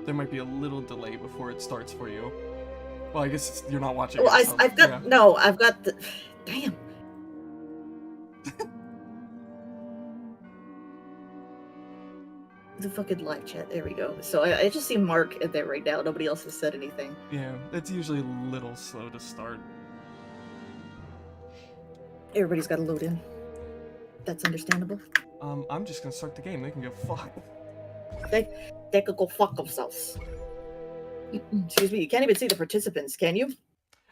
there might be a little delay before it starts for you. Well, I guess you're not watching. Well, it, so, I've got I've got the. Damn. The fucking live chat. There we go. So I just see Mark in there right now. Nobody else has said anything. Yeah, it's usually a little slow to start. Everybody's got to load in. That's understandable. I'm just gonna start the game. They can go fuck. They could go fuck themselves. Excuse me. You can't even see the participants, can you?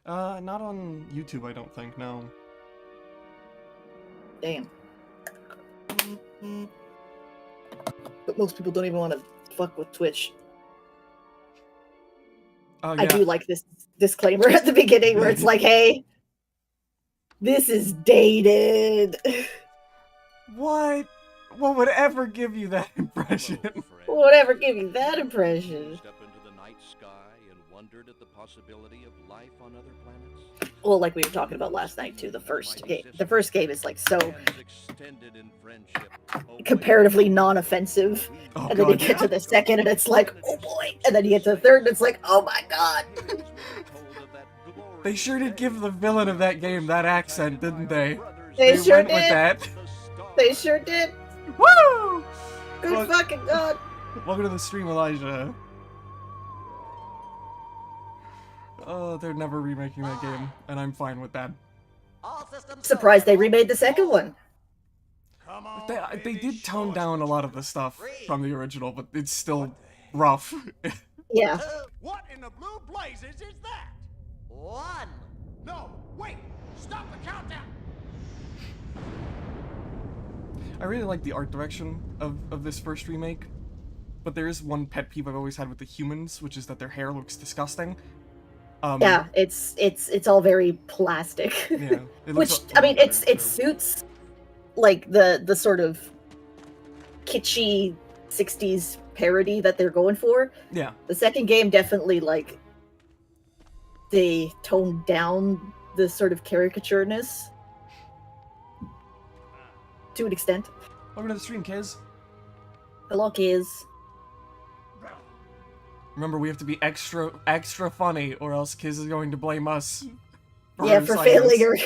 Not on YouTube, I don't think. No. Damn. But most people don't even want to fuck with Twitch. Oh, yeah. I do like this disclaimer at the beginning where it's like, hey, this is dated. What? What would ever give you that impression? Whatever give you that impression? Step into the night sky and wondered at the possibility of life on other planets. Well, like we were talking about last night too, the first game is like so comparatively non-offensive. Oh, and then you get to the second and it's like, oh boy. And then you get to the third and it's like, oh my god. They sure did give the villain of that game that accent, didn't they? They sure went did. With that. They sure did. Woo! Good fucking god. Welcome to the stream, Elijah. Oh, they're never remaking that game, and I'm fine with that. Surprised they remade the second one. They did tone down a lot of the stuff from the original, but it's still rough. Yeah. What in the blue blazes is that? 1. No, wait! Stop the countdown! I really like the art direction of this first remake, but there is one pet peeve I've always had with the humans, which is that their hair looks disgusting. Yeah, it's all very plastic. Yeah, which I mean, it suits like the sort of kitschy 60s parody that they're going for. Yeah. The second game definitely like they toned down the sort of caricatureness to an extent. Welcome to the stream, Kiz. Hello, Kiz. Remember, we have to be extra funny, or else Kiz is going to blame us. For failing her.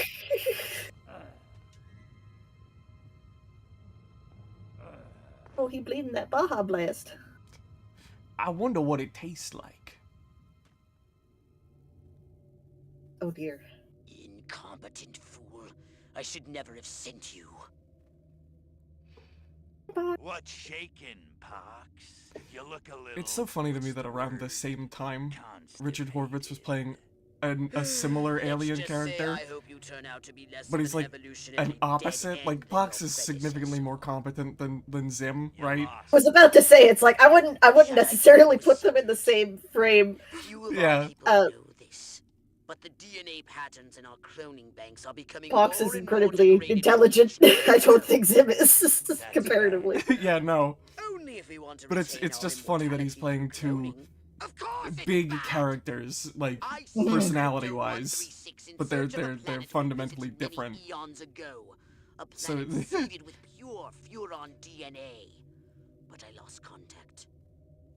Oh, he bleeding that Baja Blast. I wonder what it tastes like. Oh dear. Incompetent fool. I should never have sent you. What's shaking, Pox? You look a little... It's so funny to me that around the same time, Richard Horvitz was playing a similar alien character, but he's like an opposite. Like Pox is significantly more competent than Zim, right? I was about to say it's like I wouldn't necessarily put them in the same frame. Yeah. But the DNA patterns in our cloning banks are becoming Pox is incredibly intelligent. I don't think Zim is comparatively. Yeah, no. Only if we want to but it's just funny that he's playing two big characters, like personality-wise, but they're fundamentally different. So with pure furon DNA, but I lost contact.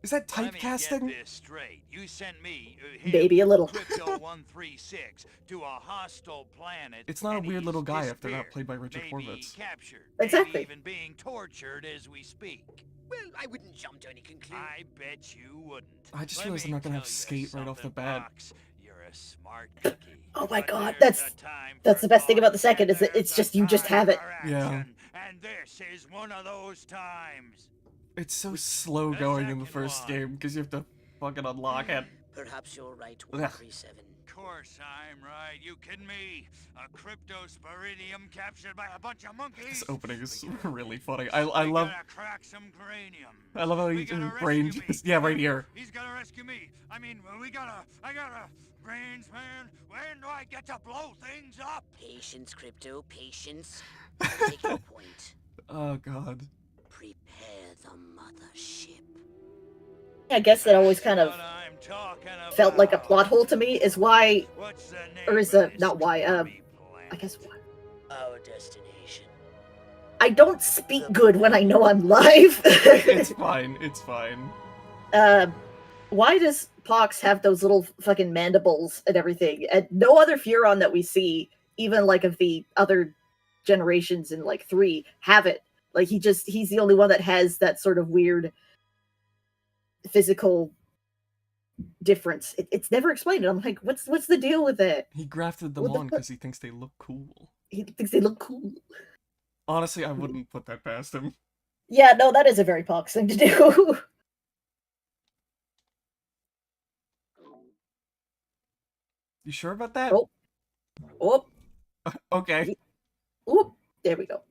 Is that typecasting? Get this straight. You sent me maybe a little. Crypto 136 to a hostile planet. It's not a weird little guy if they're not played by Richard Horvitz. Captured. Exactly. Maybe even being tortured as we speak. Well, I wouldn't jump to any conclusion. I bet you wouldn't. I just realized I'm not gonna have Skate right off the bat. You're a smart cookie. Oh my god, that's the best thing about the second is that it's just you just have it. Yeah. And this is one of those times. It's so slow going in the first game because you have to fucking unlock it. Perhaps you're right, 137. Of course I'm right. You kidding me? A cryptosporidium captured by a bunch of monkeys. This opening is really funny. I love. Crack some cranium. I love how his brain just right here. He's gotta rescue me. I mean, I gotta brains, man. When do I get to blow things up? Patience, Crypto, patience. I'll take your point. Oh god. Prepare the mothership. I guess that always kind of felt like a plot hole to me. Is why, or is not why? I guess why. Our destination. I don't speak good when I know I'm live. It's fine. It's fine. why does Pox have those little fucking mandibles and everything? And no other Furon that we see, even like of the other generations in like 3, have it. Like he's the only one that has that sort of weird physical difference. It's never explained. I'm like, what's the deal with that? He grafted them on because he thinks they look cool. He thinks they look cool. Honestly, I wouldn't put that past him. Yeah, no, that is a very Pox thing to do. You sure about that? Oh. Okay. Oh, there we go.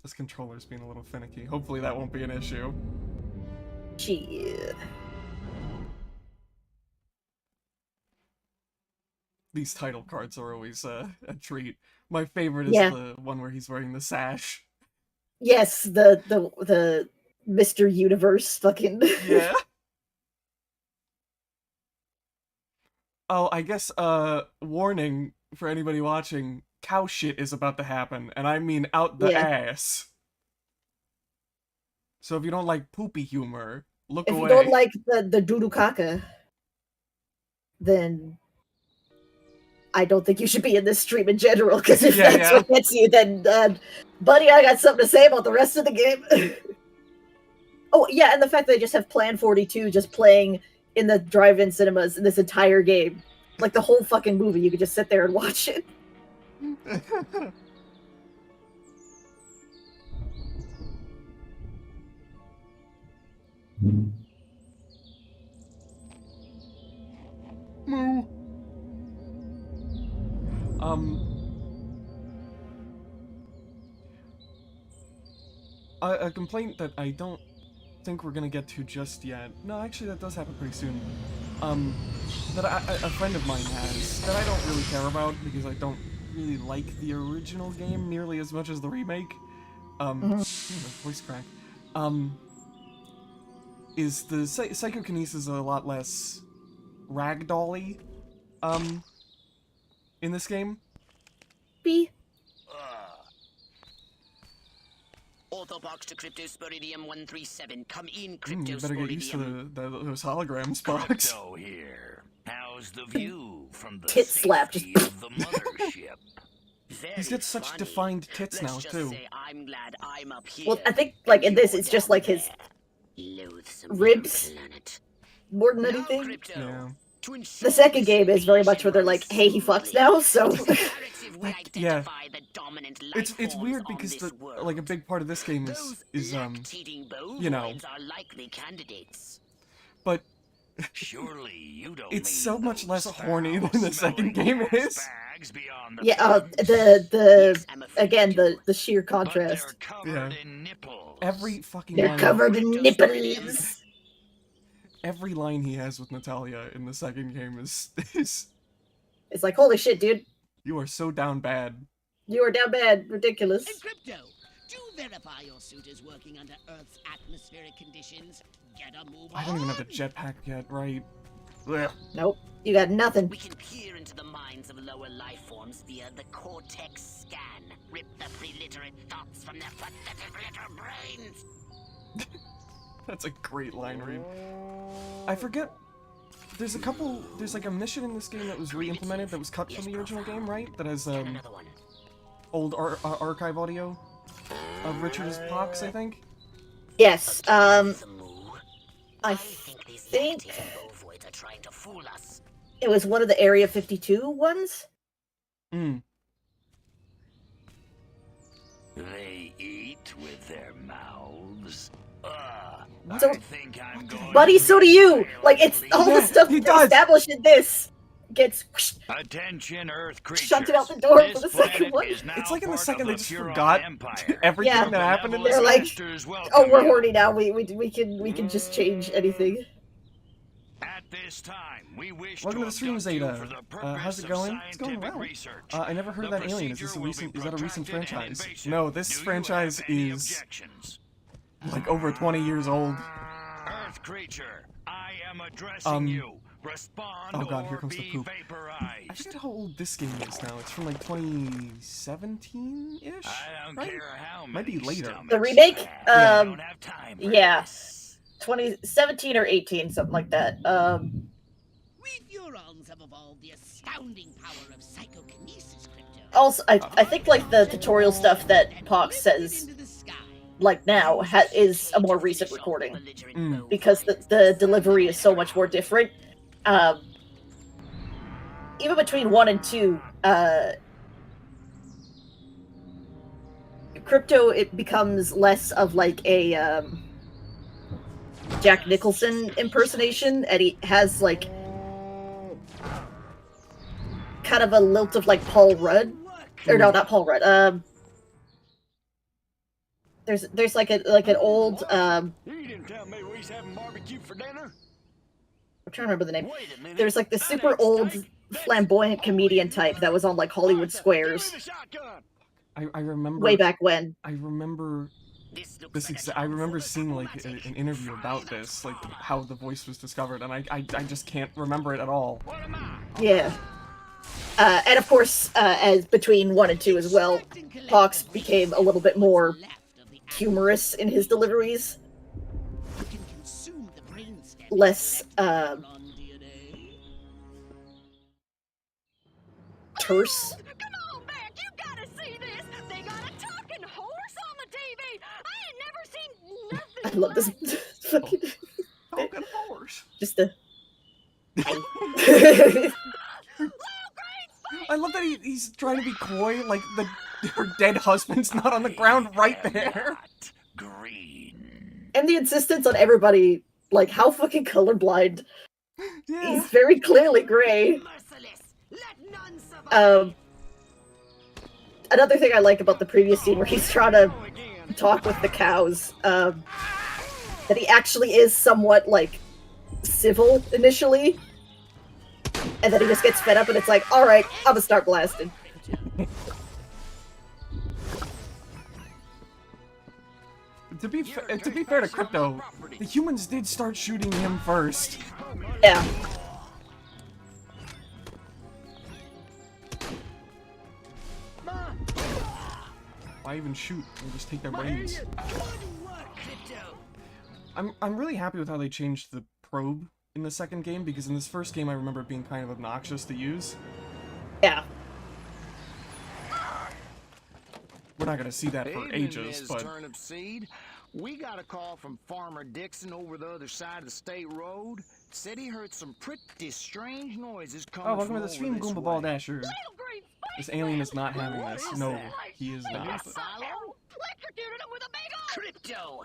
This controller's being a little finicky. Hopefully that won't be an issue. Shit. These title cards are always a treat. My favorite is the one where he's wearing the sash. Yes, the Mr. Universe fucking... Yeah. Oh, I guess, warning for anybody watching, cow shit is about to happen, and I mean out the ass. So if you don't like poopy humor, look away. If you don't like the dudukaka, then I don't think you should be in this stream in general, because if that's what gets you, then, buddy, I got something to say about the rest of the game. Oh, yeah, and the fact that they just have Plan 42 just playing in the drive-in cinemas in this entire game. Like, the whole fucking movie, you could just sit there and watch it. Moo. A complaint that I don't think we're gonna get to just yet. No, actually that does happen pretty soon. That a friend of mine has, that I don't really care about, because I don't really like the original game nearly as much as the remake. Voice crack. Is the psychokinesis a lot less ragdoll-y, in this game? Autobox to Cryptosporidium 137. Come in, Cryptosporidium. You better get used to those hologram spots. Crypto here. How's the view from the tit slap safety of the mothership? He's got such defined tits now, too. I'm glad I'm up here. Well, I think, like, in this, it's just, like, his ribs more than anything. Yeah. The second game is very much where they're like, hey, he fucks now, so... Yeah. It's weird because like a big part of this game is you know, but it's so much less horny than the second game is. Yeah, again, the sheer contrast. Yeah. Every fucking They're line, covered in nipples. every line he has with Natalia in the second game is It's like, holy shit, dude. You are so down bad. You are down bad. Ridiculous. And Crypto, do verify your suit is working under Earth's atmospheric conditions. Get a move on. I don't even have the jetpack yet, right? Ugh. Nope. You got nothing. We can peer into the minds of lower life forms via the cortex scan. Rip the preliterate thoughts from their pathetic little brains. That's a great line read. I forget. There's like a mission in this game that was re-implemented that was cut from the original game, right? That has old archive audio of Richard as Pox, I think. Yes. I think it was one of the Area 52 ones. They eat with their mouths. So, I think I'm going buddy, so do you. Like, it's all the stuff that established in this gets attention, Earth creatures. shunted out the door for the second one. It's like in the second they just forgot everything that happened in this. They're like, oh, we're horny now. We can just change anything. At this time, we wish Welcome to the stream, Zeta. How's it going? It's going well. I never heard of that Alien. Is that a recent franchise? No, this franchise is like over 20 years old. Earth creature, I am addressing you. Respond, oh god, here comes the poop. Vaporize. I forget how old this game is now. It's from like 2017-ish? I don't right? care how Might be later. The remake? don't have time yeah. 2017 or 18, something like that. We Furons have evolved the astounding power of psychokinesis, Crypto. Also, I think like the tutorial stuff that Pox says, like now, is a more recent recording because the delivery is so much more different. Even between 1 and 2, Crypto, it becomes less of like a Jack Nicholson impersonation, and he has like kind of a lilt of like Paul Rudd, or no, not Paul Rudd. There's like an old You didn't tell me we was having barbecue for dinner. I'm trying to remember the name. There's like this super old flamboyant comedian type that was on like Hollywood Squares. I remember way back when. I remember I remember seeing like an interview about this, like how the voice was discovered, and I just can't remember it at all. Yeah. And of course, as between 1 and 2 as well, Pox became a little bit more humorous in his deliveries. Less, terse. Come on back, you gotta see this. They got a talking horse on the TV. I ain't never seen nothing. I love this fucking talking horse. Just a. I love that he's trying to be coy, like her dead husband's not on the ground right there. Green. And the insistence on everybody, like, how fucking colorblind. Yeah. He's very clearly gray. Another thing I like about the previous scene where he's trying to talk with the cows, that he actually is somewhat, like, civil initially. And then he just gets fed up and it's like, alright, I'm gonna start blasting. To be fair to Crypto, the humans did start shooting him first. Yeah. Why even shoot? We'll just take their brains. I'm really happy with how they changed the probe in the second game, because in this first game I remember it being kind of obnoxious to use. Yeah. We're not gonna see that for ages, but... Turnip seed. We got a call from Farmer Dixon over the other side of the state road. Said he heard some pretty strange noises coming from welcome to the stream, Goomba Ball Dasher. This alien is not having this. No, he is not. Crypto!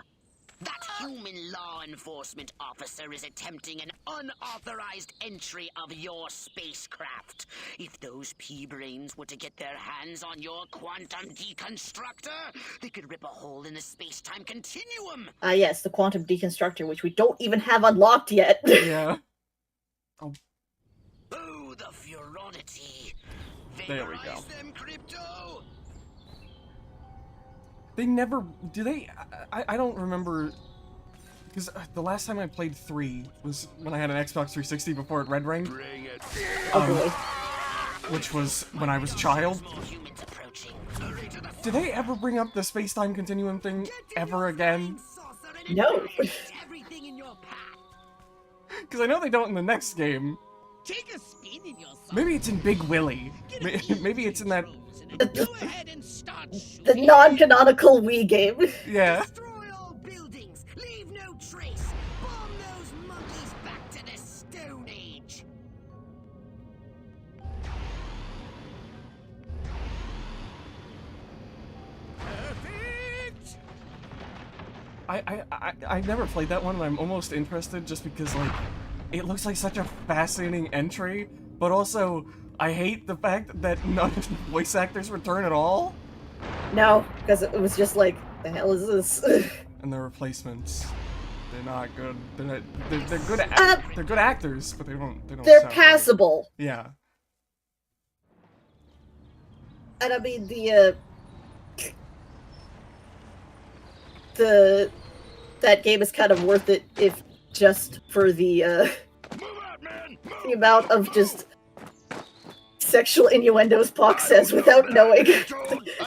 That human law enforcement officer is attempting an unauthorized entry of your spacecraft. If those pea-brains were to get their hands on your quantum deconstructor, they could rip a hole in the space-time continuum. Yes, the quantum deconstructor, which we don't even have unlocked yet. Yeah. Oh, the furonity. There we go. Them, Crypto. They never... Do they... I don't remember... Because the last time I played 3 was when I had an Xbox 360 before it red rained. Bring it. Which was when I was a child. Did they ever bring up the space-time continuum thing ever again? No. Because I know they don't in the next game. Take a spin in your Maybe it's in Big Willie. Maybe it's in that... The non-canonical Wii game. Yeah. Destroy all buildings. Leave no trace. Bomb those monkeys back to the Stone Age. Perfect. I never played that one, and I'm almost interested just because, like, it looks like such a fascinating entry, but also I hate the fact that none of the voice actors return at all. No, because it was just like, the hell is this? And the replacements, they're not good. They're good. They're good actors, but they don't. They're sound passable. Right. Yeah. And I mean that game is kind of worth it if just for the amount of just sexual innuendos, Pox says without knowing.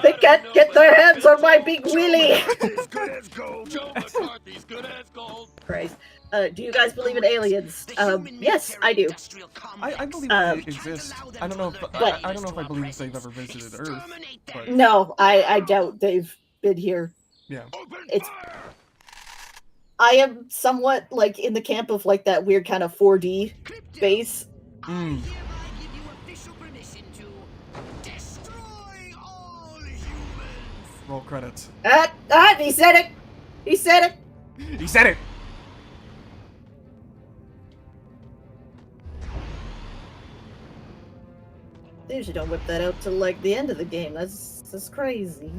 They can't get their hands on my big willy! Christ. Do you guys believe in aliens? Yes, I do. I believe they exist. I don't know if I don't know if I believe they've ever visited Earth. But... No, I doubt they've been here. Yeah. I am somewhat like in the camp of like that weird kind of 4D base. Mm. Roll credits. He said it! He said it! He said it! They usually don't whip that out till like the end of the game. That's crazy.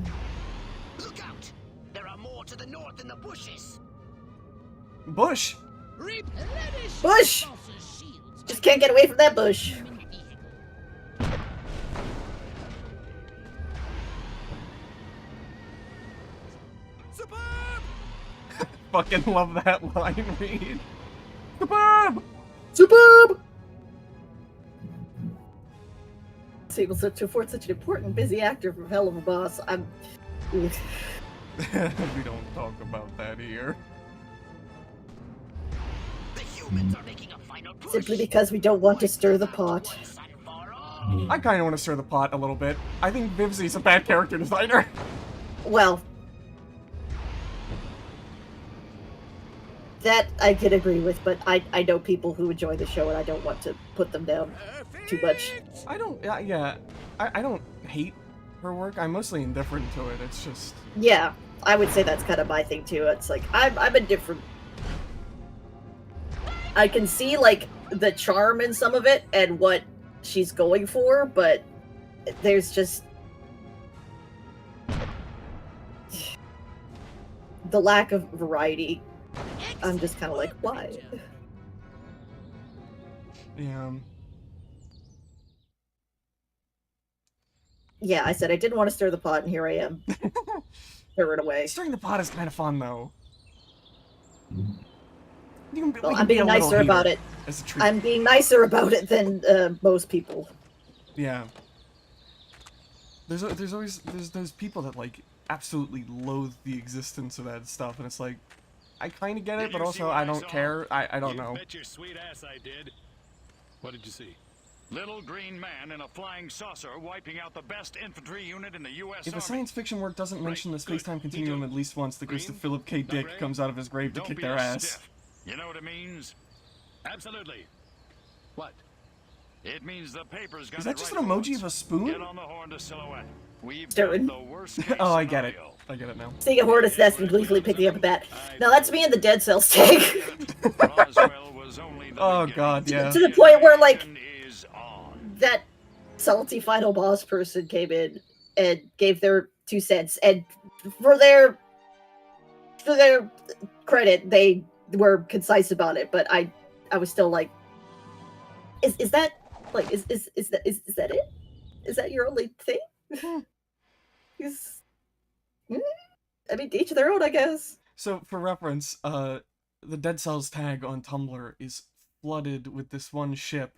Look out! There are more to the north in the bushes. Bush! Bush! Just can't get away from that bush. Fucking love that line read. Suburb! Suburb! Sequel to afford such an important, busy actor from Hell of a Boss. We don't talk about that here. The humans are making a final push. Simply because we don't want to stir the pot. I kind of want to stir the pot a little bit. I think Vivzi's a bad character designer. Well, that I can agree with, but I know people who enjoy the show and I don't want to put them down too much. I don't, yeah, I don't hate her work. I'm mostly indifferent to it. It's just... Yeah, I would say that's kind of my thing too. It's like, I'm indifferent. I can see, like, the charm in some of it and what she's going for, but there's just... the lack of variety. I'm just kind of like, why? Yeah. Yeah, I said I didn't want to stir the pot, and here I am. Stir it away. Stirring the pot is kind of fun, though. Well, I'm being nicer about it. I'm being nicer about it than most people. Yeah. There's always those people that like absolutely loathe the existence of that stuff, and it's like, I kind of get it, but also I don't care. I don't know. Bet your sweet ass I did. What did you see? Little green man in a flying saucer wiping out the best infantry unit in the U.S. If a Army. science fiction work doesn't mention the space-time continuum at least once, the ghost of Philip K. Dick comes out of his grave to Don't kick be their a ass. stiff. You know what it means? Absolutely. What? It means the paper's got Is that it just right an for emoji once. of a spoon? Get on the horn to silhouette. We've Stirring. got the worst case Oh, I get it. scenario. I get it now. Seeing a hornet's nest and gleefully picking up a bat. Now that's me in the Dead Cells tank. Roswell was only the Oh beginning. god, yeah. To the point where, like, Is on. that salty final boss person came in and gave their 2 cents, and for their credit, they were concise about it. But I was still like, is that like is that it? Is that your only thing? I mean, to each their own, I guess. So, for reference, the Dead Cells tag on Tumblr is flooded with this one ship.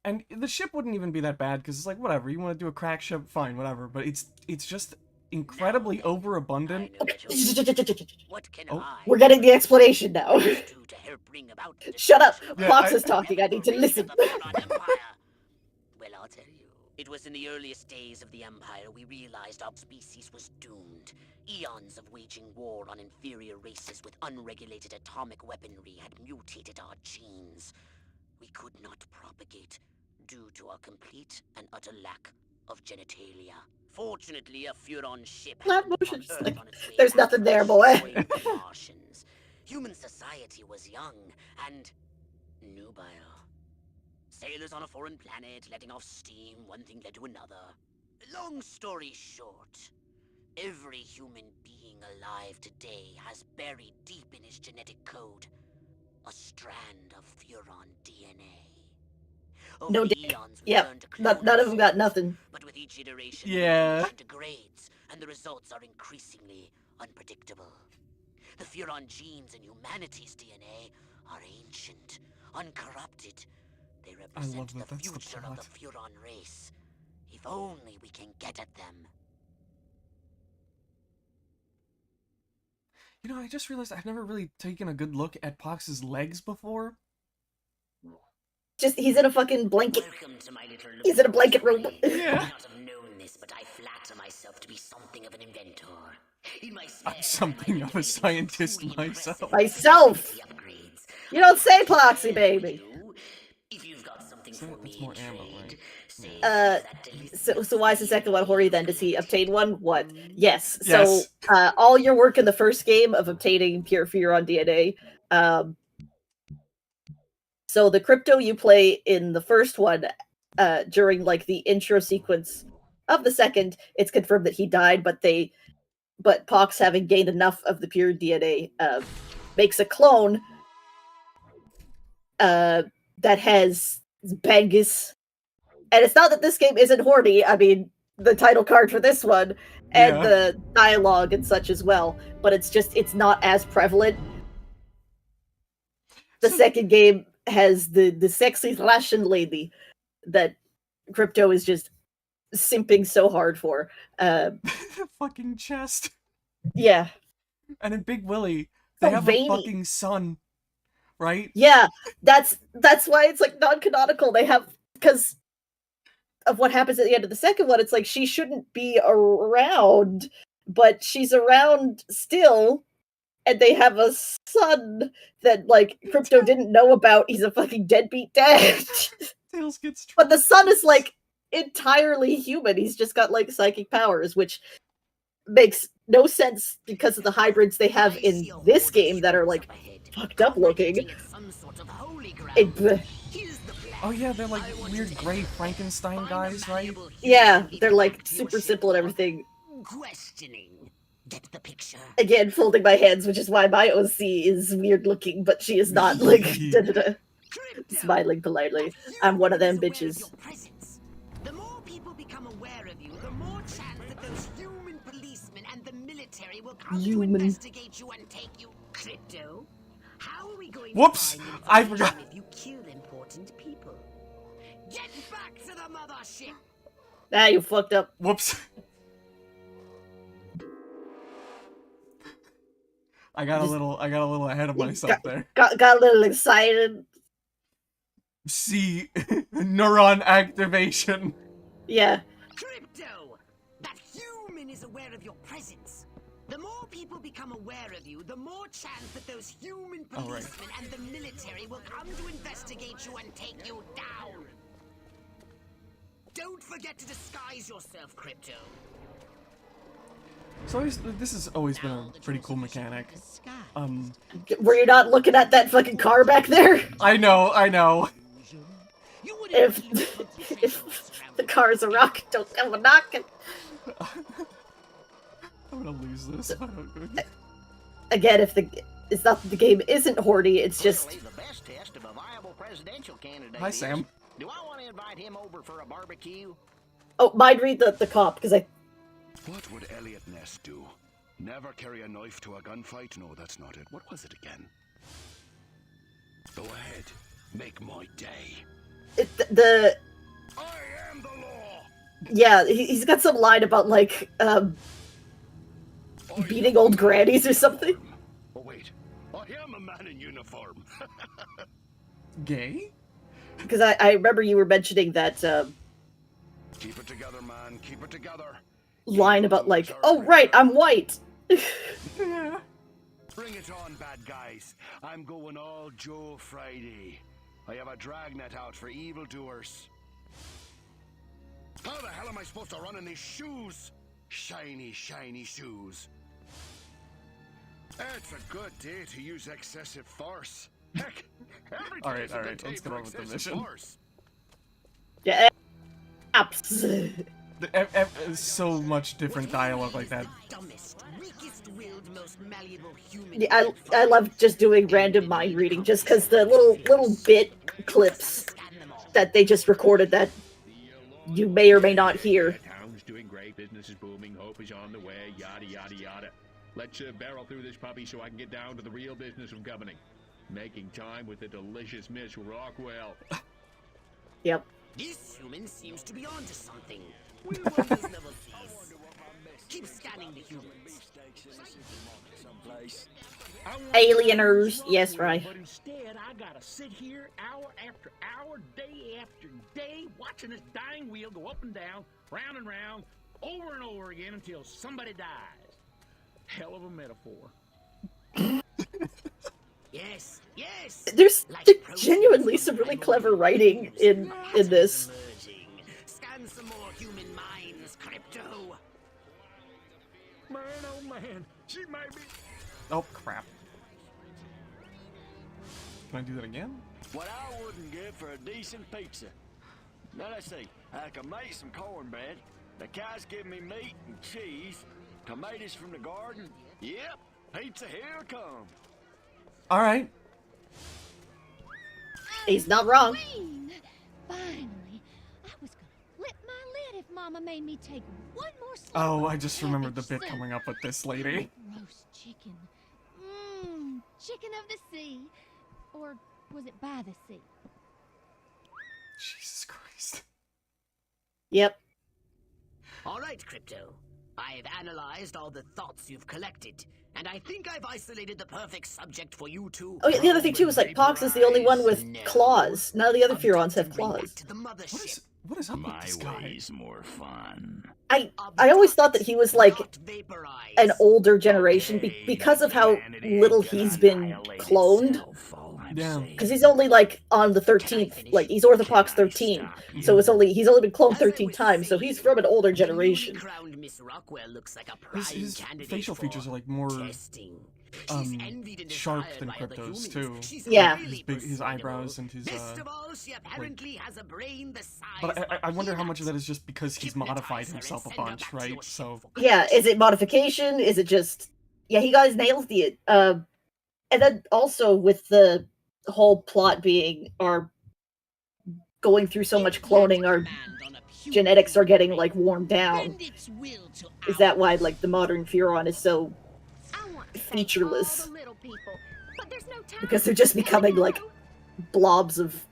And the ship wouldn't even be that bad, because it's like, whatever, you want to do a crack ship, fine, whatever. But it's just incredibly overabundant. What can Oh. I We're getting the explanation now. do to help bring about the Shut up! destruction of Yeah, Fox I- is talking, I need to listen. Well, I'll tell you. It was in the earliest days of the Empire we realized our species was doomed. Eons of waging war on inferior races with unregulated atomic weaponry had mutated our genes. We could not propagate due to our complete and utter lack of genitalia. Fortunately, a Furon ship Lab happened motion, upon just Earth like, on its way there's back nothing from there, boy. destroying the Martians. Human society was young and nubile. Sailors on a foreign planet, letting off steam, one thing led to another. Long story short, every human being alive today has buried deep in his genetic code a strand of Furon DNA. Over No the dick. eons, we Yep. learned to None clone of them got nothing. but with each iteration, Yeah. the information degrades, and the results are increasingly unpredictable. The Furon genes in humanity's DNA are ancient, uncorrupted. They I love represent that the that's the future plot. of the Furon race. If only we can get at them. You know, I just realized I've never really taken a good look at Pox's legs before. Just, he's in a fucking blanket. Welcome to my little He's in a blanket room. Yeah. I may not have known this, but I flatter myself to be something of an inventor. In my spare I'm something of a scientist myself. Myself! You don't say, Poxy, baby. If you've got something So for that's me more in ammo, trade, right? say So why is the second one horny then? Does he obtain one? What? Yes. Yes. So, all your work in the first game of obtaining pure Furon DNA, so the crypto you play in the first one, during like the intro sequence of the second, it's confirmed that he died, but Pox, having gained enough of the pure DNA, makes a clone that has Bangus. And it's not that this game isn't horny. I mean, the title card for this one and the dialogue and such as well, but it's not as prevalent. The second game has the sexy Russian lady that Crypto is just simping so hard for. Fucking chest. Yeah. And in Big Willie, So they have veiny. a fucking son, right? Yeah, that's why it's like non-canonical. They have, because of what happens at the end of the second one, it's like she shouldn't be around, but she's around still, and they have a son that like Crypto didn't know about. He's a fucking deadbeat dad. Tails gets but the son is like entirely human. He's just got like psychic powers, which makes no sense because of the hybrids they have in this game that are like fucked up looking. Oh yeah, they're like weird gray Frankenstein guys, right? Yeah, they're like super simple and everything. Questioning. Get the picture. Again, folding my hands, which is why my OC is weird looking, but she is not like da-da-da. Smiling politely. I'm one of them bitches. The more people become aware of you, the more chance that those human policemen and the military will come to investigate you and take you. Crypto, how are we going Whoops! to find I forgot. if you kill important people? Get back to the mothership! Ah, you fucked up. Whoops. I got a little ahead of myself there. Got a little excited. See, neuron activation. Yeah. Crypto, that human is aware of your presence. The more people become aware of you, the more chance that those human policemen and the military will come to investigate you and take you down. Don't forget to disguise yourself, Crypto. So this has always been a pretty cool mechanic. Were you not looking at that fucking car back there? I know. If the car's a rock, don't come a knocking. I'm gonna lose this if I don't go. Again, it's not that the game isn't horny, it's just. The best test of a viable presidential candidate. Hi, Sam. Do I want to invite him over for a barbecue? Oh, mind read the cop, because I. What would Elliot Ness do? Never carry a knife to a gunfight? No, that's not it. What was it again? Go ahead. Make my day. The I am the law! yeah, he's got some line about like beating old grannies or something. Oh wait, I am a man in uniform. Gay? Because I remember you were mentioning that Keep it together, man. Keep it together. line about like, oh right, I'm white. Yeah. Bring it on, bad guys. I'm going all Joe Friday. I have a dragnet out for evildoers. How the hell am I supposed to run in these shoes? Shiny, shiny shoes. It's a good day to use excessive force. Heck, every day is a good day let's get for on with the excessive mission. force. Yeah, apps. So much different dialogue like that. Dumbest, weakest-willed, most malleable human. Yeah, I love just doing random mind reading, just because the little bit clips that they just recorded that you may or may not hear. Town's doing great, business is booming, hope is on the way, yada yada yada. Let's barrel through this puppy so I can get down to the real business of governing. Making time with the delicious Miss Rockwell. Yep. This human seems to be onto something. We wonders never cease. Keep scanning the humans. Alieners. Yes, right. But instead, I gotta sit here hour after hour, day after day, watching this dying wheel go up and down, round and round, over and over again until somebody dies. Hell of a metaphor. Yes, yes. There's genuinely some really clever writing in this. Scan some more human minds, Crypto. Man, oh man, she might be. Oh, crap. Can I do that again? What I wouldn't give for a decent pizza. Now let's see. I can make some cornbread. The cows give me meat and cheese. Tomatoes from the garden. Yep, pizza here come. All right. He's not wrong. Queen! Finally, I was gonna flip my lid if Mama made me take one more slap. Oh, I just remembered the bit coming up with this lady. Roast chicken. Mmm, chicken of the sea. Or was it by the sea? Jesus Christ. Yep. All right, Crypto. I've analyzed all the thoughts you've collected, and I think I've isolated the perfect subject for you to. Oh yeah, the other thing too is like Pox is the only one with claws. None of the other Furons have claws. What is up with this guy? Way's more fun. I always thought that he was like an older generation because of how little he's been cloned. Yeah. Because he's only like on the 13th, like he's Orthopox 13, so he's only been cloned 13 times, so he's from an older generation. His facial features are like more sharp than Crypto's too. Yeah. His eyebrows and his But I wonder how much of that is just because he's modified himself a bunch, right? So yeah, is it modification? Is it just he got his nails did. And then also with the whole plot being our going through so much cloning, our genetics are getting like worn down. Is that why like the modern Furon is so featureless? Because they're just becoming like blobs of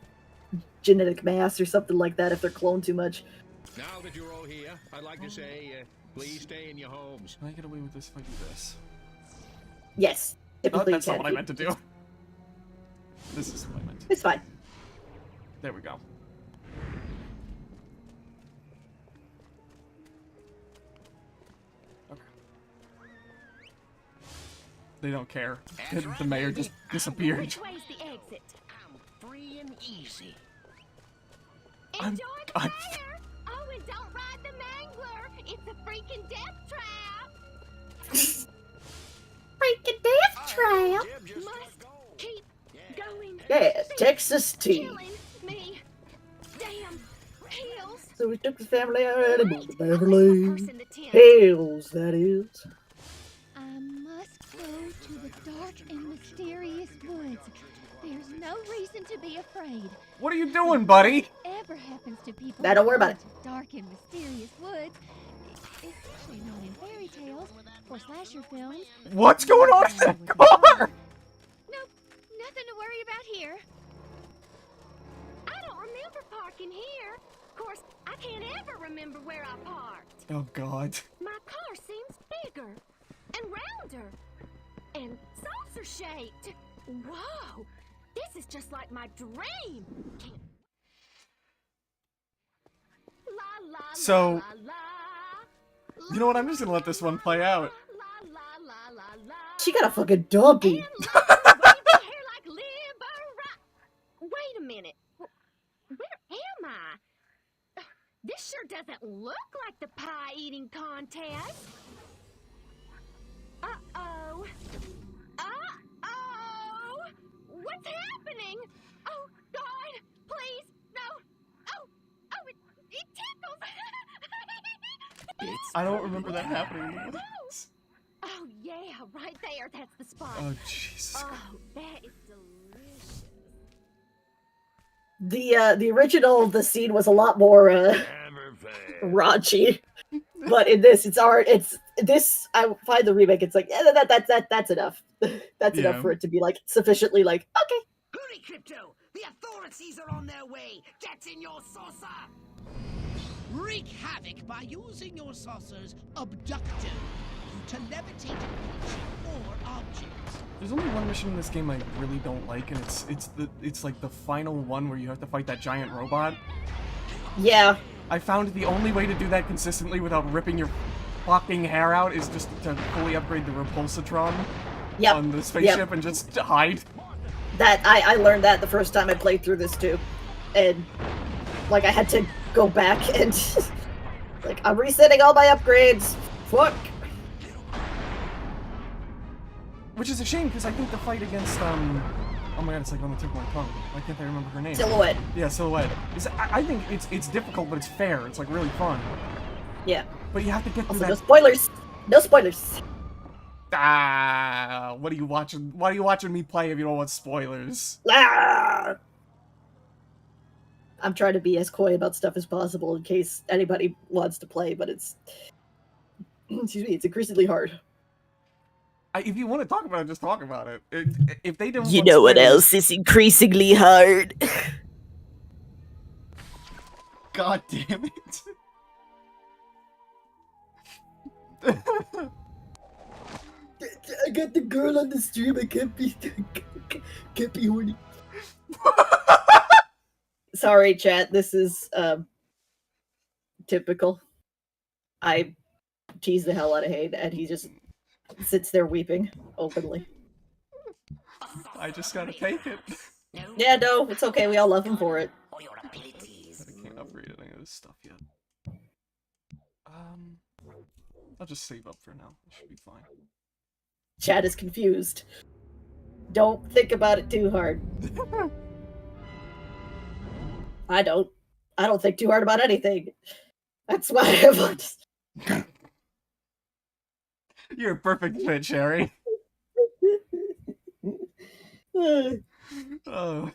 genetic mass or something like that if they're cloned too much. Now that you're all here, I'd like to say, please stay in your homes. Can I get away with this if I do this? Yes. Oh, that's not what I meant to do. This is what I meant. It's fine. There we go. Okay. They don't care. The mayor just disappeared. Which way's the exit? I'm free and easy. Enjoy the fire! Oh, and don't ride the mangler! It's a freaking death trap! Freaking death trap! Must keep going. Yeah, Texas tea. Killing me. Damn. Hills. So we took the family out and moved to Beverly Hills, that is. I must go to the dark and mysterious woods. There's no reason to be afraid. What are you doing, buddy? Whatever happens to people Nah, don't worry about it. Dark and mysterious woods, especially not in fairy tales or slasher films. What's going on in that car? Nope, nothing to worry about here. I don't remember parking here. Of course, I can't ever remember where I parked. Oh God. My car seems bigger and rounder and saucer-shaped. Whoa, this is just like my dream. La, la, So, la, la, la, you know what? I'm just gonna let this one play out. la, la, la, la, la. She got a fucking doggy. Wait a minute. Where am I? This sure doesn't look like the pie-eating contest. Uh-oh. Uh-oh! What's happening? Oh, God! Please, no! Oh! Oh, it tickles! I don't remember that happening. Oh, yeah, right there. That's the spot. Oh, Jesus. Oh, that is delicious. The original, the scene was a lot more raunchy, but in this, I find the remake. It's like that's enough. That's enough for it to be like sufficiently like okay. Hurry, Crypto! The authorities are on their way! Get in your saucer! Wreak havoc by using your saucer's abductor to levitate a creature or object. There's only one mission in this game I really don't like, and it's like the final one where you have to fight that giant robot. Yeah. I found the only way to do that consistently without ripping your fucking hair out is just to fully upgrade the repulsatron on the spaceship and just hide. That I learned that the first time I played through this too, and like I had to go back and like I'm resetting all my upgrades. Fuck. Which is a shame because I think the fight against oh my god, it's like on the tip of my tongue. Why can't I remember her name? Silhouette. Yeah, Silhouette. I think it's difficult, but it's fair. It's like really fun. Yeah. But you have to get through that. No spoilers. No spoilers. Ah, what are you watching? Why are you watching me play if you don't want spoilers? Ah! I'm trying to be as coy about stuff as possible in case anybody wants to play, but it's excuse me, it's increasingly hard. If you want to talk about it, just talk about it. If they don't, You know what else is increasingly hard? God damn it! I got the girl on the stream. I can't be horny. Sorry, chat. This is typical. I tease the hell out of Hayden, and he just sits there weeping openly. I just gotta take it. Yeah, no, it's okay. We all love him for it. I can't upgrade any of this stuff yet. I'll just save up for now. It should be fine. Chat is confused. Don't think about it too hard. I don't think too hard about anything. That's why I want. You're a perfect fit, Cheri. Oh.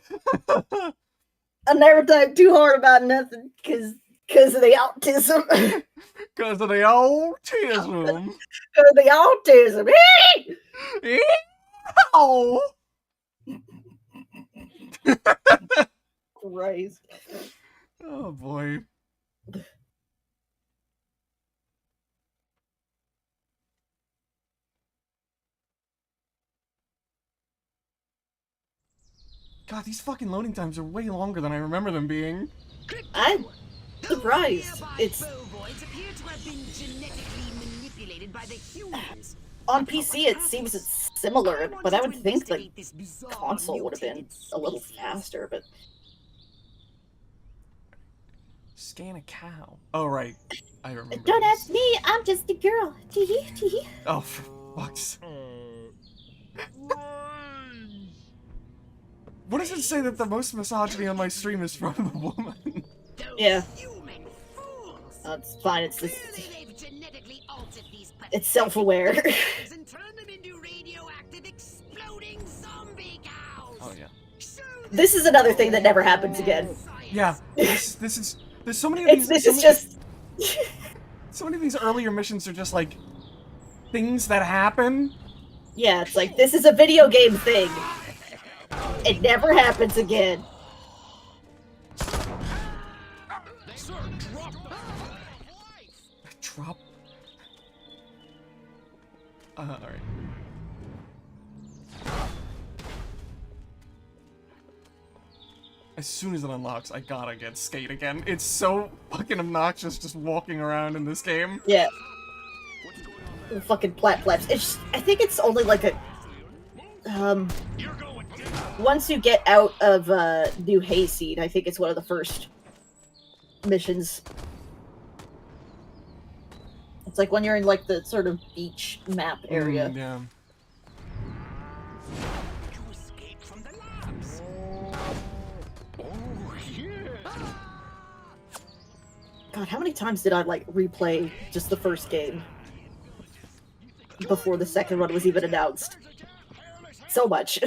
I never think too hard about nothing, cause of the autism. Cause of the autism. Cause of the autism. Oh. Christ. Oh boy. God, these fucking loading times are way longer than I remember them being. I'm surprised. It's on PC. It seems it's similar, but I would think the console would have been a little faster. But scan a cow. Oh right, I remember. Don't ask me. I'm just a girl. Tee tee. Oh, for fuck's. What does it say that the most misogyny on my stream is from the woman? Yeah. It's fine. It's this. It's self-aware. Oh yeah. This is another thing that never happens again. Yeah. This is. There's so many of these. This is just. So many of these earlier missions are just like things that happen. Yeah, it's like this is a video game thing. It never happens again. Drop. Alright. As soon as it unlocks, I gotta get skate again. It's so fucking obnoxious just walking around in this game. Yeah. The fucking flaps. It's. I think it's only like a. Once you get out of New Hayseed, I think it's one of the first missions. It's like when you're in like the sort of beach map area. Yeah. God, how many times did I like replay just the first game before the second one was even announced? So much.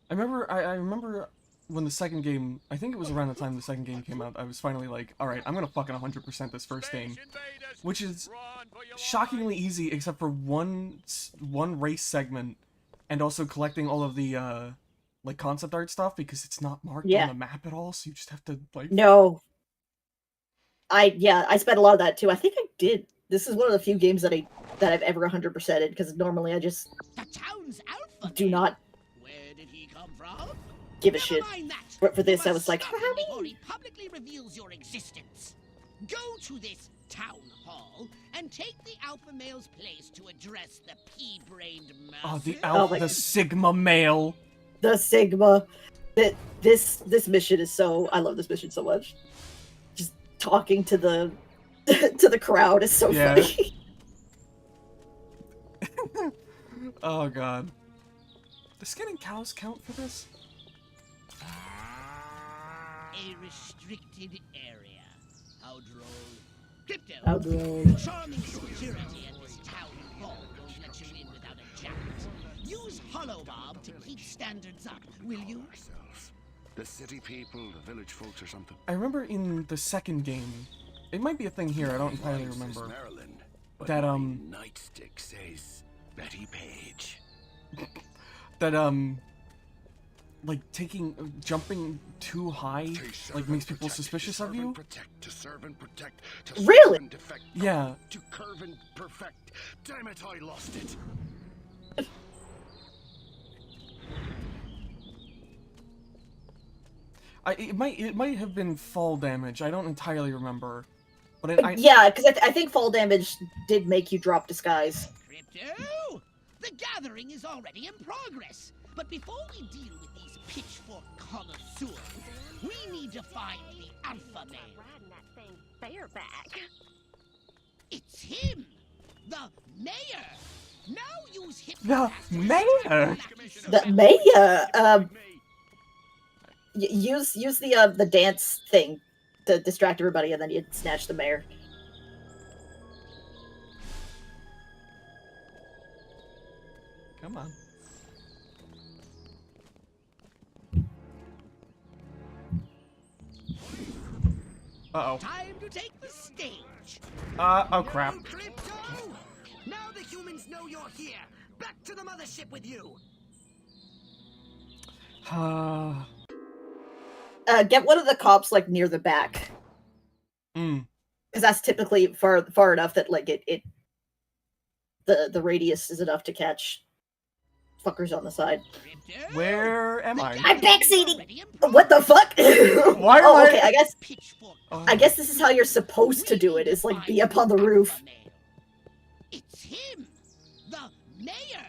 I remember when the second game, I think it was around the time the second game came out, I was finally like, alright, I'm gonna fucking 100% this first game. Which is shockingly easy except for one race segment, and also collecting all of the like concept art stuff because it's not marked Yeah. on the map at all, so you just have to like. No. I spent a lot of that too. I think I did. This is one of the few games that I've ever 100%ed because normally I just The town's alpha do not Where did he come from? give a Never shit. mind that. But for You this, I must was like, stop him before he publicly reveals your existence. Go to this town hall and take the alpha male's place to address the pea-brained masses. Oh, the Sigma male. The Sigma. This mission is so. I love this mission so much. Just talking to the to the crowd is so funny. Oh god. Does getting cows count for this? A restricted area. How droll. Crypto. How droll. The charming security at this town hall won't let you in without a jacket. Use Holobob to keep standards up, will you? The city people, the village folks or something. I remember in the second game, it might be a thing here, I don't entirely remember. That Nightstick says Betty Page. That like jumping too high, like makes people suspicious of you. To serve and protect, to really? and defect, yeah. To curve and perfect. Damn it, I lost it. It might have been fall damage. I don't entirely remember, but yeah, because I think fall damage did make you drop disguise. Crypto, the gathering is already in progress, but before we deal with these pitchfork connoisseurs, we need to find the alpha male. Riding that thing bareback. It's him, the mayor. Now use the mayor. The mayor. Use the dance thing to distract everybody, and then you snatch the mayor. Come on. Uh-oh. Time to take the stage. Oh crap. Crypto! Now the humans know you're here. Back to the mothership with you. Get one of the cops like near the back. Because that's typically far enough that like the radius is enough to catch fuckers on the side. Where am I? I'm backseating. What the fuck? Why am okay, I guess this is how you're supposed to do it. Is like be up on the roof. It's him, the mayor.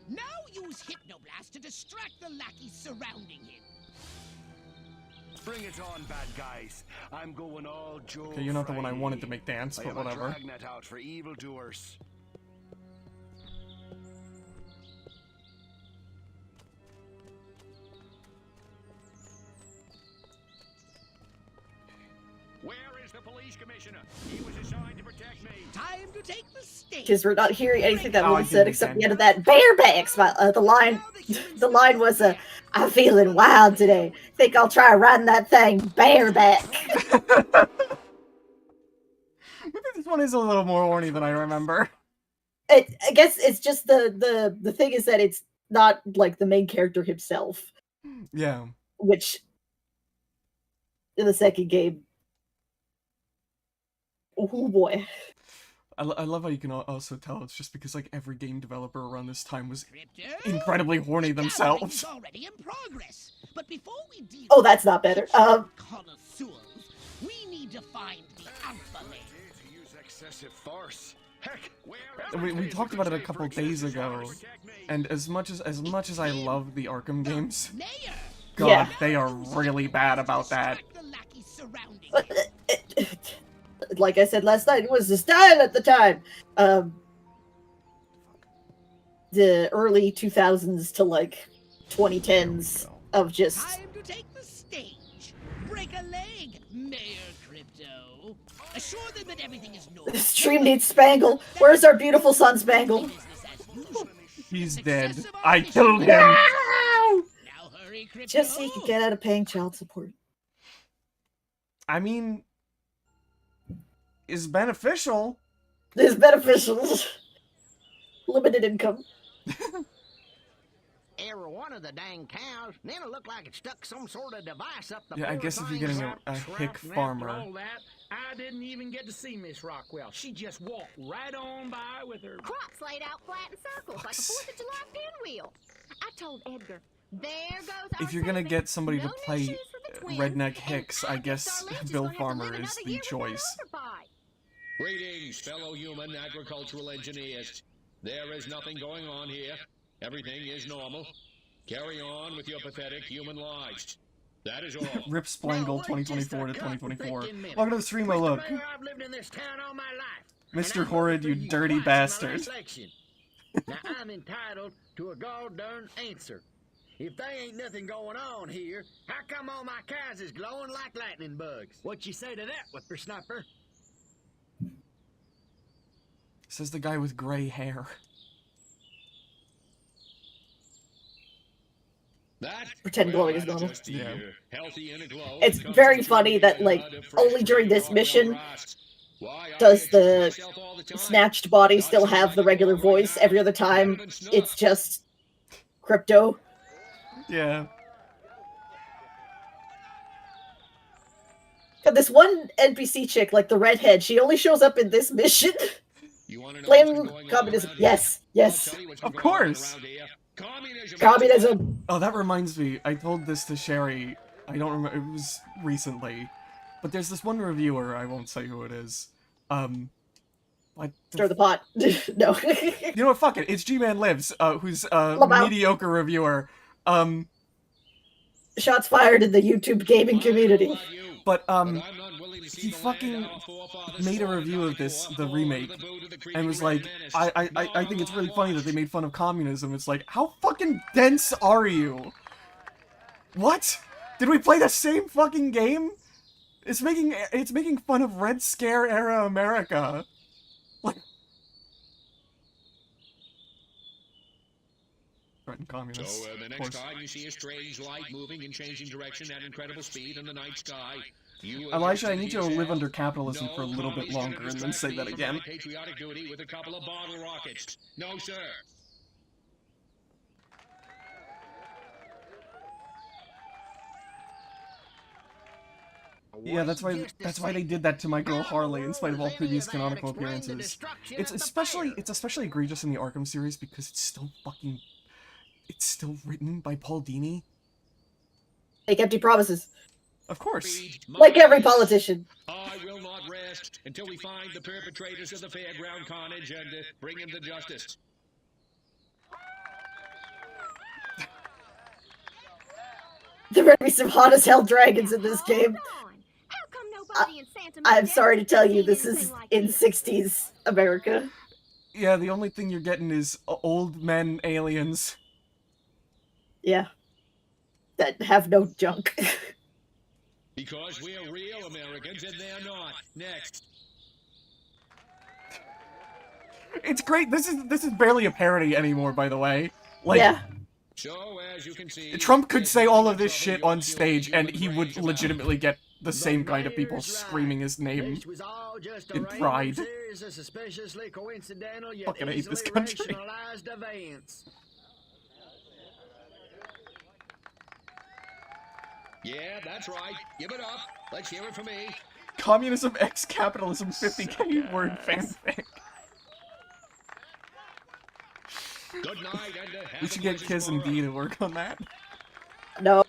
Now use Hypnoblast to distract the lackeys surrounding him. Bring it on, bad guys. I'm going all Joe. Okay, you're not the one I wanted to make dance, I but have whatever. A dragnet out for evildoers. Where is the police commissioner? He was assigned to protect me. Time to take the stage. Because we're not hearing anything that was said except the end of that barebacks. The line was I'm feeling wild today. Think I'll try riding that thing bareback. Maybe this one is a little more horny than I remember. I guess it's just the thing is that it's not like the main character himself. Yeah. Which in the second game. Oh boy. I love how you can also tell it's just because like every game developer around this time was incredibly horny themselves. Already in progress. But before we deal oh, that's not better. Connoisseurs, we need to find the alpha male. To use excessive force. Heck, we talked about it a couple days ago, and as much as I love the Arkham games, God, they are really bad about that. Like I said last night, it was the style at the time. The early 2000s to like 2010s of just. Time to take the stage. Break a leg, Mayor Crypto. Assure them that everything is normal. The stream needs Spangle. Where's our beautiful son Spangle? He's dead. I killed him. No! Now hurry, Crypto. Just so you can get out of paying child support. I mean, is beneficial. It's beneficial. Limited income. every one of the dang cows, then it looked like it stuck some sort of device up the Yeah, I guess if you're getting a hick farmer. All that, I didn't even get to see Miss Rockwell. She just walked right on by with her... Crops laid out flat in circles like a 4th of July pinwheel. I told Edgar, there goes our If you're gonna get somebody to no play new shoes for the twins, Redneck and Hicks, I guess Darlene just Bill gonna have to Farmer live is another the year without choice. overbite. Greetings, fellow human agricultural engineers. There is nothing going on here. Everything is normal. Carry on with your pathetic human lives. That is all. Rip Splangle 2024 to 2024. Welcome to the stream, Mr. look. Mayor, I've lived in this town all my life. Mr. And I Horrid, voted you for dirty twice in my bastard. last election. Now, I'm entitled to a goddamn answer. If there ain't nothing going on here, how come all my cows is glowing like lightning bugs? What you say to that, whippersnapper? Says the guy with gray hair. Pretend glowing is normal. Yeah. It's very funny that, like, only during this mission does the snatched body still have the regular voice. Every other time, it's just Crypto. Yeah. And this one NPC chick, like the redhead, she only shows up in this mission. Blame communism. Yes, yes. Of course. Communism. Oh, that reminds me. I told this to Sherry. I don't remember. It was recently. But there's this one reviewer. I won't say who it is. Stir the pot. No. You know what? Fuck it. It's G-Man Lives, who's a mediocre reviewer. Shots fired in the YouTube gaming community. But, he fucking made a review of the remake, and was like, I think it's really funny that they made fun of communism. It's like, how fucking dense are you? What? Did we play the same fucking game? It's making fun of Red Scare era America. Like, threaten communists. So, the next time you see a strange light moving and changing direction at incredible speed in the night sky, Elijah, I need you to live under capitalism for a little bit longer and then say that again. Patriotic duty with a couple of bottle rockets. No, sir. Yeah, that's why they did that to my girl Harley in spite of all previous canonical appearances. It's especially egregious in the Arkham series because it's still written by Paul Dini. Make empty promises. Of course. Like every politician. I will not rest until we find the perpetrators of the fairground carnage and bring them to justice. There better be some hot as hell dragons in this game. I'm sorry to tell you, this is in 60s America. Yeah, the only thing you're getting is old men aliens. Yeah. That have no junk. Because we're real Americans and they're not. Next. It's great. This is barely a parody anymore, by the way. Like, yeah. So, as you can see, Trump could say all of this shit on stage and he would legitimately get the same kind of people screaming his name in pride. Fucking hate this country. Yeah, that's right. Give it up. Let's hear it from me. Communism x capitalism 50k word fanfic. Good night, and we should get Kiz and D to work on that. No.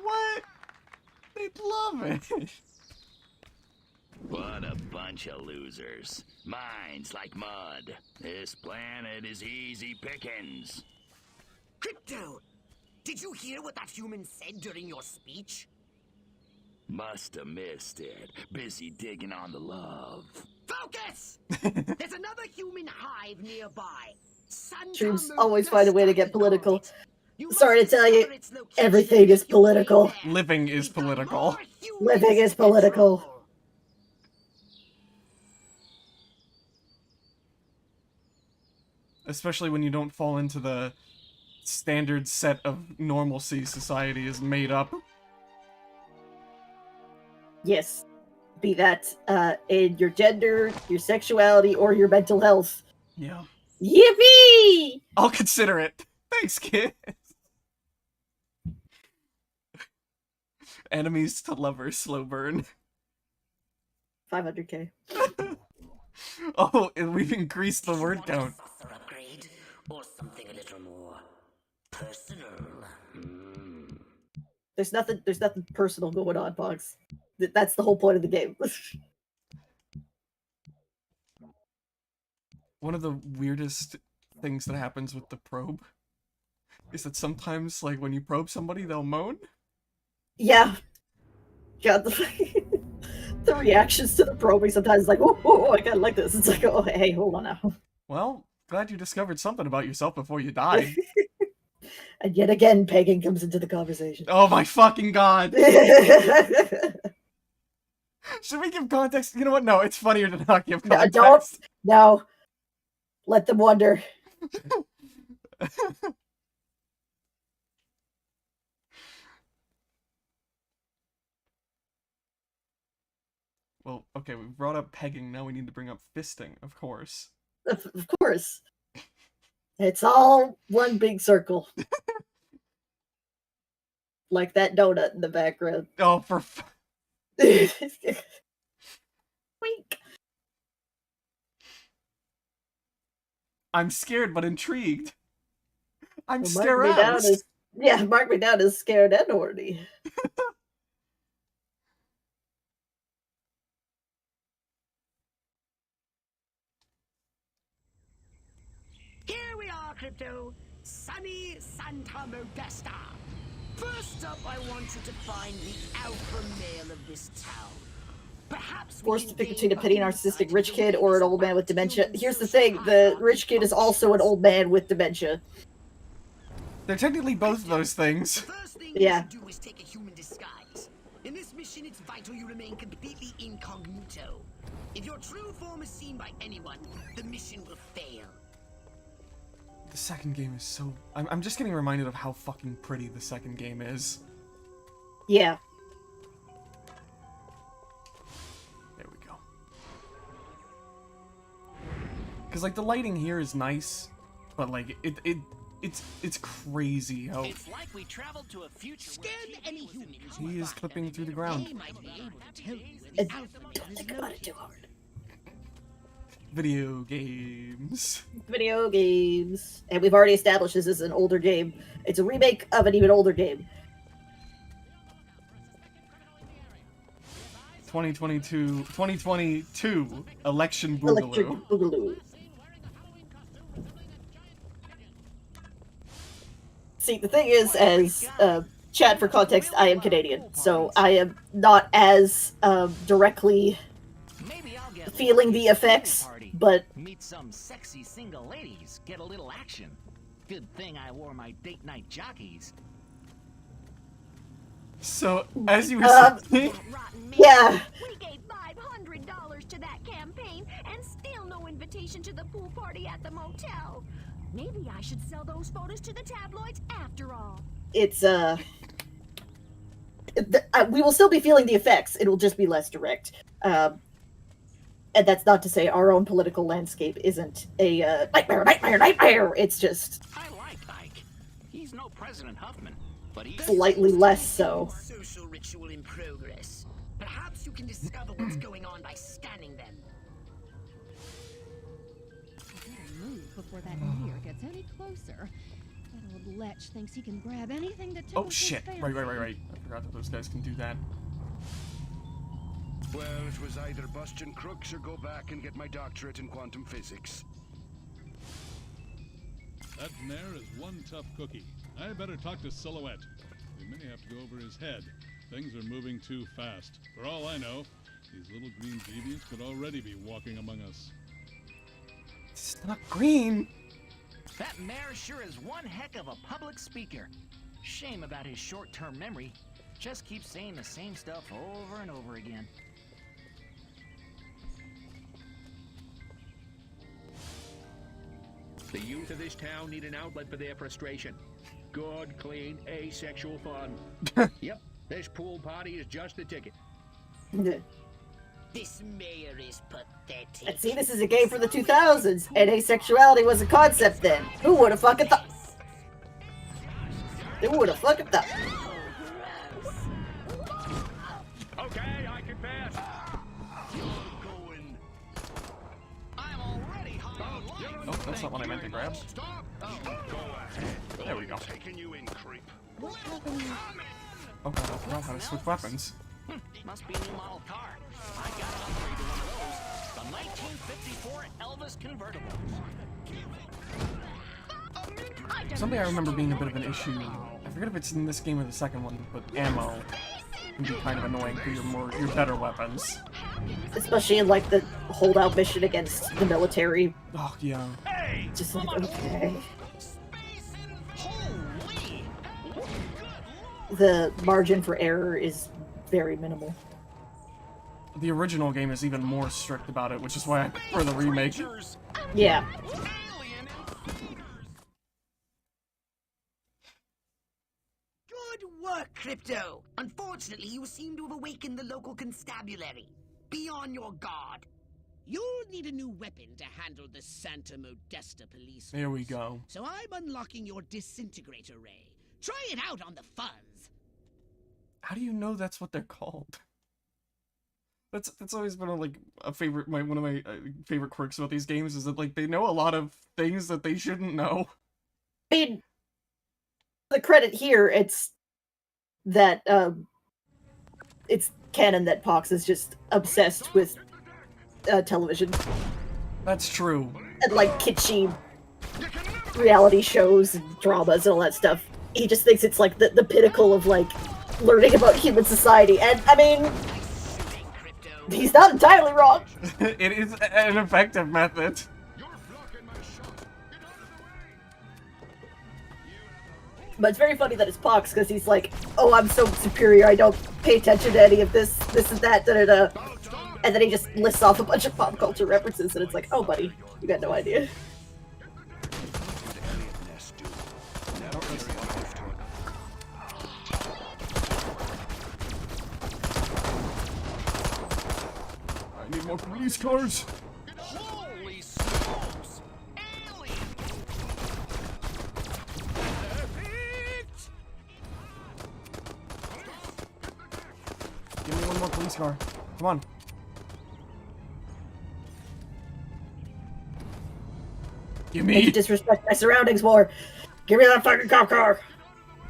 What? They'd love it. What a bunch of losers. Minds like mud. This planet is easy pickings. Crypto! Did you hear what that human said during your speech? Must have missed it. Busy digging on the love. Focus! There's another human hive nearby. Streams always find a way to get political. Sorry to tell you, everything is political. Living is political. Living is political. Especially when you don't fall into the standard set of normalcy society is made up. Yes. Be that in your gender, your sexuality, or your mental health. Yeah. Yippee! I'll consider it. Thanks, kid. Enemies to lovers, slow burn. 500k. Oh, and we've increased the word count. Saucer upgrade, or something a little more personal. There's nothing personal going on, Fox. That's the whole point of the game. One of the weirdest things that happens with the probe is that sometimes, like, when you probe somebody, they'll moan. Yeah. God, the reactions to the probing sometimes is like, oh, I kinda like this. It's like, oh, hey, hold on now. Well, glad you discovered something about yourself before you died. And yet again, pegging comes into the conversation. Oh my fucking god! Should we give context? You know what? No, it's funnier to not give context. No, don't. No. Let them wonder. Well, okay, we brought up pegging, now we need to bring up fisting, of course. Of course. It's all one big circle. Like that donut in the background. Oh, for Wink. I'm scared but intrigued. I'm Well, mark me down as scared and horny. Here we are, Crypto. Sunny Santa Modesta. First up, I want you to find the alpha male of this town. Perhaps Forced to pick between a petty narcissistic rich kid or an old man with dementia. Here's the thing, the rich kid is also an old man with dementia. They're technically both those things. Yeah. Do is take a human disguise. In this mission, it's vital you remain completely incognito. If your true form is seen by anyone, the mission will fail. The second game is so... I'm just getting reminded of how fucking pretty the second game is. Yeah. There we go. Because, like, the lighting here is nice, but, like, it's crazy how... It's like we traveled to a future. Scan any humans. He is clipping through the ground. They might be able to tell you where the alpha male is located. Video games. Video games. And we've already established this is an older game. It's a remake of an even older game. 2022 Election Boogaloo. Electric Boogaloo. See, the thing is, as chat for context, I am Canadian, so I am not as directly feeling the effects, but Meet some sexy single ladies, get a little action. Good thing I wore my date night jockeys. So, as you were saying... Yeah. We gave $500 to that campaign and still no invitation to the pool party at the motel. Maybe I should sell those photos to the tabloids after all. It's, we will still be feeling the effects, it will just be less direct. And that's not to say our own political landscape isn't a nightmare. It's just... I like Ike. He's no President Huffman, but he's... slightly less so. Social ritual in progress. Perhaps you can discover what's going on by scanning them. Better move before that meteor gets any closer. That old lech thinks he can grab anything that tickles Oh shit! his fancy. Right. I forgot that those guys can do that. Well, it was either bust and crooks or go back and get my doctorate in quantum physics. That mare is one tough cookie. I better talk to Silhouette. We may have to go over his head. Things are moving too fast. For all I know, these little green deviants could already be walking among us. It's not green! That mayor sure is one heck of a public speaker. Shame about his short-term memory. Just keeps saying the same stuff over and over again. The youth of this town need an outlet for their frustration. Good, clean, asexual fun. Yep, this pool party is just the ticket. This mayor is pathetic. And see, this is a game for the 2000s, and asexuality was a concept then. Who would have fucking thought? Who would have fucking thought? Okay, I confess. Oh, that's not what I meant to grab. There we go. Taking you in, creep. Oh god, I forgot how to switch weapons. Must be a new model car. I got an upgrade to one of those. The 1954 Elvis convertible. Something I remember being a bit of an issue, I forget if it's in this game or the second one, but ammo can be kind of annoying for your better weapons. Especially in, like, the holdout mission against the military. Oh, yeah. Just like, okay. The margin for error is very minimal. The original game is even more strict about it, which is why I prefer the remake. Yeah. Good work, Crypto. Unfortunately, you seem to have awakened the local constabulary. Be on your guard. You'll need a new weapon to handle the Santa Modesta police force. There we go. So I'm unlocking your disintegrator ray. Try it out on the fuzz. How do you know that's what they're called? That's always been one of my favorite quirks about these games is that like they know a lot of things that they shouldn't know. I mean, the credit here, it's that it's canon that Pox is just obsessed with television. That's true. And like kitschy reality shows and dramas and all that stuff. He just thinks it's like the pinnacle of like learning about human society. And I mean, he's not entirely wrong. It is an effective method. But it's very funny that it's Pox because he's like, oh, I'm so superior, I don't pay attention to any of this and that, da-da-da. And then he just lists off a bunch of pop culture references, and it's like, oh, buddy, you got no idea. I need more police cars. Holy smokes! Alien! Give me one more police car. Come on. Give me. I need to disrespect my surroundings more. Give me that fucking cop car.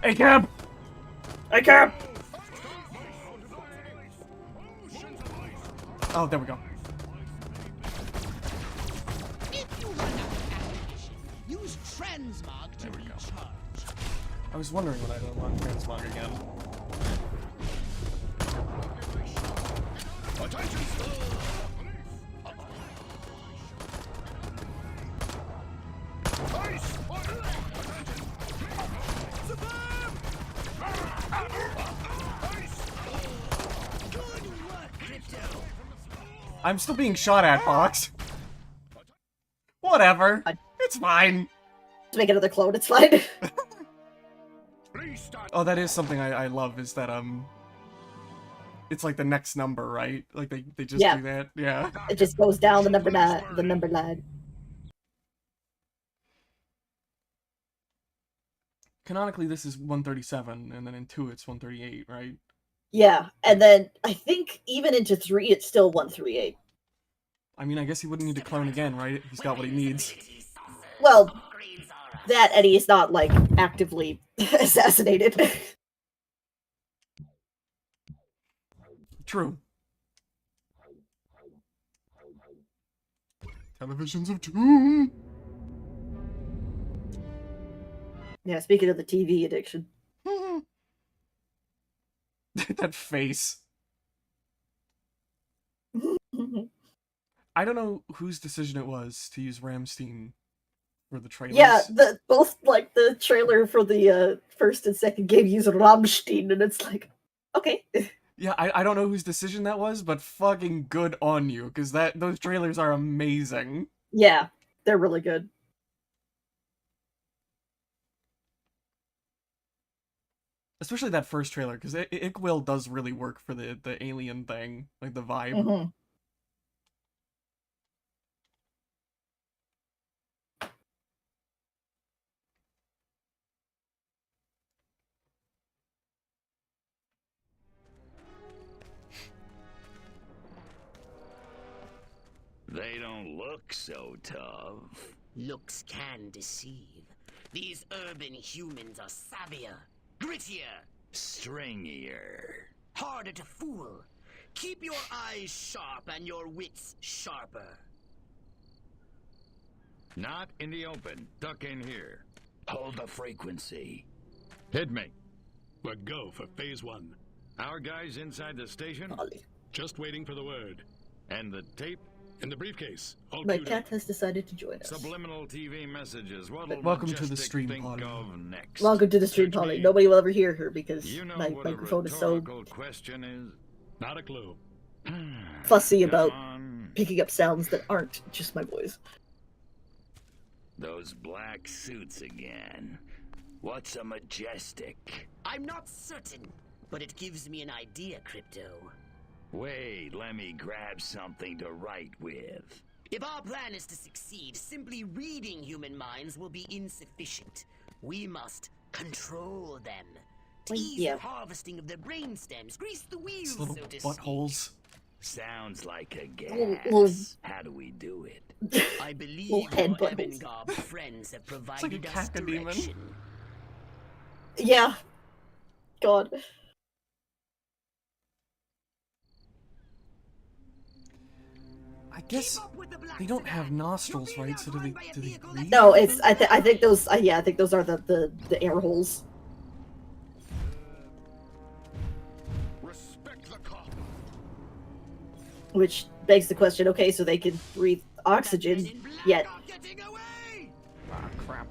Hey, Cab. Hey, Cab. Oh, there we go. If you run out of ammunition, use transmog to recharge. I was wondering when I'd unlock transmog again. I'm still being shot at, Fox. Whatever. It's fine. To make another clone, it's fine. Oh, that is something I love, is that, it's like the next number, right? Like, they just do that? Yeah. It just goes down the number line. Canonically, this is 137, and then in 2 it's 138, right? Yeah, and then I think even into 3 it's still 138. I mean, I guess he wouldn't need to clone again, right? He's got what he needs. Well, that Eddie is not, like, actively assassinated. True. Televisions of Doom! Yeah, speaking of the TV addiction. That face. I don't know whose decision it was to use Ramstein for the trailers. Yeah, both like the trailer for the first and second game use Rammstein, and it's like, okay. Yeah, I don't know whose decision that was, but fucking good on you, because those trailers are amazing. Yeah, they're really good. Especially that first trailer, because Ickwill does really work for the alien thing, like the vibe. Mm-hmm. look so tough. Looks can deceive. These urban humans are savvier, grittier, Stringier. harder to fool. Keep your eyes sharp and your wits sharper. Not in the open. Duck in here. Hold the frequency. Hit me. We're go for phase 1. Our guys inside the station? Just waiting for the word. And the tape? In the briefcase. All My queued cat up. has decided to join us. Subliminal TV messages. What'll Welcome to the Majestic stream, think Polly. of next? Welcome to the stream, Search Polly. me. Nobody will ever hear her because You know my what a microphone is so rhetorical question is? Not a clue. fussy Come about on. picking up sounds that aren't just my voice. Those black suits again. What's a majestic? I'm not certain, but it gives me an idea, Crypto. Wait, let me grab something to write with. If our plan is to succeed, simply reading human minds will be insufficient. We must control them. To ease yeah. the harvesting of their brain stems, grease the wheels, These little so to buttholes. Sounds like a Little- gas. How do we do it? speak. I believe Little head our buttholes. Ebengarb friends have It's like a provided us cacodemon. direction. Yeah. God. I guess they don't have nostrils, right? So do they breathe? No, it's I think those yeah, I think those are the air holes. Respect the cop. Which begs the question, okay, so they can breathe oxygen, yet Ah, crap.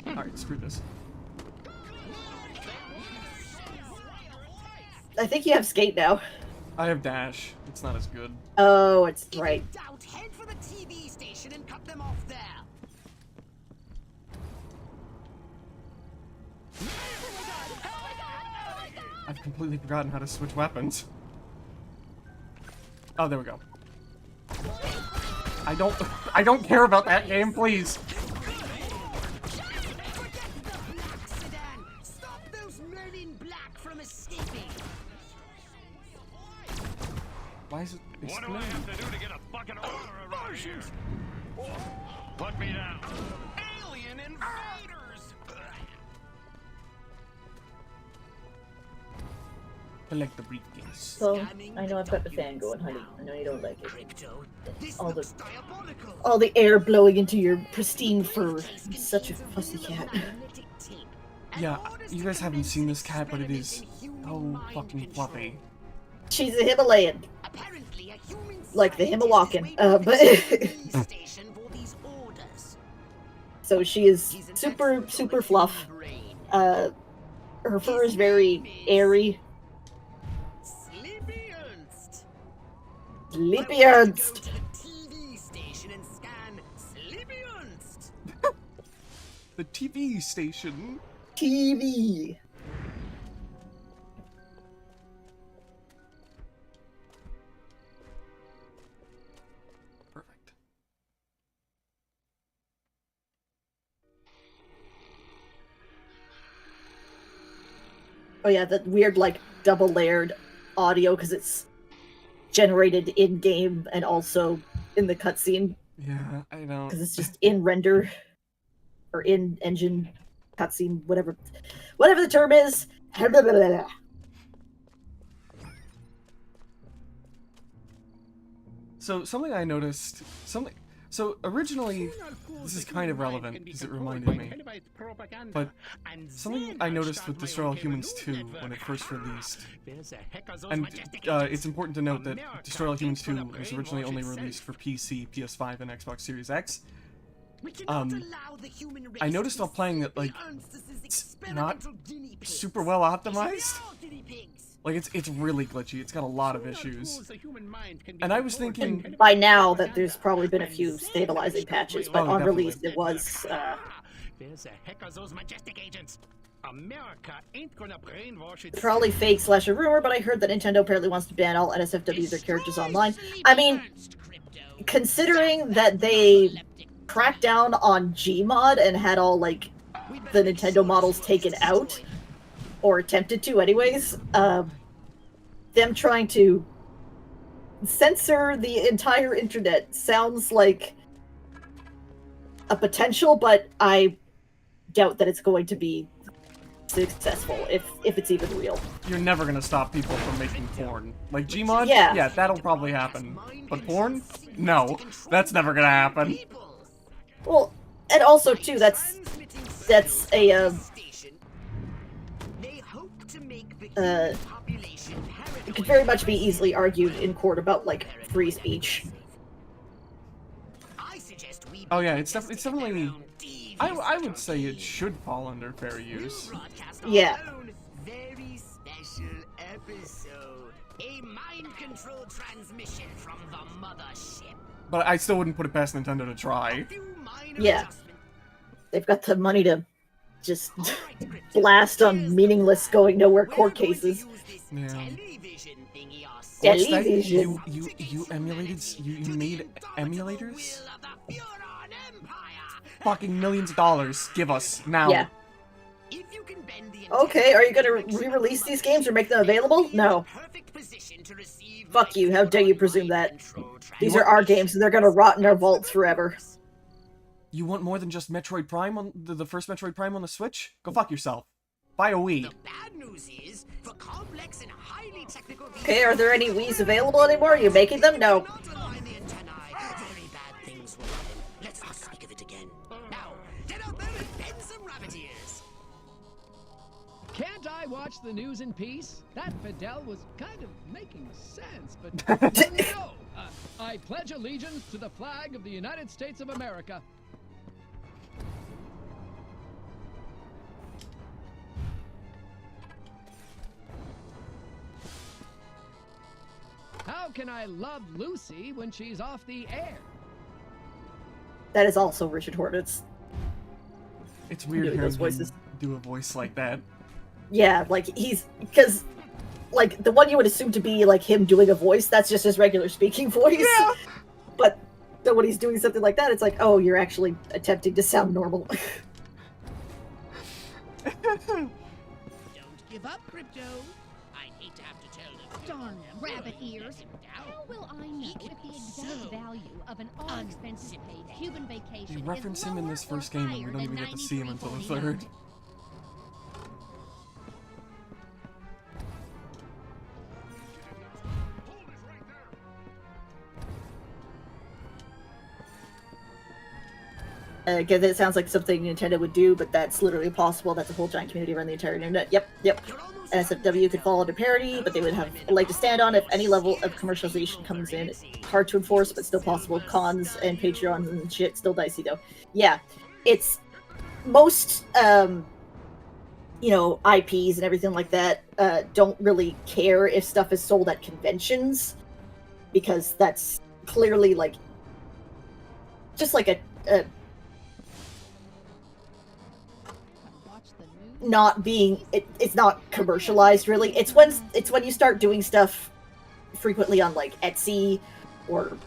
Alright, screw this. I think you have skate now. I have dash. It's not as good. Oh, it's right. Doubt, head for the TV station and cut them off there. I've completely forgotten how to switch weapons. Oh, there we go. I don't care about that game, please. Sedan, stop those men in black from escaping. Why is it What do I exploding? have to do to get a bucket of water around here? Put me down. Alien invaders! Collect the briefcase. So I know I've got the fan going, honey. I know you don't like it. Crypto, this All the looks diabolical. all the air blowing into your pristine fur. Such a fussy cat. Yeah, you guys haven't seen this cat, but it is so fucking fluffy. She's a Himalayan. Apparently, a human Like the Himawalken. But station for these orders. so she is super fluff. Her fur is very airy. Sleepy Ernst. Sleepy Go Ernst. to the TV station and scan Sleepy Ernst. The TV station. TV. Perfect. Oh yeah, that weird like double layered audio because it's generated in game and also in the cutscene Yeah, I don't. because it's just in render or in engine cutscene, whatever the term is. So something I noticed, so originally, this is kind of relevant because it reminded me, but something I noticed with Destroy All Humans 2 when it first released, and it's important to note that Destroy All Humans 2 was originally only released for PC, PS5, and Xbox Series X. I noticed while playing that, like, it's not super well optimized. Like, it's really glitchy. It's got a lot of issues. And I was thinking... By now that there's probably been a few stabilizing patches, but on definitely. release it was There's a heck of those majestic agents. America ain't gonna brainwash it. probably fake / a rumor, but I heard that Nintendo apparently wants to ban all NSFWs or characters online. I mean, considering that they cracked down on Gmod and had all, like, the Nintendo models taken out, or attempted to anyways, them trying to censor the entire internet sounds like a potential, but I doubt that it's going to be successful, if it's even real. You're never gonna stop people from making porn. Like Gmod? Yeah. Yeah, that'll probably happen. But porn? No. That's never gonna happen. Well, and also, too, that's a, it could very much be easily argued in court about, like, free speech. Oh yeah, it's definitely... I would say it should fall under fair use. Yeah. Very special episode. A mind control transmission from the mothership. But I still wouldn't put it past Nintendo to try. Yeah. They've got the money to just blast on meaningless going nowhere court cases. Yeah. Television. You emulated... You made emulators? Fucking millions of dollars. Give us. Now. Yeah. Okay, are you gonna re-release these games or make them available? No. Fuck you, how dare you presume that. These are our games and they're gonna rot in our vaults forever. You want more than just Metroid Prime on the first Metroid Prime on the Switch? Go fuck yourself. Buy a Wii. Okay, are there any Wiis available anymore? Are you making them? No. Can't I watch the news in peace? That Fidel was kind of making sense, but no. I pledge allegiance to the flag of the United States of America. How can I love Lucy when she's off the air? That is also Richard Horvitz. It's weird hearing him do a voice like that. Yeah, like, because, like, the one you would assume to be, like, him doing a voice, that's just his regular speaking voice. Yeah! But then when he's doing something like that, it's like, oh, you're actually attempting to sound normal. Don't give up, Crypto. I hate to have to tell them. Darn rabbit ears. How will I know if the exact value of an all-expenses paid Cuban vacation They reference is him in lower this first or game, and we higher don't even than get to see him until the 93.49? third. Again, it sounds like something Nintendo would do, but that's literally impossible. That's a whole giant community around the entire internet. Yep. SFW could fall under parody, but they would have a leg to stand on if any level of commercialization comes in. It's hard to enforce, but still possible. Cons and Patreons and shit, still dicey though. Yeah, it's most, you know, IPs and everything like that don't really care if stuff is sold at conventions, because that's clearly like just like a not being it's not commercialized really. It's when you start doing stuff frequently on like Etsy or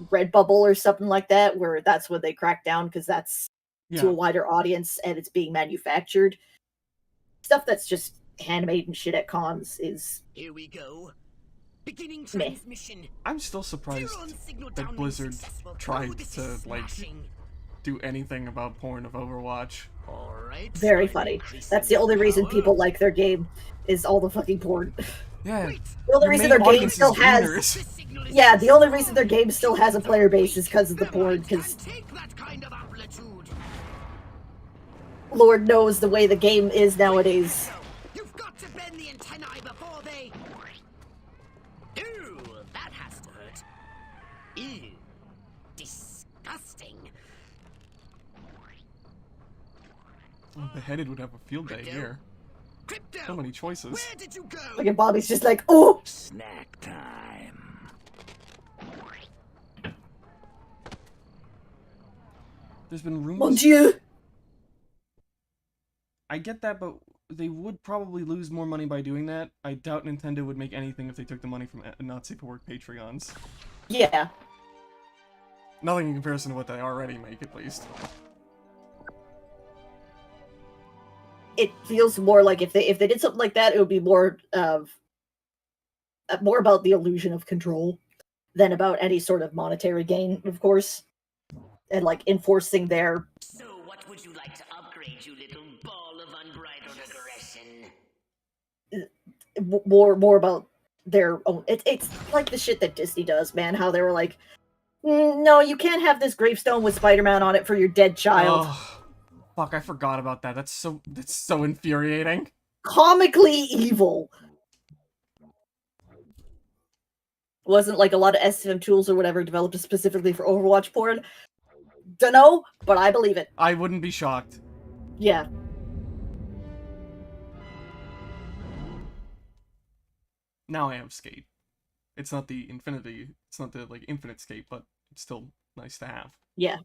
Redbubble or something like that, where that's when they crack down, because that's to a wider audience and it's being manufactured. Stuff that's just handmade and shit at cons is here we go. Beginning transmission. I'm still surprised that Blizzard tried to like do anything about porn of Overwatch. very funny. That's the only reason people like their game, is all the fucking porn. Yeah. The only reason their game still has yeah, the only reason their game still has a player base is because of the porn, because Lord knows the way the game is nowadays. You've got to bend the antennae before they... Ew, that has to hurt. Ew, disgusting. Beheaded would have a field day here. So many choices. Where did you go? Look at Bobby's just like, oh! Snack time. There's been rumors... Mon Dieu! I get that, but they would probably lose more money by doing that. I doubt Nintendo would make anything if they took the money from Not Safe for Work Patreons. Yeah. Nothing in comparison to what they already make, at least. It feels more like if they did something like that, it would be more of more about the illusion of control than about any sort of monetary gain, of course. And, like, enforcing their... So what would you like to upgrade, you little ball of unbridled aggression? More about their own... It's like the shit that Disney does, man. How they were like, no, you can't have this gravestone with Spider-Man on it for your dead child. Oh, fuck, I forgot about that. That's so infuriating. Comically evil. Wasn't like a lot of SFM tools or whatever developed specifically for Overwatch porn. Dunno, but I believe it. I wouldn't be shocked. Yeah. Now I have Skate. It's not the infinity, it's not the, like, infinite Skate, but it's still nice to have. Yeah.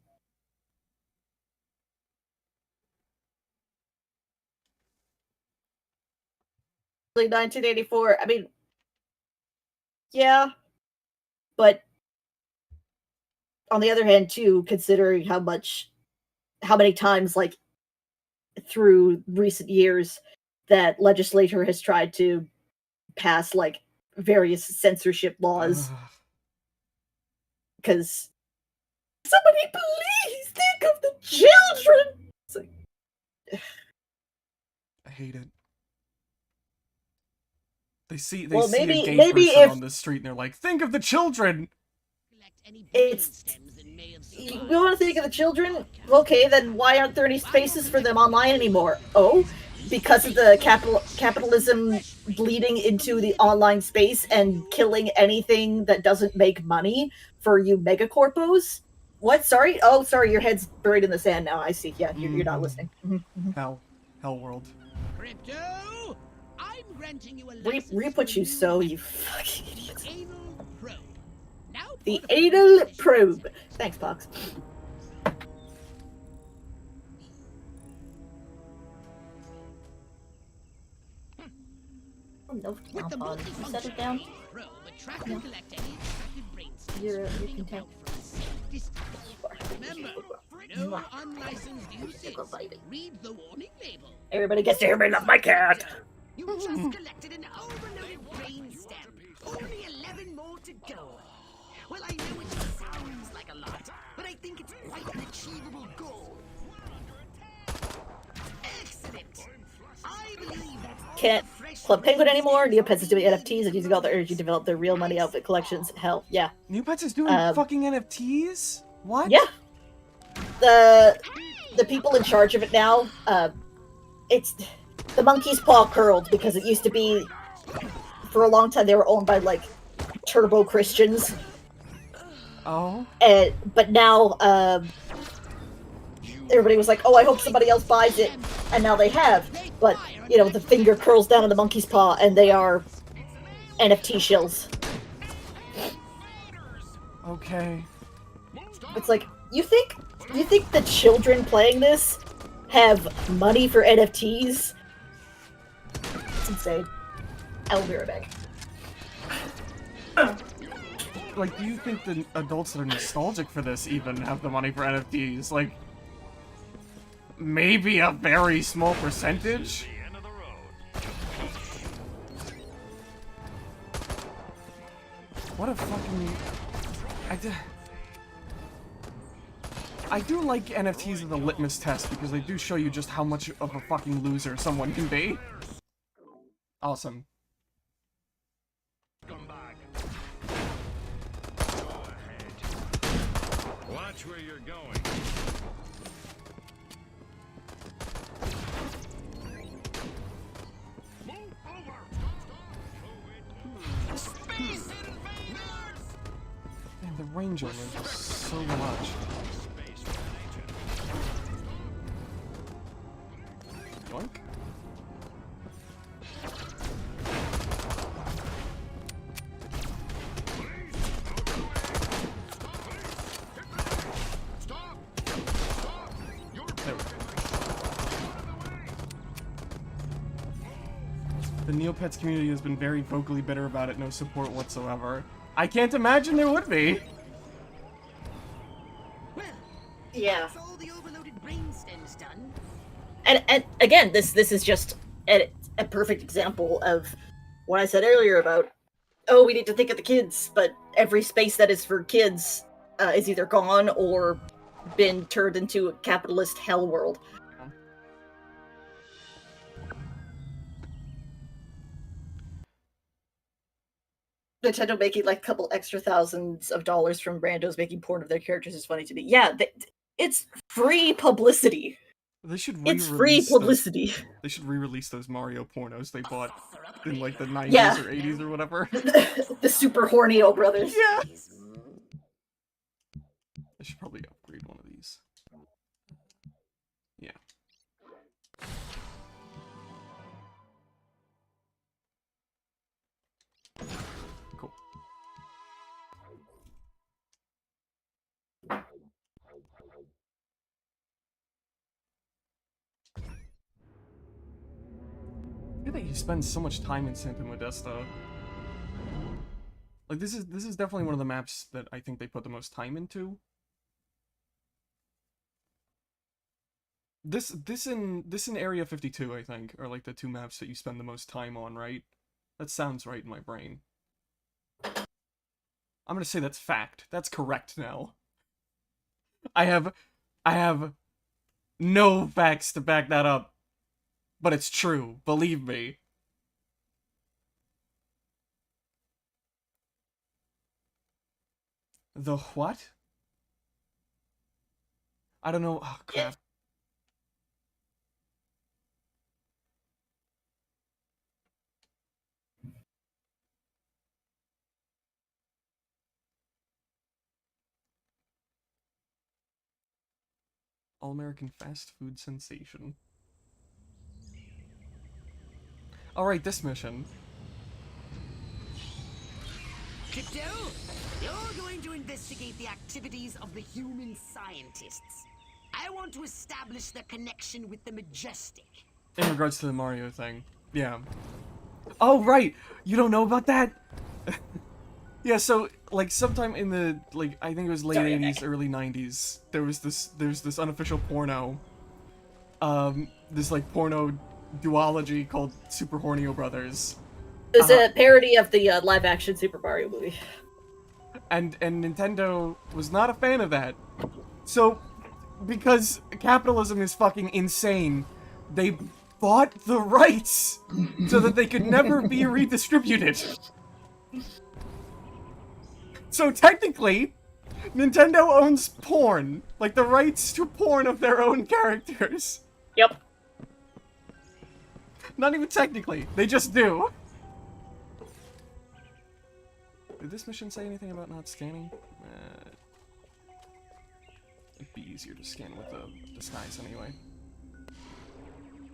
Like 1984, I mean, yeah, but on the other hand, too, considering how many times, like, through recent years, that legislature has tried to pass, like, various censorship laws. Because somebody please think of the children! It's like... I hate it. They see a gay person on the street and they're like, think of the children! It's... You want to think of the children? Okay, then why aren't there any spaces for them online anymore? Oh? Because of the capitalism bleeding into the online space and killing anything that doesn't make money for you megacorpos? What? Sorry? Oh, sorry, your head's buried in the sand now. I see. Yeah, you're not listening. Hell world. Crypto, I'm granting you a Re-put you so, you fucking idiots. The anal probe. Thanks, Pox. No, set it down. No. You're content. Remember, no unlicensed uses. Read the warning label. Everybody gets to hear me love my cat. You just collected an overloaded brain stem. Only 11 more to go. Well, I know it sounds like a lot, but I think it's quite an achievable goal. Excellent. I believe that's Can't Club Penguin anymore. Neopets is doing NFTs and using all their energy to develop their real money outfit collections. Hell, yeah. Neopets is doing fucking NFTs? What? Yeah. The people in charge of it now, it's the monkey's paw curled because it used to be, for a long time, they were owned by, like, turbo Christians. Oh. But now, everybody was like, oh, I hope somebody else buys it. And now they have. But, you know, the finger curls down on the monkey's paw and they are NFT shills. Okay. It's like, you think the children playing this have money for NFTs? It's insane. I'll be right back. Like, do you think the adults that are nostalgic for this even have the money for NFTs? Like, maybe a very small percentage? What a fucking... I do like NFTs as a litmus test because they do show you just how much of a fucking loser someone can be. Awesome. Watch where you're going. Move over. Space invaders! Man, the range on it is so much. Yoink. The Neopets community has been very vocally bitter about it, no support whatsoever. I can't imagine there would be. Yeah. All the overloaded brain stems done. And again, this is just a perfect example of what I said earlier about oh, we need to think of the kids, but every space that is for kids is either gone or been turned into a capitalist hell world. Nintendo making like a couple extra thousands of dollars from randos making porn of their characters is funny to me. Yeah, it's free publicity. They should It's free publicity. They should re-release those Mario pornos they bought in like the 90s Yeah. or 80s or whatever. The super horny old brothers. Yeah. I should probably upgrade one of these. Yeah. Cool. I feel like you spend so much time in Santa Modesta. Like this is definitely one of the maps that I think they put the most time into. This in Area 52, I think, are like the two maps that you spend the most time on, right? That sounds right in my brain. I'm gonna say that's fact. That's correct now. I have no facts to back that up. But it's true, believe me. The what? I don't know. Oh, crap. All-American fast food sensation. Alright, this mission. Crypto, you're going to investigate the activities of the human scientists. I want to establish their connection with the Majestic. In regards to the Mario thing. Yeah. Oh, right! You don't know about that? Yeah, so, like, sometime in the, like, I think it was late 80s, early 90s, there's this unofficial porno. This, like, porno duology called Super Hornio Brothers. It's a parody of the live-action Super Mario movie. And Nintendo was not a fan of that. So, because capitalism is fucking insane, they bought the rights so that they could never be redistributed. So technically, Nintendo owns porn. Like, the rights to porn of their own characters. Yep. Not even technically, they just do. Did this mission say anything about not scanning? It'd be easier to scan with the disguise anyway.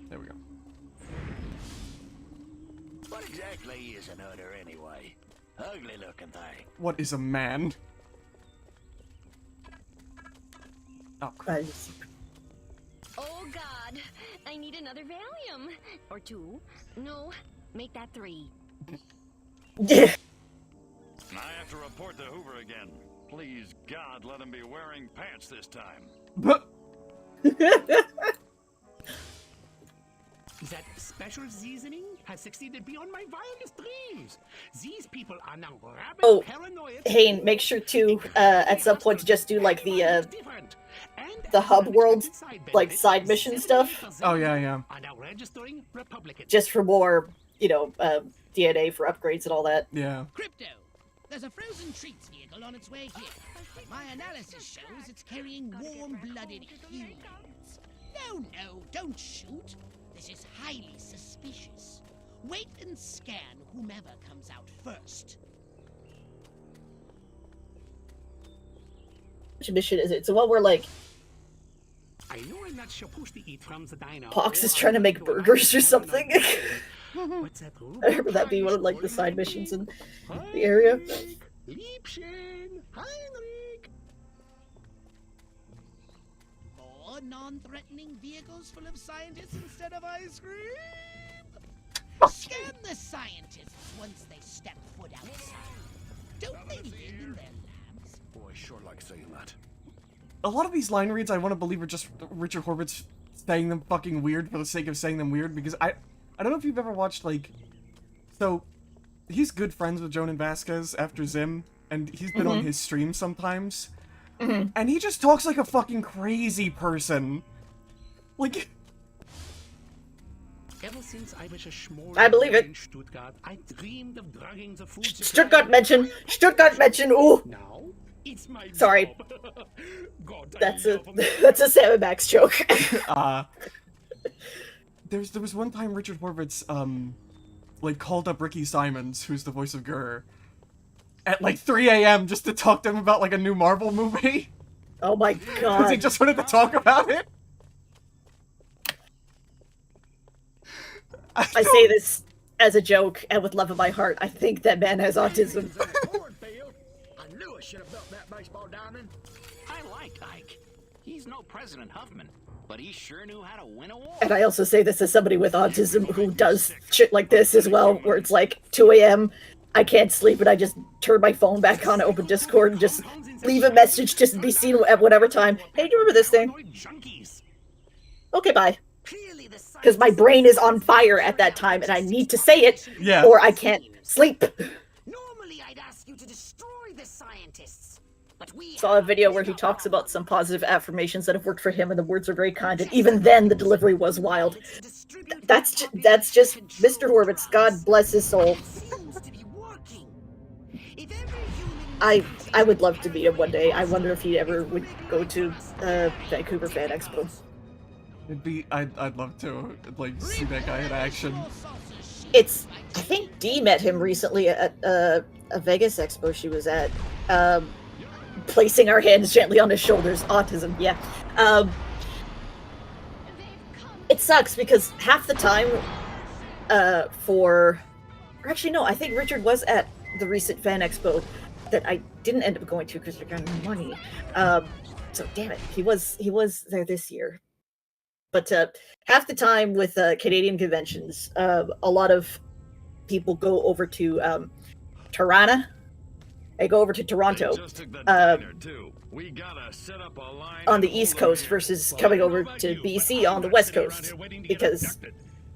There we go. What exactly is an udder anyway? Ugly looking thing. What is a man? Oh, crap. Oh God, I need another Valium. Or 2. No, make that 3. I have to report to Hoover again. Please, God, let him be wearing pants this time. That special seasoning has succeeded beyond my wildest dreams. These people are now rabid paranoid. Hey, make sure to at some point to just do like the hub world like side mission stuff. Oh yeah. Just for more, you know, DNA for upgrades and all that. Yeah. Crypto, there's a frozen treats vehicle on its way here. My analysis shows it's carrying warm-blooded humans. No, don't shoot. This is highly suspicious. Wait and scan whomever comes out first. Which mission is it? So what we're like I know I'm not supposed to eat from the diner. Pox is trying to make burgers or something. What's that? I remember that being one of like the side missions in the area. Liebchen, Heinrich. More non-threatening vehicles full of scientists instead of ice cream? Scan the scientists once they step foot outside. Don't they live in their labs? Boy, sure like saying that. A lot of these line reads I want to believe are just Richard Horvitz saying them fucking weird for the sake of saying them weird, because I don't know if you've ever watched, like, so he's good friends with Jonan Vasquez after Zim, and he's been on his stream sometimes. And he just talks like a fucking crazy person. Like... Ever since I was a small I believe it. in Stuttgart, I dreamed of drugging the food Stuttgart mention, ooh! Now, it's my Sorry. job. God, That's a Sam Max joke. There was one time Richard Horvitz, like, called up Ricky Simons, who's the voice of Gurr, at, like, 3 a.m. just to talk to him about, like, a new Marvel movie. Oh my god. Because he just wanted to talk about it. I say this as a joke and with love of my heart. I think that man has autism. I knew I should have built that baseball diamond. I like Ike. He's no President Huffman, but he sure knew how to win a war. And I also say this as somebody with autism who does shit like this as well, where it's like 2 a.m., I can't sleep, and I just turn my phone back on, open Discord, and just leave a message just to be seen at whatever time. Hey, do you remember this thing? Okay, bye. Because my brain is on fire at that time, and I need to say it, or I can't sleep. Normally, I'd ask you to destroy the scientists, but we Saw a video where he talks about some positive affirmations that have worked for him, and the words are very kind, and even then, the delivery was wild. That's just Mr. Horvitz. God bless his soul. I would love to meet him one day. I wonder if he ever would go to Vancouver Fan Expo. I'd love to, like, see that guy in action. I think Dee met him recently at a Vegas expo she was at, placing our hands gently on his shoulders. Autism, yeah. It sucks because half the time, or actually no, I think Richard was at the recent fan expo that I didn't end up going to because I got no money. So damn it, he was there this year. But half the time with Canadian conventions, a lot of people go over to Tirana. They go over to Toronto on the East Coast versus coming over to BC on the West Coast. Because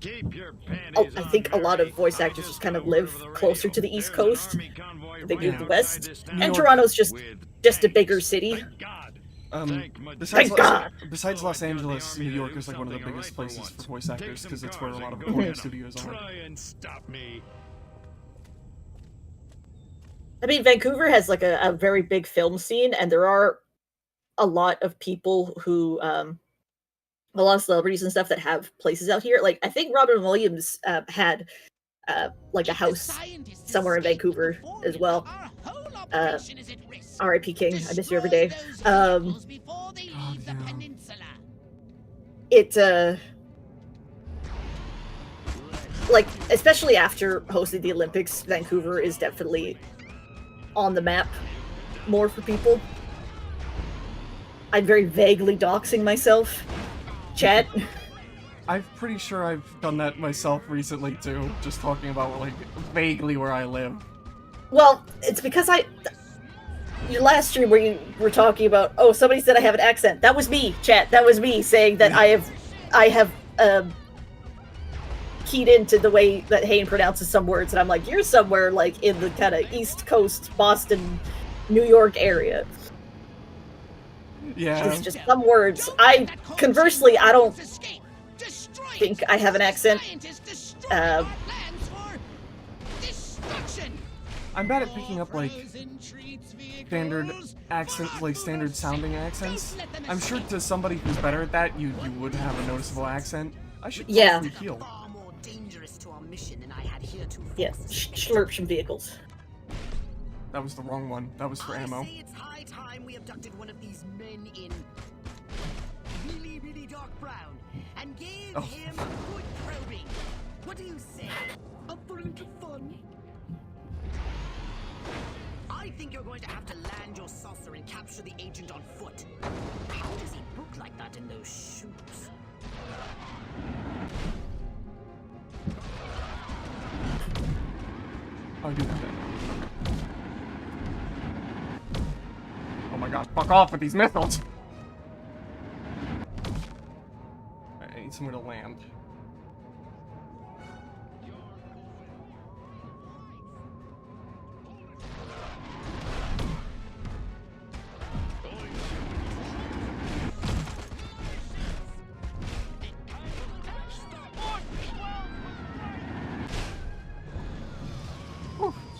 I think a lot of voice actors just kind of live closer to the East Coast. They do the West. And Toronto's just a bigger city. Besides Los Angeles, New York is like one of the biggest places for voice actors because it's where a lot of recording studios are. I mean, Vancouver has like a very big film scene, and there are a lot of people who, a lot of celebrities and stuff that have places out here. Like, I think Robin Williams had like a house somewhere in Vancouver as well. R.I.P. King, I miss you every day. Like, especially after hosting the Olympics, Vancouver is definitely on the map more for people. I'm very vaguely doxing myself. Chat. I'm pretty sure I've done that myself recently too, just talking about, like, vaguely where I live. Well, it's because your last stream where you were talking about, oh, somebody said I have an accent. That was me, chat. That was me saying that I have keyed into the way that Hayne pronounces some words, and I'm like, you're somewhere like in the kind of East Coast, Boston, New York area. Yeah. It's just some words. Conversely, I don't think I have an accent. I'm bad at picking up, like, standard accents, like, standard sounding accents. I'm sure to somebody who's better at that, you would have a noticeable accent. I should probably heal. Yeah, Schlurption vehicles. That was the wrong one. That was for ammo. It's high time we abducted one of these men in really, really dark brown and gave him a good probing. What do you say? Up for a little fun? I think you're going to have to land your saucer and capture the agent on foot. How does he look like that in those shoes? I'll do that. Oh my god, fuck off with these missiles! I need somewhere to land.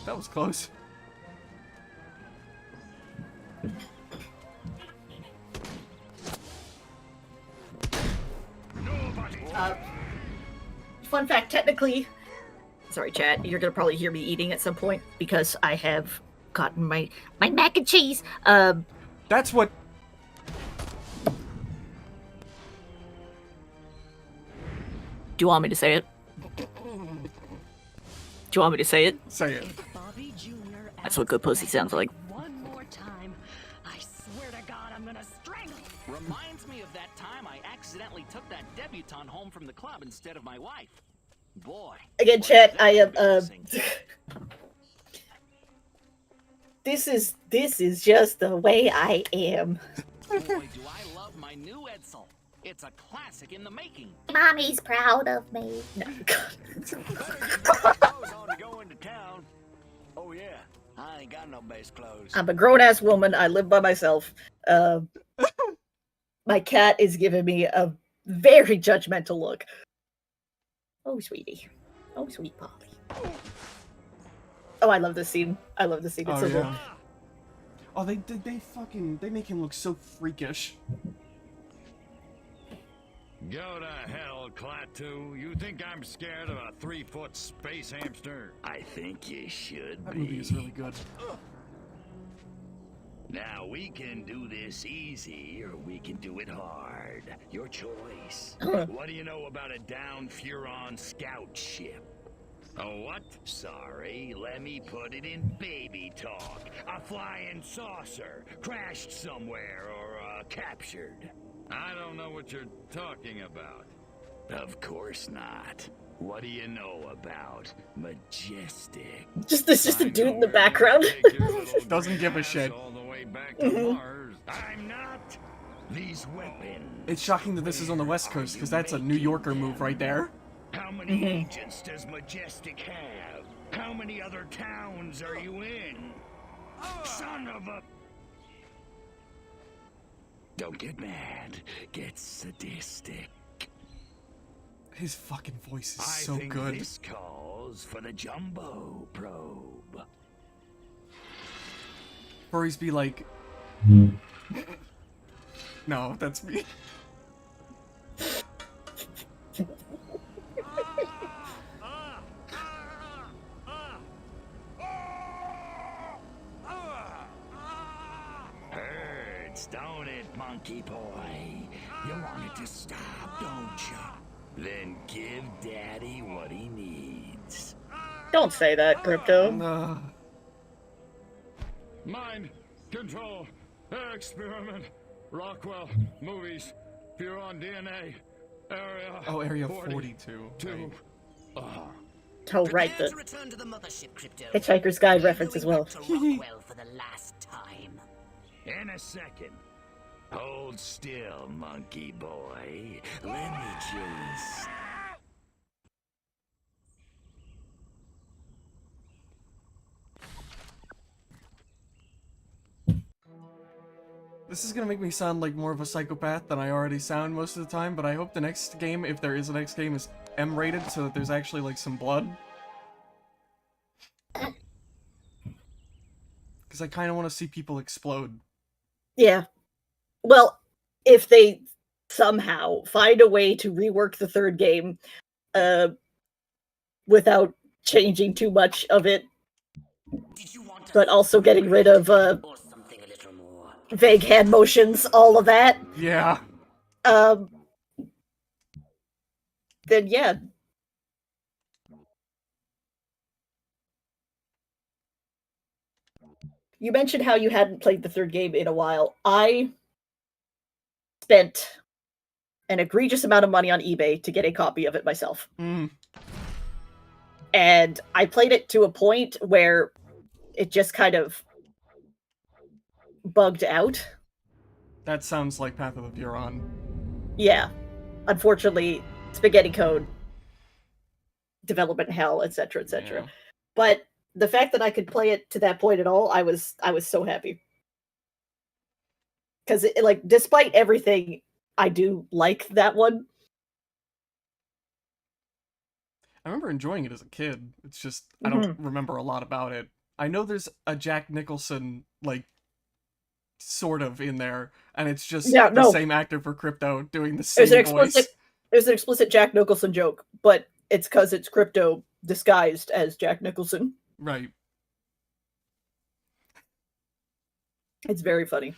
That was close. Fun fact, technically, sorry chat, you're gonna probably hear me eating at some point because I have gotten my mac and cheese. That's what... Do you want me to say it? Do you want me to say it? Say it. That's what good pussy sounds like. One more time. I swear to God, I'm gonna strangle. Reminds me of that time I accidentally took that debutante home from the club instead of my wife. Boy. Again, chat, I am, This is just the way I am. Boy, do I love my new Edsel. It's a classic in the making. Mommy's proud of me. No, Oh yeah, I ain't got no base clothes. I'm a grown-ass woman. I live by myself. My cat is giving me a very judgmental look. Oh, sweetie. Oh, sweet Polly. Oh, I love this scene. I love this scene. It's so cool. Oh, they make him look so freakish. Go to hell, Klaatu. You think I'm scared of a 3-foot space hamster? I think you should That be. movie is really good. Now, we can do this easy, or we can do it hard. Your choice. What do you know about a down Furon scout ship? A what? Sorry, let me put it in baby talk. A flying saucer, crashed somewhere, or captured. I don't know what you're talking about. Of course not. What do you know about Majestic? Just a dude in the background. Doesn't give a shit. All the way back to Mars. I'm not. These weapons. It's shocking that this is on the West Coast, because that's a New Yorker move right there. How many agents does Majestic have? How many other towns are you in? Son of a... Don't get mad. Get sadistic. His fucking voice is I so think good. This calls for the jumbo probe. Furries be like... No, that's me. Hurts, don't it, monkey boy? You want it to stop, don't you? Then give Daddy what he needs. Don't say that, Crypto. No. Mind control experiment. Rockwell movies. Furon DNA. Area. Oh, Area 42. Right. Oh, right, the Return to the mothership, Crypto. Hitchhiker's Guide reference as well. To Rockwell for the last time. In a second. Hold still, monkey boy. Let me just... This is gonna make me sound like more of a psychopath than I already sound most of the time, but I hope the next game, if there is a next game, is M-rated so that there's actually, like, some blood. Because I kind of want to see people explode. Yeah. Well, if they somehow find a way to rework the third game, without changing too much of it, but also getting rid of, vague hand motions, all of that. Yeah. Then yeah. You mentioned how you hadn't played the third game in a while. I spent an egregious amount of money on eBay to get a copy of it myself. And I played it to a point where it just kind of bugged out. That sounds like Path of the Furon. Yeah. Unfortunately, spaghetti code, development hell, etc., etc. Yeah. But the fact that I could play it to that point at all, I was so happy. Because, like, despite everything, I do like that one. I remember enjoying it as a kid. It's just, I don't remember a lot about it. I know there's a Jack Nicholson, like, sort of in there, and it's just the same actor for Crypto doing the same voice. There's an explicit Jack Nicholson joke, but it's because it's Crypto disguised as Jack Nicholson. Right. It's very funny.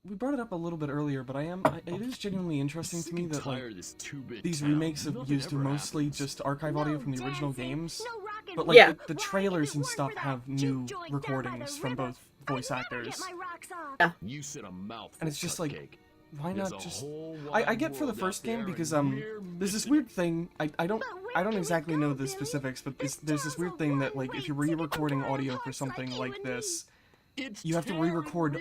We brought it up a little bit earlier, but it is genuinely interesting to me that like these remakes have used mostly just archive audio from the original games, but like the trailers and stuff have new recordings from both voice actors. Yeah. You said a mouthful. And it's just like, why not just? I get for the first game because there's this weird thing. I don't exactly know the specifics, but there's this weird thing that like if you're re-recording audio for something like this, you have to re-record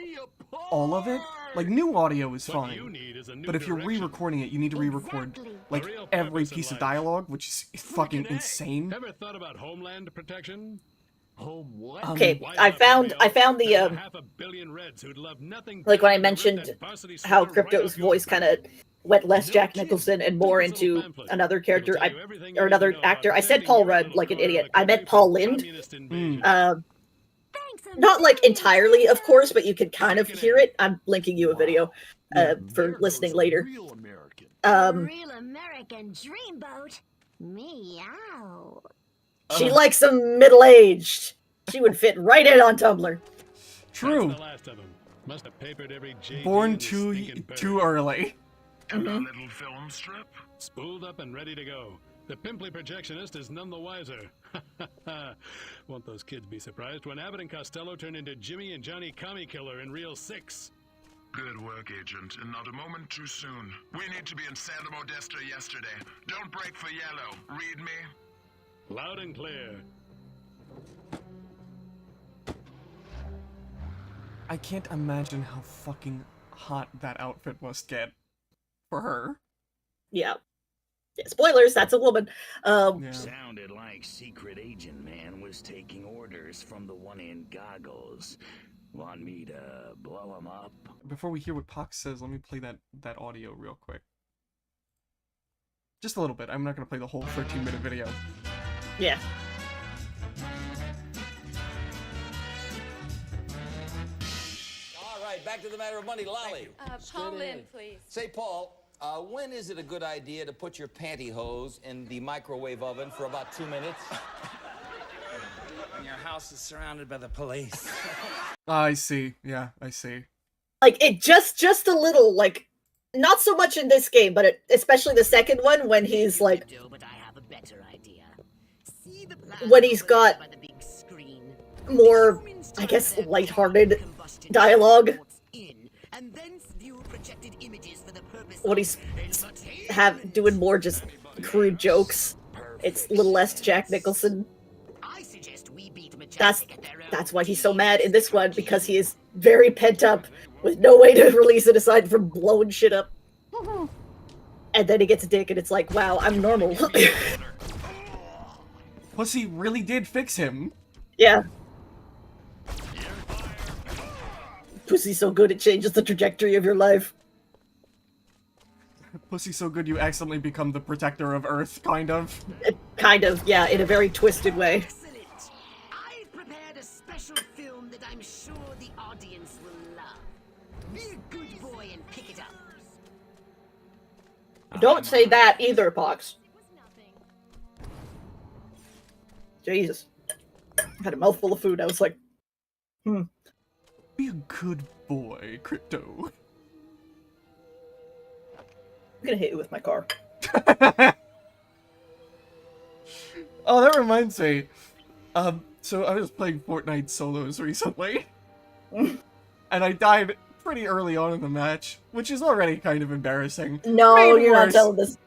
all of it. Like, new audio is fine, but if you're re-recording it, you need to re-record, like, every piece of dialogue, which is fucking insane. Ever thought about homeland protection? Home what? Okay, I found the, like, when I mentioned how Crypto's voice kind of went less Jack Nicholson and more into another character, or another actor. I said Paul Rudd like an idiot. I meant Paul Lind. Not like entirely, of course, but you can kind of hear it. I'm linking you a video for listening later. Real American dreamboat? Meow. She likes them middle-aged. She would fit right in on Tumblr. True. Born too early. And a little film strip? Spooled up and ready to go. The pimply projectionist is none the wiser. Won't those kids be surprised when Abbott and Costello turn into Jimmy and Johnny Commie Killer in Reel 6? Good work, Agent, and not a moment too soon. We need to be in Santa Modesta yesterday. Don't break for yellow. Read me? Loud and clear. I can't imagine how fucking hot that outfit must get for her. Yeah. Spoilers, that's a woman. Sounded like Secret Agent Man was taking orders from the one in goggles. Want me to blow him up? Before we hear what Pox says, let me play that audio real quick. Just a little bit. I'm not going to play the whole 13-minute video. Yeah. All right, back to the matter of money, Lolly. Paul Lynn, please. Say, Paul, when is it a good idea to put your pantyhose in the microwave oven for about 2 minutes? When your house is surrounded by the police. I see. Yeah, I see. Like, it just a little, like, not so much in this game, but especially the second one when he's, like, when he's got more, I guess, lighthearted dialogue. What he's doing more just crude jokes. It's a little less Jack Nicholson. That's why he's so mad in this one, because he is very pent up with no way to release it aside from blowing shit up. And then he gets a dick and it's like, wow, I'm normal. Pussy really did fix him. Yeah. Pussy's so good it changes the trajectory of your life. Pussy's so good you accidentally become the protector of Earth, kind of. Kind of, yeah, in a very twisted way. I've prepared a special film that I'm sure the audience will love. Be a good boy and pick it up. Don't say that either, Pox. Jesus. I had a mouthful of food, I was like, Be a good boy, Crypto. I'm gonna hit you with my car. Oh, that reminds me. So I was playing Fortnite solos recently. And I died pretty early on in the match, which is already kind of embarrassing. No, you're not telling this.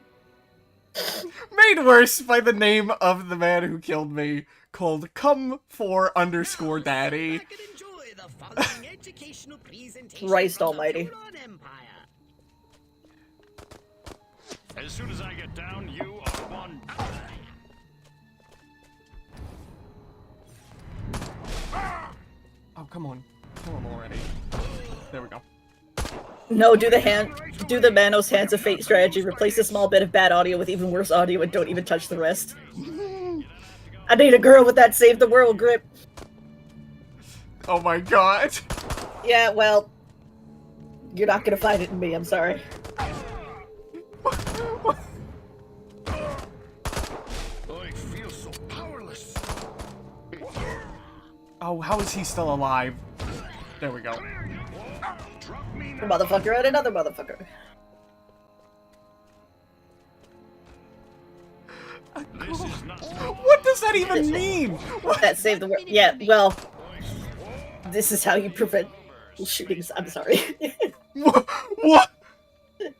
Made worse by the name of the man who killed me, called Come4_Daddy. Christ almighty. As soon as I get down, you are one. Oh, come on. Come on already. There we go. No, do the Manos Hands of Fate strategy. Replace a small bit of bad audio with even worse audio and don't even touch the rest. I need a girl with that save the world grip. Oh my god. Yeah, well, you're not gonna find it in me, I'm sorry. I feel so powerless. Oh, how is he still alive? There we go. A motherfucker and another motherfucker. What does that even mean? What? That saved the world. Yeah, well, this is how you prevent shootings. I'm sorry. What? You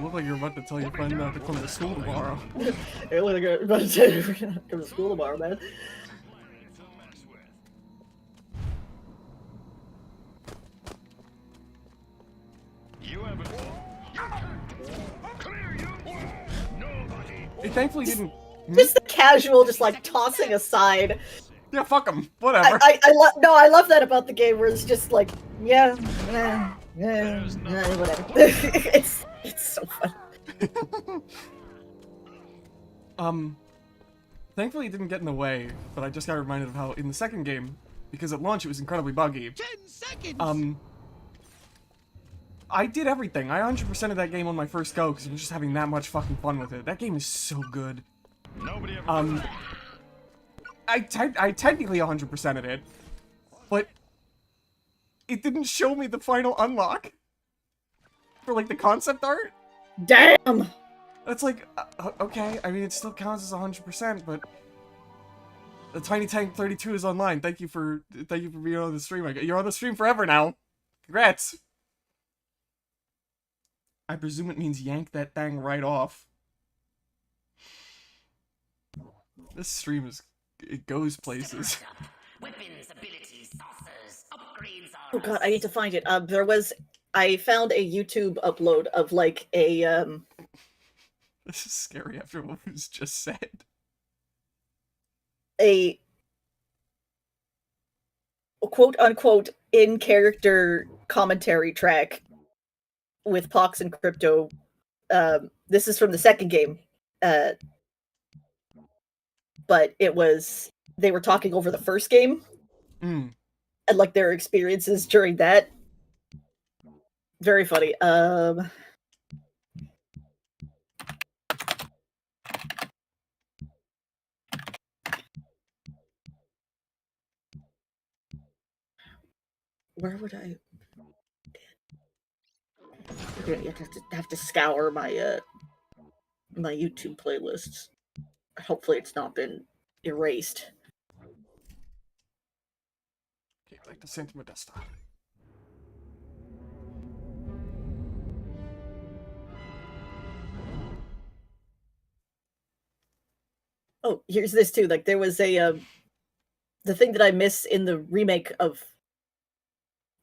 look like you're about to tell your friend not to come to school tomorrow. You look like you're about to tell your friend not to come to school tomorrow, man. It thankfully didn't. Just the casual, just like tossing aside. Yeah, fuck him. Whatever. I love that about the game, where it's just like, yeah, whatever. it's so fun. Thankfully it didn't get in the way, but I just got reminded of how in the second game, because at launch it was incredibly buggy. 10 seconds. I did everything. I 100%ed that game on my first go because I'm just having that much fucking fun with it. That game is so good. I technically 100%ed it, but it didn't show me the final unlock for like the concept art. Damn. That's like okay. I mean, it still counts as 100%, but the Tiny Tank 32 is online. Thank you for being on the stream. You're on the stream forever now. Congrats. I presume it means yank that thing right off. This stream it goes places. Oh god, I need to find it. I found a YouTube upload of like a This is scary after what was just said. A quote unquote in character commentary track with Pox and Crypto. This is from the second game. But they were talking over the first game. And like their experiences during that. Very funny. Where would I? You have to scour my my YouTube playlists. Hopefully, it's not been erased. Okay, like the Santa Modesta. Oh, here's this too. Like there was the thing that I miss in the remake of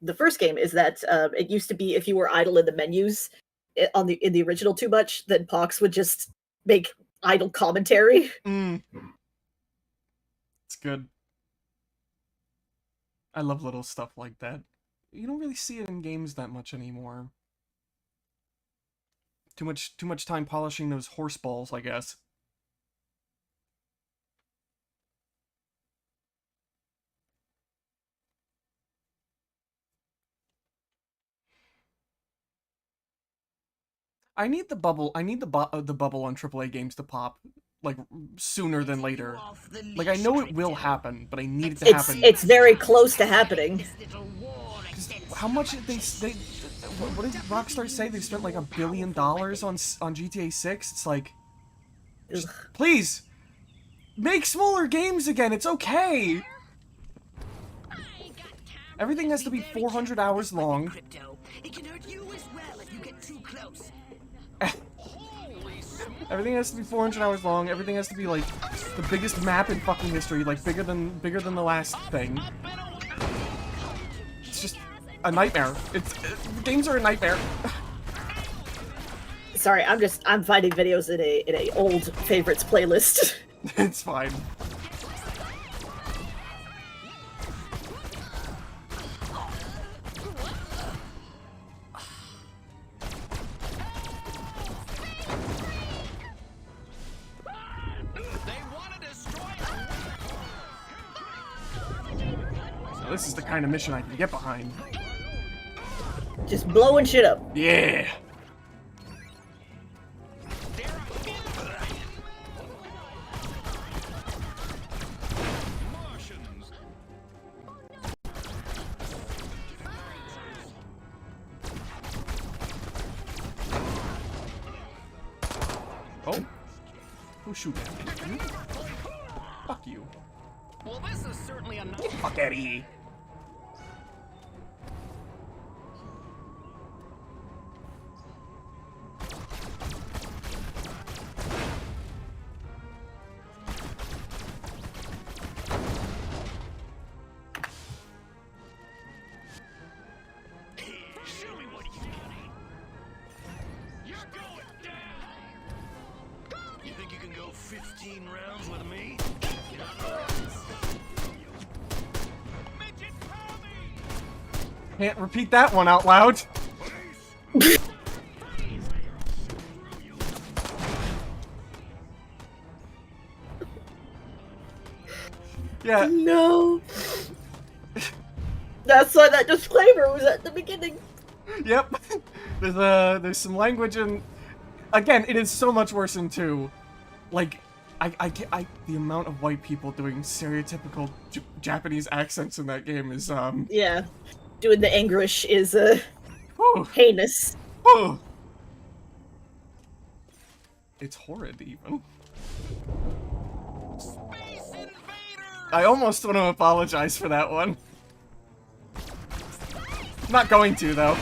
the first game is that it used to be if you were idle in the menus in the original too much, then Pox would just make idle commentary. It's good. I love little stuff like that. You don't really see it in games that much anymore. Too much time polishing those horse balls, I guess. I need the bubble. I need the bubble on AAA games to pop, like, sooner than later. Like, I know it will happen, but I need it to happen. It's very close to happening. How much did what did Rockstar say? They spent like $1 billion on GTA 6? It's like, please, make smaller games again. It's okay. Everything has to be 400 hours long. It can hurt you as well if you get too close. Everything has to be 400 hours long. Everything has to be like the biggest map in fucking history, like bigger than the last thing. It's just a nightmare. Games are a nightmare. Sorry, I'm finding videos in a old favorites playlist. It's fine. this is the kind of mission I can get behind. Just blowing shit up. Yeah. Oh. Who shooting at me? Fuck you. Well, this is certainly a Fuck Eddie. You think you can go 15 rounds with me? Can't repeat that one out loud. Yeah. No. That's why that disclaimer was at the beginning. Yep. There's some language and again, it is so much worse in 2. Like, the amount of white people doing stereotypical Japanese accents in that game is Yeah. Doing the English is heinous. Whew. It's horrid even. I almost want to apologize for that one. Not going to though.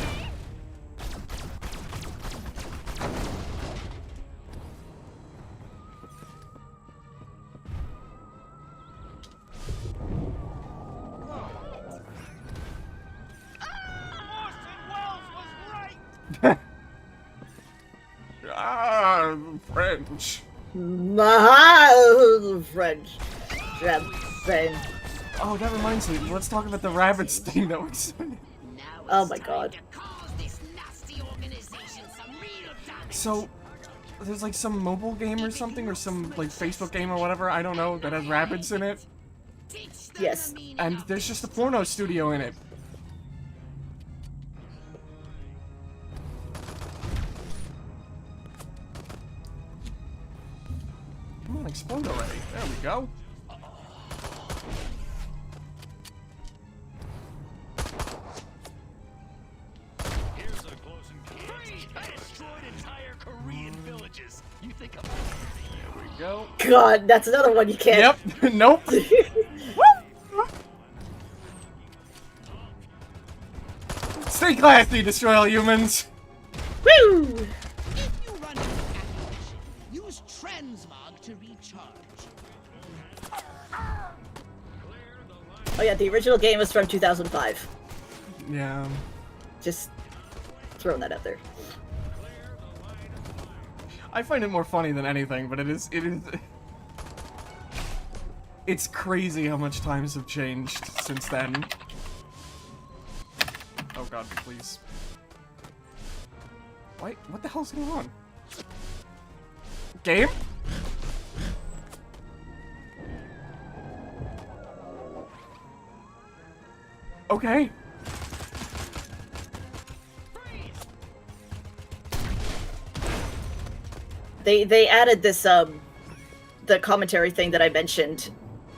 Ah, French. French. French. Oh, that reminds me. Let's talk about the rabbits thing that we said. Oh my god. So, there's like some mobile game or something, or some like Facebook game or whatever, I don't know, that has rabbits in it. Yes. And there's just a porno studio in it. Come on, explode already. There we go. Here's a close encounter. I destroyed entire Korean villages. You think I'm... There we go. God, that's another one you can't. Yep. Nope. Stay classy, destroy all humans. Woo! If you run into ammunition, use transmog to recharge. Oh yeah, the original game was from 2005. Yeah. Just throwing that out there. I find it more funny than anything, but it's crazy how much times have changed since then. Oh god, please. Wait, what the hell's going on? Game? Okay. They added this the commentary thing that I mentioned.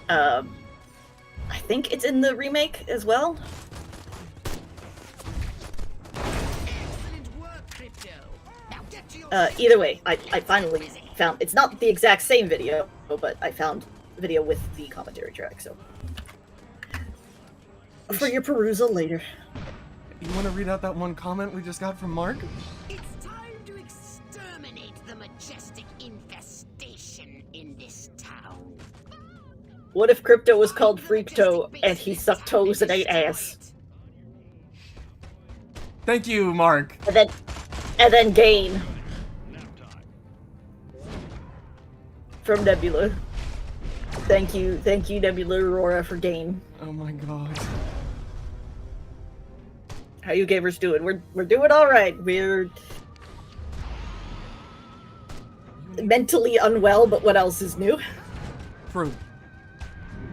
I think it's in the remake as well. Either way, I finally found it's not the exact same video, but I found video with the commentary track, so for your perusal later. You want to read out that one comment we just got from Mark? It's time to exterminate the majestic infestation in this town. What if Crypto was called Freakto and he sucked toes and ate ass? Thank you, Mark. And then Gain. From Nebula. Thank you, Nebula Aurora, for Gain. Oh my god. How you gamers doing? We're doing all right. We're mentally unwell, but what else is new? True.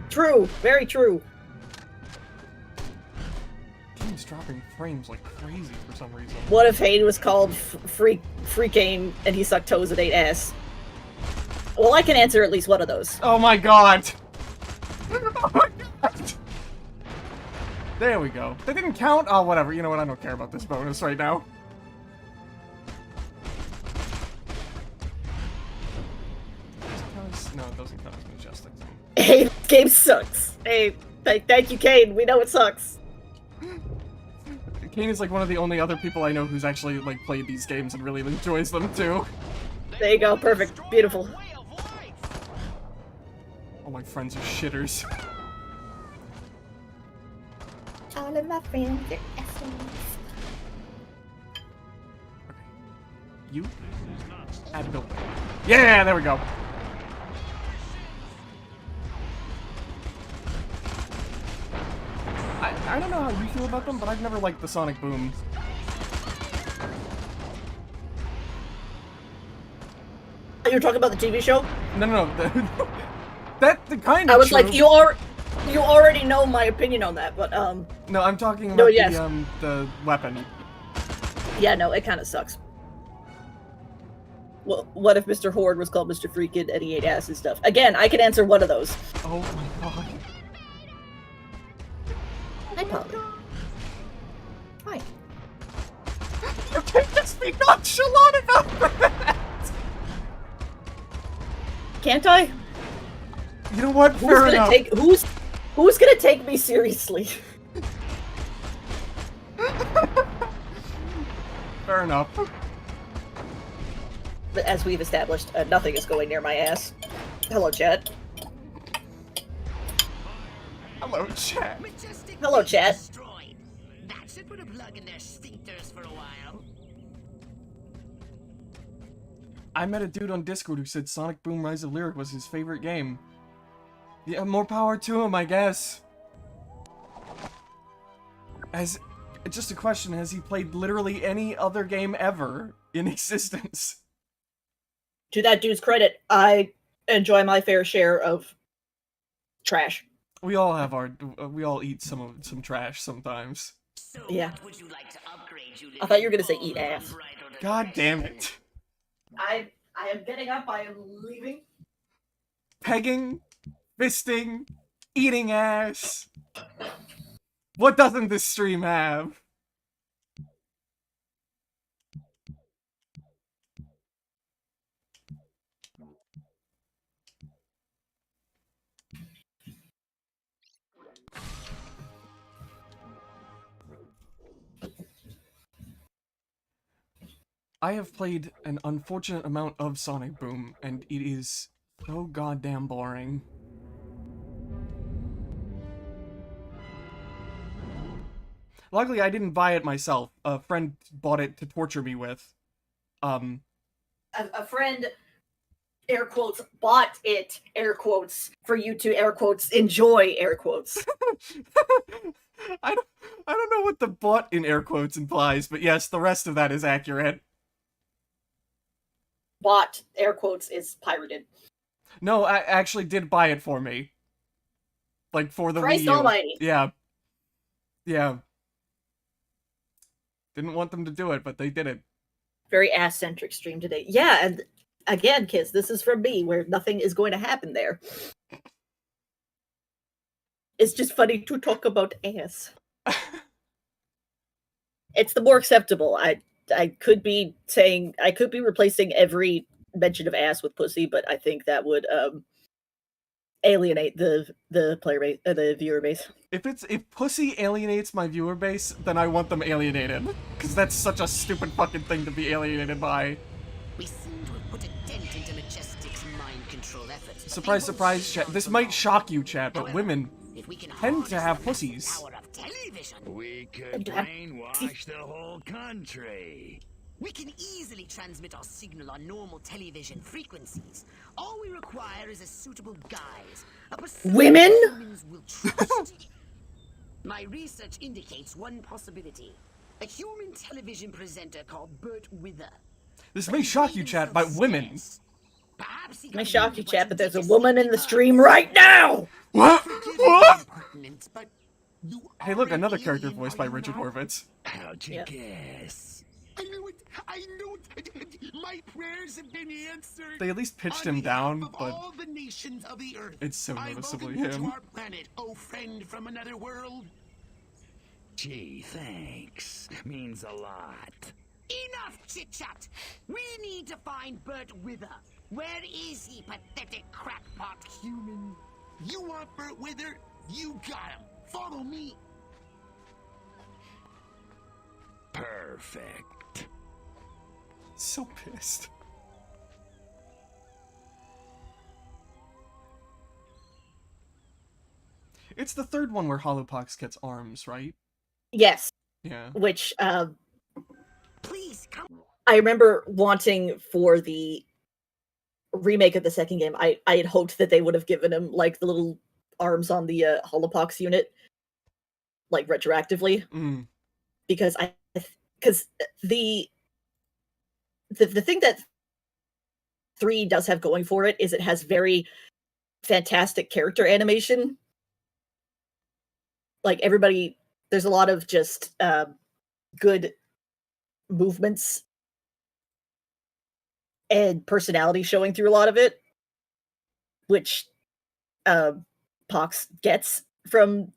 True. Very true. game's dropping frames like crazy for some reason. What if Hayden was called Freak Game and he sucked toes and ate ass? Well, I can answer at least one of those. Oh my god! Oh my god! There we go. They didn't count? Oh, whatever. You know what? I don't care about this bonus right now. No, it doesn't count as Majestic. Hey, this game sucks. Hey, thank you, Kane. We know it sucks. Kane is like one of the only other people I know who's actually like played these games and really enjoys them too. There you go. Perfect. Beautiful. All my friends are shitters. All of my friends are assholes. You? Add building. Yeah, there we go. I don't know how you feel about them, but I've never liked the Sonic Boom. You're talking about the TV show? No. That's the kind of I was true. like, you already know my opinion on that, but No, I'm talking about yes. the weapon. Yeah, no, it kind of sucks. Well, what if Mr. Horde was called Mr. Freakin' and he ate ass and stuff? Again, I can answer one of those. Oh my god. Hi, Polly. Hi. You can't just be nonchalant about that! Can't I? You know what? Fair enough. Who's gonna take me seriously? Fair enough. But as we've established, nothing is going near my ass. Hello, chat. Hello, chat. Hello, chat. That should put a plug in their sphincters for a while. I met a dude on Discord who said Sonic Boom Rise of Lyric was his favorite game. Yeah, more power to him, I guess. Just a question, has he played literally any other game ever in existence? To that dude's credit, I enjoy my fair share of trash. We all have we all eat some trash sometimes. Yeah. I thought you were gonna say eat ass. God damn it. I am getting up, I am leaving. Pegging, fisting, eating ass. What doesn't this stream have? I have played an unfortunate amount of Sonic Boom, and it is so goddamn boring. Luckily, I didn't buy it myself. A friend bought it to torture me with. A friend, air quotes, bought it, air quotes, for you to, air quotes, enjoy, air quotes. I don't know what the bought in air quotes implies, but yes, the rest of that is accurate. Bought, air quotes, is pirated. No, I actually did buy it for me. Like, for the Christ Wii U. almighty. Yeah. Yeah. Didn't want them to do it, but they did it. Very ass-centric stream today. Yeah, and again, kids, this is from me, where nothing is going to happen there. It's just funny to talk about ass. It's the more acceptable. I could be replacing every mention of ass with pussy, but I think that would alienate the player base, the viewer base. If pussy alienates my viewer base, then I want them alienated. Because that's such a stupid fucking thing to be alienated by. We seem to have put a dent into Majestic's mind control efforts. Surprise, surprise, chat. This might shock you, chat, but women tend to have pussies. We could brainwash the whole country. We can easily transmit our signal on normal television frequencies. All we require is a suitable guise. Women? Humans will trust. My research indicates one possibility. A human television presenter called Bert Wither. This may shock you, chat, but women. May shock you, chat, but there's a woman in the stream right now! What? But Hey, look, another character voiced by Richard Horvitz. How'd you guess? I knew it! I knew it! My prayers have been answered! They at least pitched him down, of but all the nations of the earth, it's so I noticeably welcome you him. to our planet, oh friend from another world. Gee, thanks. Means a lot. Enough chit-chat! We need to find Bert Wither. Where is he, pathetic crackpot human? You want Bert Wither? You got him. Follow me. Perfect. So pissed. It's the third one where Hollowpox gets arms, right? Yes. Yeah. Which, Please come. I remember wanting for the remake of the second game, I had hoped that they would have given him, like, the little arms on the Hollowpox unit, like, retroactively. Mm. Because the thing that 3 does have going for it is it has very fantastic character animation. Like, everybody, there's a lot of just good movements and personality showing through a lot of it, which Pox gets from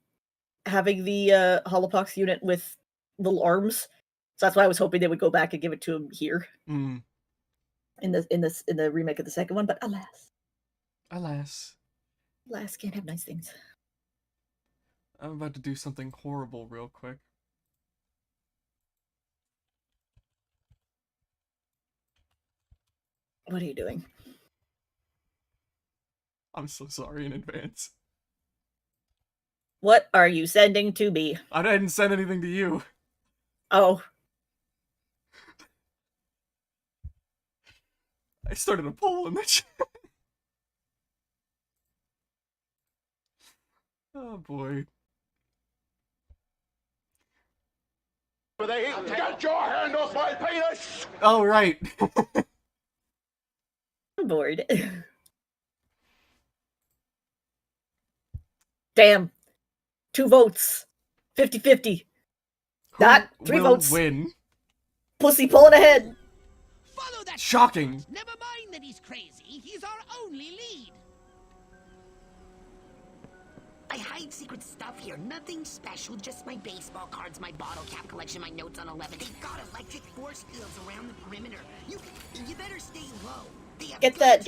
having the Hollowpox unit with little arms. So that's why I was hoping they would go back and give it to him here. Mm. In the remake of the second one, but Alas, can't have nice things. I'm about to do something horrible real quick. What are you doing? I'm so sorry in advance. What are you sending to me? I didn't send anything to you. Oh. I started a poll in the chat. Oh boy. Get your hand off my penis! Oh, right. I'm bored. Damn. 2 votes. 50-50. Not 3 votes. Win. Pussy pulling ahead. Follow that. Shocking. Never mind that he's crazy. He's our only lead. I hide secret stuff here. Nothing special. Just my baseball cards, my bottle cap collection, my notes on 11. They've got electric force fields around the perimeter. You better stay low. Get that,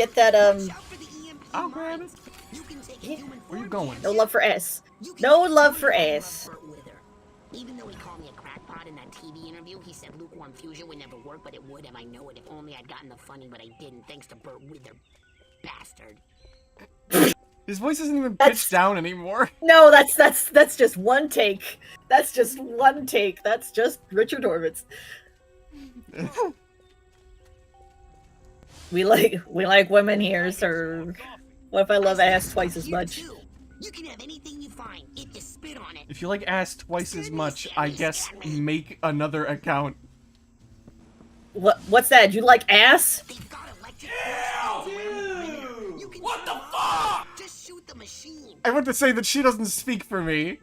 I'll grab it. You can take Yeah. Where you going? No love for S. No love for S. Even though he called me a crackpot in that TV interview, he said lukewarm fusion would never work, but it would, and I know it. If only I'd gotten the funny, but I didn't, thanks to Bert Wither. Bastard. His voice isn't even pitched down anymore. No, that's just one take. That's just one take. That's just Richard Horvitz. We like women here, sir. What if I love ass twice as much? You can have anything you find if you spit on it. If you like ass twice as much, I guess make another account. What's that? You like ass? What the fuck? Just shoot the machine. I want to say that she doesn't speak for me.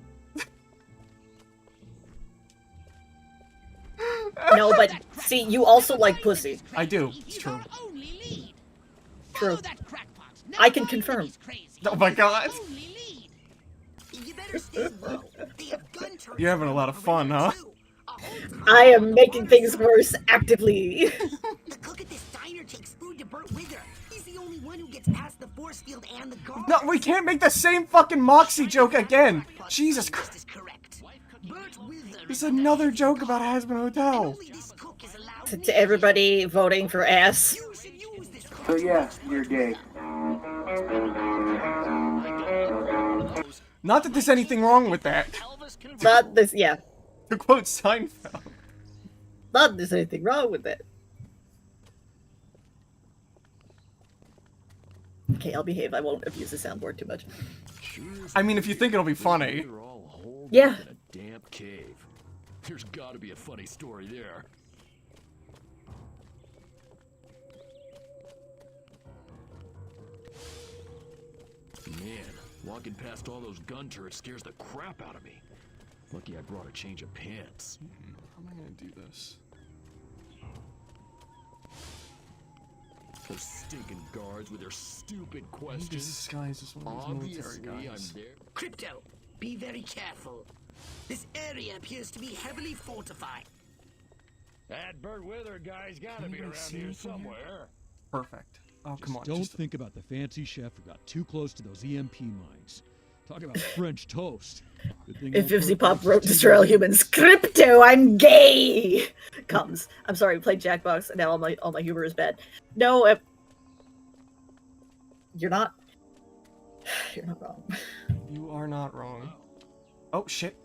No, but see, you also like pussy. I do. It's true. True. I can confirm. Oh my god. You're having a lot of fun, huh? I am making things worse actively. The cook at this diner takes food to Bert Wither. He's the only one who gets past the force field and the guard. No, we can't make the same fucking Moxie joke again. Jesus Christ. There's another joke about Hazbin Hotel. To everybody voting for ass. So yeah, you're gay. Not that there's anything wrong with that. Not this, yeah. To quote Seinfeld. Not that there's anything wrong with it. Okay, I'll behave. I won't abuse the soundboard too much. I mean, if you think it'll be funny. Yeah. In a damp cave. There's gotta be a funny story there. Man, walking past all those gun turrets scares the crap out of me. Lucky I brought a change of pants. How am I gonna do this? Those stinking guards with their stupid Maybe questions. this guy's just one of these military Obviously, guys. I'm there. Crypto, be very careful. This area appears to be heavily fortified. That Burt Wither guy's gotta be Anybody around see here anything here? somewhere. Perfect. Oh, come on. Don't just- think about the fancy chef who got too close to those EMP mines. Talk about French toast. Good thing If old 50 Bert Pop was wrote too Destroy All busy. Humans, Crypto, I'm gay! Comes. I'm sorry, we played Jackbox, and now all my humor is bad. No, you're not. You're not wrong. You are not wrong. Oh, shit.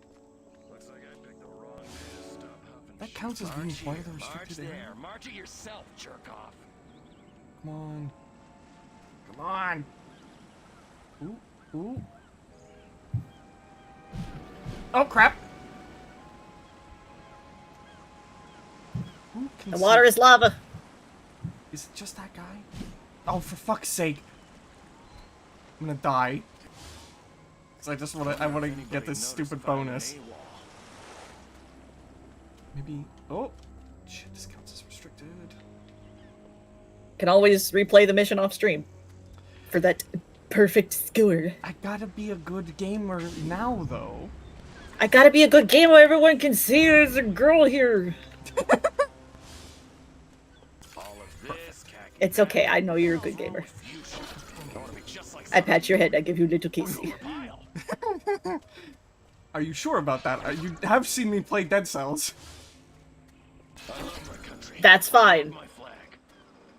Looks like I picked the wrong day to stop huffing. That counts as being March part of the here, restricted march area. there. March it yourself, jerk off. Come on. Come on. Ooh, ooh. Oh, crap. Who can The water see- is lava. Is it just that guy? Oh, for fuck's sake. I'm gonna die. Cause I wanna get this stupid bonus. Maybe, oh. Shit, this counts as restricted. Can always replay the mission off stream for that perfect score. I gotta be a good gamer now, though. I gotta be a good gamer. Everyone can see there's a girl here. It's okay. I know you're a good gamer. I pat your head. I give you little Casey. Are you sure about that? You have seen me play Dead Cells. That's fine.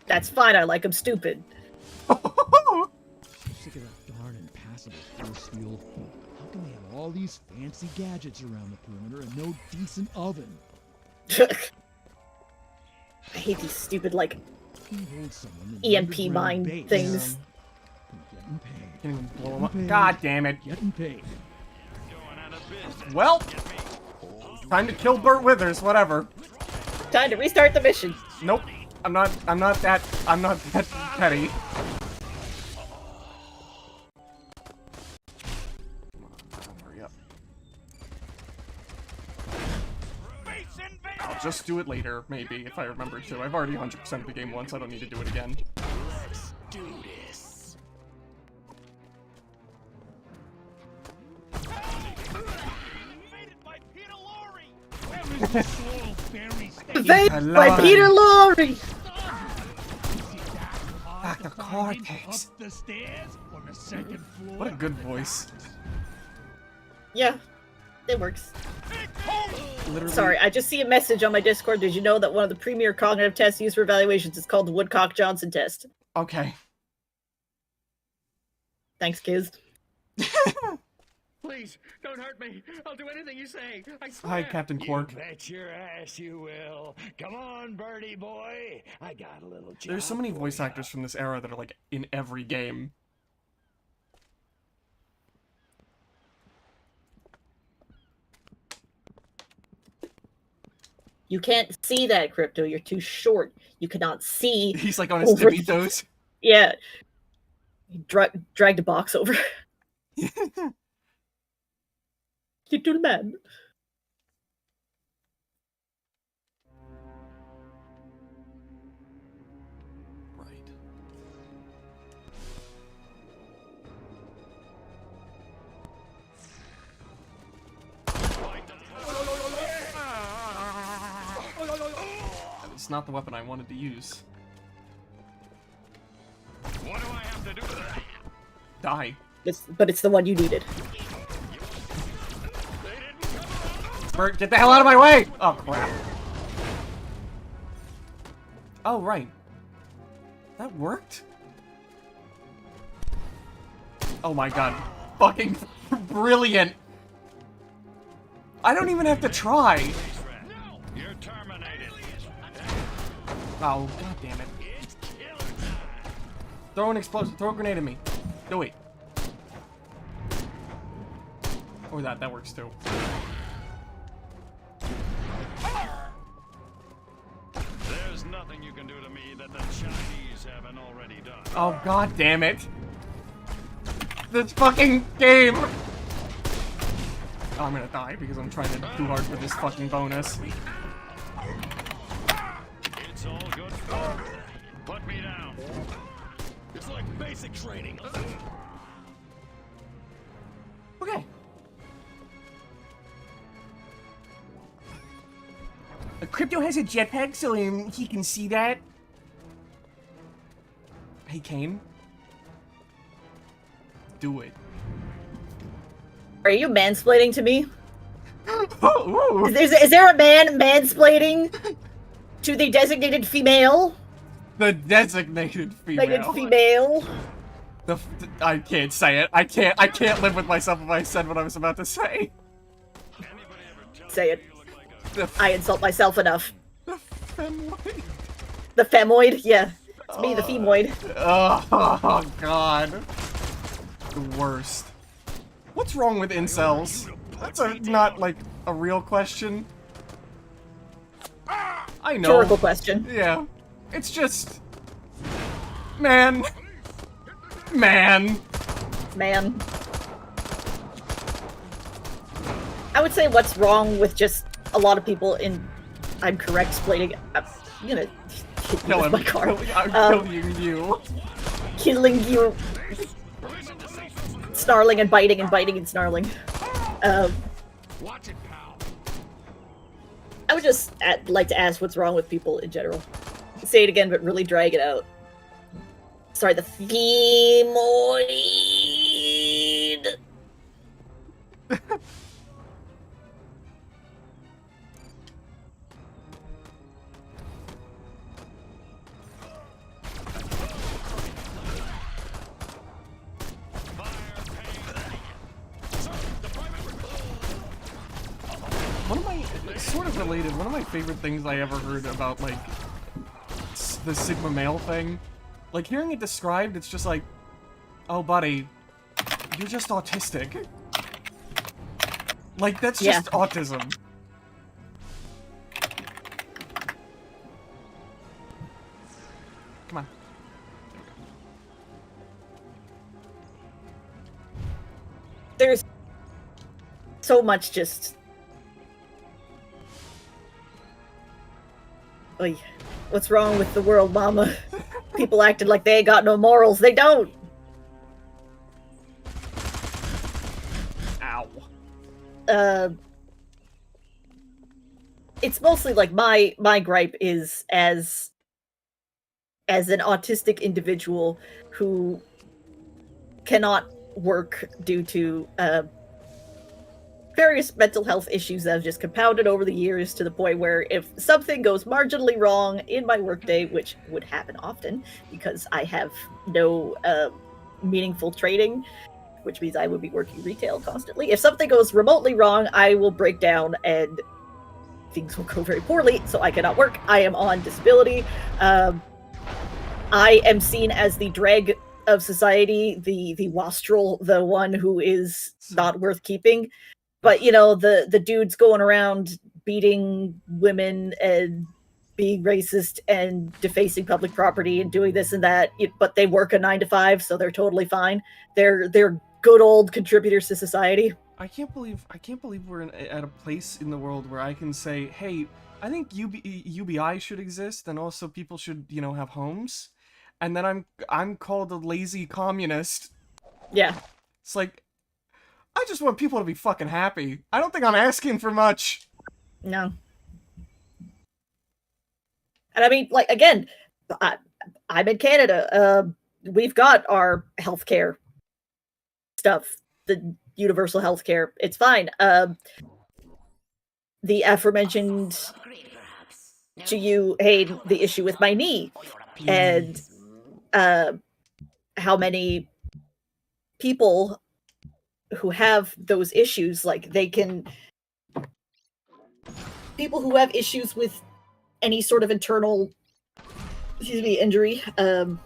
That's fine. I like him stupid. Sick of that darn impassable force field. How can they have all these fancy gadgets around the perimeter and no decent oven? I hate these stupid, like, Who holds someone in EMP underground mine base? things. Getting paid. Can't even blow him up. Getting God paid. damn it. Getting paid. Well, time to kill Burt Withers, whatever. Time to restart the mission. Nope. I'm not that petty. Hurry up. I'll just do it later, maybe, if I remember to. I've already 100%ed the game once, I don't need to do it again. Let's do this. Invaded by Peter Lorre! Dr. Cortex. Up the stairs on the second floor. What a good voice. Yeah, it works. Literally. Sorry, I just see a message on my Discord. Did you know that one of the premier cognitive tests used for evaluations is called the Woodcock-Johnson test? Okay. Thanks, kids. Please, don't hurt me. I'll do anything you say. I swear. Hi, Captain Quark. You bet your ass you will. Come on, birdie boy. I got a little job. There's so many voice actors from this era that are like in every game. You can't see that, Crypto. You're too short. You cannot see. He's like on his over tippy toes. Yeah. He dragged a box over. Little man. Right. It's not the weapon I wanted to use. What do I have to do with that? Die. But it's the one you needed. Bert, get the hell out of my way! Oh, crap. Oh, right. That worked? Oh my god. Fucking brilliant! I don't even have to try! You're terminated. Oh, god damn it. Throw an explosive, throw a grenade at me. No, wait. Or that works too. There's nothing you can do to me that the Chinese haven't already done. Oh, god damn it. This fucking game! I'm gonna die because I'm trying to too hard for this fucking bonus. It's all good fun. Put me down. It's like basic training. Okay. Crypto has a jetpack, so he can see that. Hey, Kane. Do it. Are you mansplaining to me? Is there a man mansplaining to the designated female? The designated female. I can't say it. I can't live with myself if I said what I was about to say. Say it. I insult myself enough. The femoid? The femoid? Yeah. It's me, the femoid. Oh, God. The worst. What's wrong with incels? That's not, like, a real question. I know. Rhetorical question. Yeah. It's just... Man. Man. I would say what's wrong with just a lot of people in... I'm correct splaining... I'm gonna hit you with my car. I'm killing you. Killing you. Snarling and biting and biting and snarling. Watch it, pal. I would just like to ask what's wrong with people in general. Say it again, but really drag it out. Sorry, the femoid. One of my, sort of related, one of my favorite things I ever heard about, like, the Sigma male thing, like, hearing it described, it's just like, oh, buddy, you're just autistic. Like, that's just autism. Come on. There's so much just... Oy. What's wrong with the world, mama? People acting like they ain't got no morals. They don't! Ow. It's mostly like my gripe is as an autistic individual who cannot work due to various mental health issues that have just compounded over the years to the point where if something goes marginally wrong in my workday, which would happen often because I have no meaningful trading, which means I would be working retail constantly. If something goes remotely wrong, I will break down and things will go very poorly, so I cannot work. I am on disability. I am seen as the dreg of society, the wastrel, the one who is not worth keeping. But, you know, the dudes going around beating women and being racist and defacing public property and doing this and that, but they work a 9-to-5, so they're totally fine. They're good old contributors to society. I can't believe we're at a place in the world where I can say, hey, I think UBI should exist, and also people should, you know, have homes. And then I'm called a lazy communist. Yeah. It's like, I just want people to be fucking happy. I don't think I'm asking for much. No. And I mean, like, again, I'm in Canada. We've got our healthcare stuff, the universal healthcare. It's fine. The aforementioned to you, hey, the issue with my knee, and how many people who have those issues, like people who have issues with any sort of internal, injury, in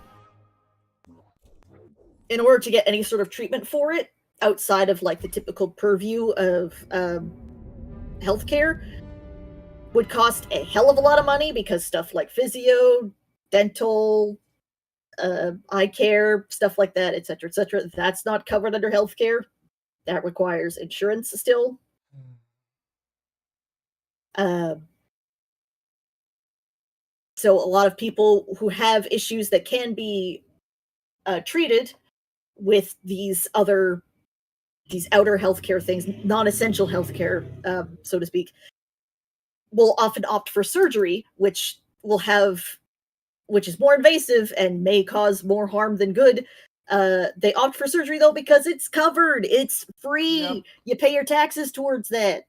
order to get any sort of treatment for it outside of like the typical purview of healthcare would cost a hell of a lot of money, because stuff like physio, dental, eye care, stuff like that, etc., that's not covered under healthcare. That requires insurance still. So a lot of people who have issues that can be treated with these outer healthcare things, non-essential healthcare, so to speak, will often opt for surgery, which is more invasive and may cause more harm than good. They opt for surgery though because it's covered, it's free. Yep. You pay your taxes towards that.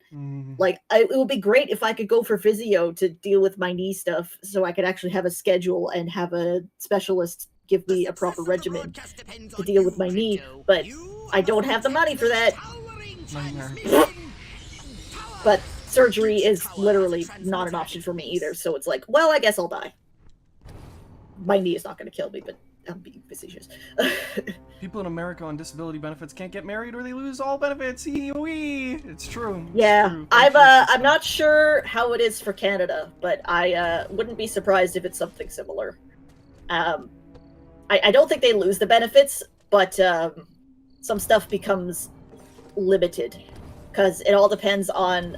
Like, it would be great if I could go for physio to deal with my knee stuff, so I could actually have a schedule and have a specialist give me a proper regimen to deal with my knee. But I don't have the money for that. But surgery is literally not an option for me either. So it's like, well, I guess I'll die. My knee is not going to kill me, but I'm being facetious. People in America on disability benefits can't get married or they lose all benefits. It's true. Yeah, it's true. I'm not sure how it is for Canada, but I wouldn't be surprised if it's something similar. I don't think they lose the benefits, but some stuff becomes limited because it all depends on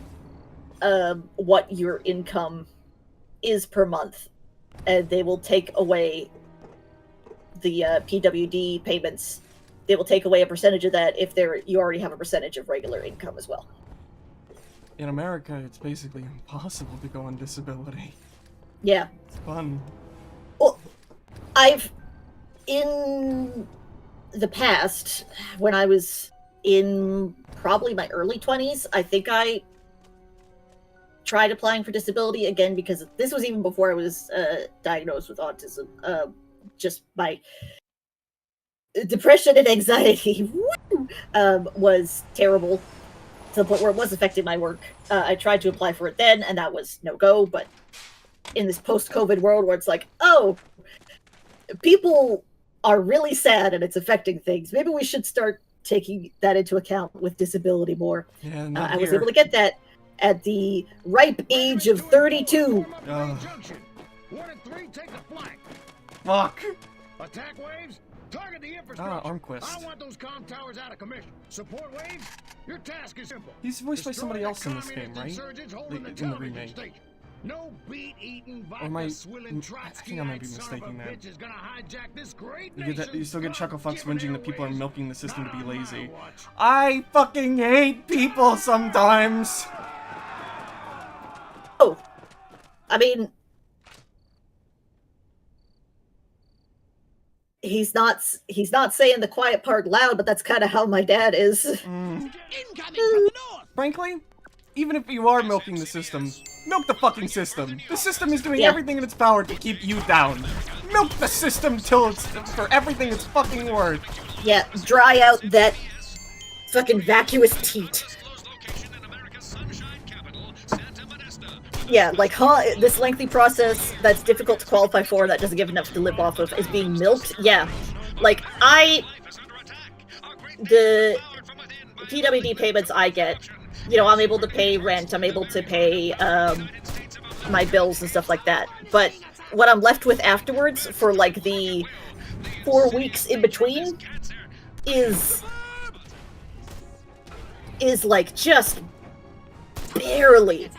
what your income is per month, and they will take away the PWD payments. They will take away a percentage of that if you already have a percentage of regular income as well. In America, it's basically impossible to go on disability. Yeah. It's fun. Well, in the past, when I was in probably my early 20s, I think I tried applying for disability again, because this was even before I was diagnosed with autism. Just my depression and anxiety was terrible, to the point where it was affecting my work. I tried to apply for it then, and that was no-go, but in this post-COVID world where it's like, oh, people are really sad and it's affecting things, maybe we should start taking that into account with disability more. Yeah, I was able to get that at the ripe age of 32. Fuck. Attack waves, target the infrastructure. Armquist. I want those comm towers out of commission. Support waves, your task is simple. He's voiced by somebody else in this game, right? In the remake. No beat-eating, I think I might be mistaking that. You still get Chucklefucks whinging that people are milking the system to be lazy. I fucking hate people sometimes! Oh! I mean... He's not saying the quiet part loud, but that's kind of how my dad is. Frankly, even if you are milking the system, milk the fucking system. The system is doing everything in its power to keep you down. Milk the system till it's for everything it's fucking worth. Yeah, dry out that fucking vacuous teat. Yeah, like, this lengthy process that's difficult to qualify for, that doesn't give enough to live off of, is being milked? Yeah. Like, the PWD payments I get, you know, I'm able to pay rent, I'm able to pay, my bills and stuff like that. But what I'm left with afterwards, for, like, the 4 weeks in between, is like, just barely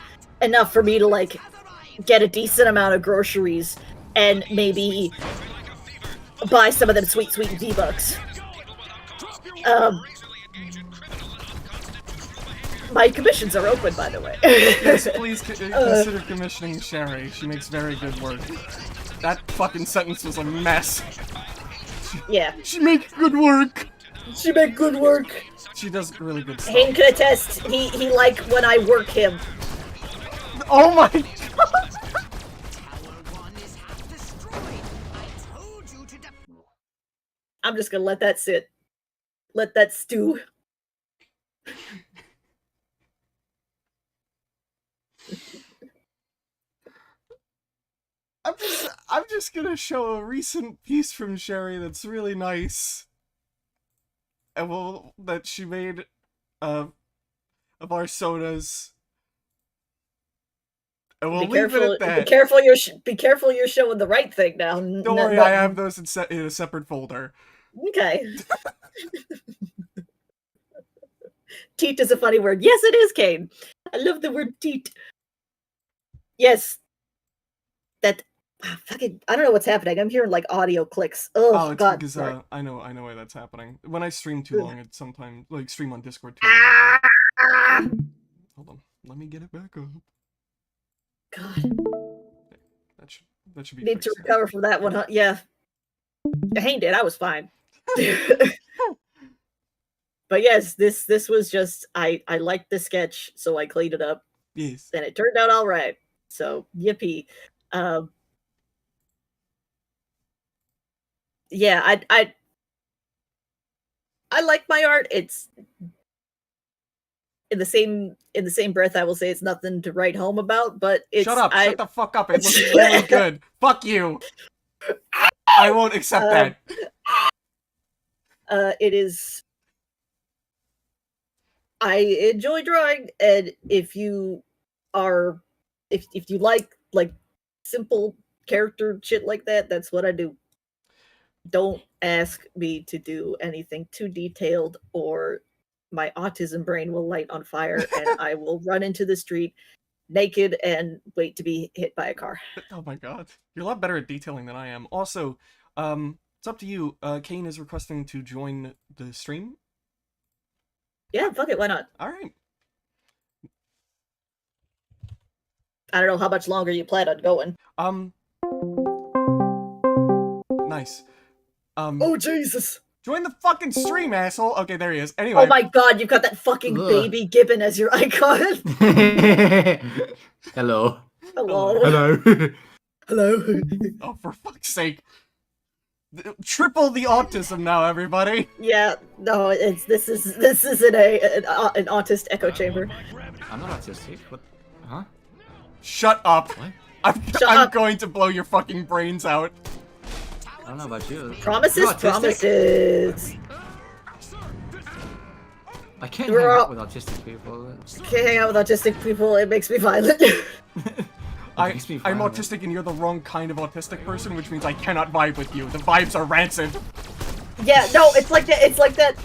enough for me to, like, get a decent amount of groceries and maybe buy some of them sweet V-Bucks. My commissions are open, by the way. Yes, please consider commissioning Cheri. She makes very good work. That fucking sentence was a mess. Yeah. She make good work. She make good work. She does really good stuff. Hayden can attest, he like when I work him. Oh my god! I'm just gonna let that sit. Let that stew. I'm just gonna show a recent piece from Cheri that's really nice. And that she made of our sodas. And we'll leave it at that. Be careful you're showing the right thing now. Don't worry, I have those in a separate folder. Okay. Teat is a funny word. Yes, it is, Kane. I love the word teat. Yes. That fucking I don't know what's happening. I'm hearing like audio clicks. Oh it's god. because sorry. I know why that's happening. When I stream too long, it sometimes like stream on Discord too long. Hold on, let me get it back up. God. That should be. Need to recover from that one, huh? Yeah. Hayne did. I was fine. But yes, this was just I liked the sketch, so I cleaned it up. Yes. And it turned out all right. So yippee. Yeah, I like my art. It's in the same breath I will say it's nothing to write home about, but it's Shut up, shut the fuck up. It looks really good. Fuck you. I won't accept that. It is I enjoy drawing, and if you are if you like simple character shit like that, that's what I do. Don't ask me to do anything too detailed or my autism brain will light on fire and I will run into the street naked and wait to be hit by a car. Oh my god. You're a lot better at detailing than I am. Also, it's up to you. Kane is requesting to join the stream. Yeah, fuck it, why not? Alright. I don't know how much longer you plan on going. Nice. Oh Jesus. Join the fucking stream, asshole. Okay, there he is. Anyway. Oh my god, you've got that fucking baby gibbon as your icon. Hello. Hello. Hello. Hello. Oh, for fuck's sake. Triple the autism now, everybody. Yeah, no, this is an autist echo chamber. I'm not autistic. What? Huh? Shut up. What? I'm going to blow your fucking brains out. I don't know about you. Promises, promises. I can't hang out with autistic people. Can't hang out with autistic people. It makes me violent. I'm autistic and you're the wrong kind of autistic person, which means I cannot vibe with you. The vibes are rancid. Yeah, no, it's like that. It's like that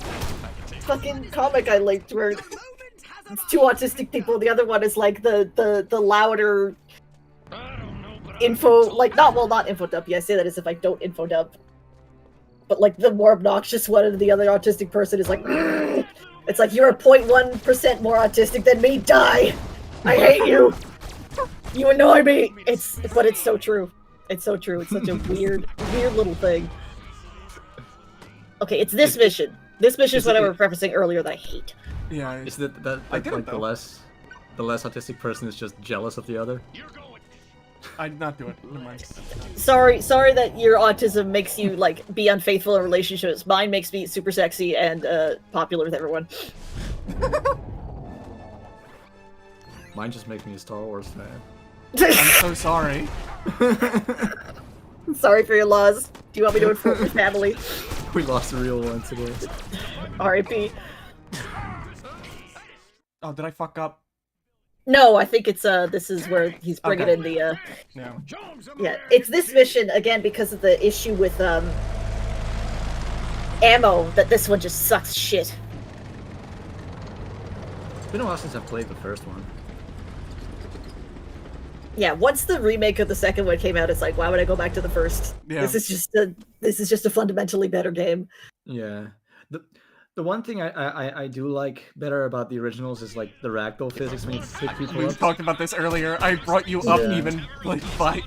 fucking comic I liked where it's two autistic people. The other one is like the louder info, like not info dump. Yeah, I say that as if I don't info dump. But like the more obnoxious one, and the other autistic person is like, it's like you're a 0.1% more autistic than me. Die! I hate you. You annoy me. But it's so true. It's so true. It's such a weird little thing. Okay, it's this mission. This mission is what I was referencing earlier that I hate. Yeah, is that like the less autistic person is just jealous of the other? I'd not do it. Never mind. Sorry that your autism makes you like be unfaithful in relationships. Mine makes me super sexy and popular with everyone. Mine just makes me a Star Wars fan. I'm so sorry. Sorry for your loss. Do you want me to inform your family? We lost a real one today. R.I.P. Oh, did I fuck up? No, I think it's this is where he's bringing in the No. Yeah, it's this mission again because of the issue with ammo that this one just sucks shit. It's been a while since I've played the first one. Yeah, once the remake of the second one came out, it's like, why would I go back to the first? Yeah. This is just a fundamentally better game. Yeah. The one thing I do like better about the originals is like the ragdoll physics when you pick people We up. talked about this earlier. I brought you up even like by.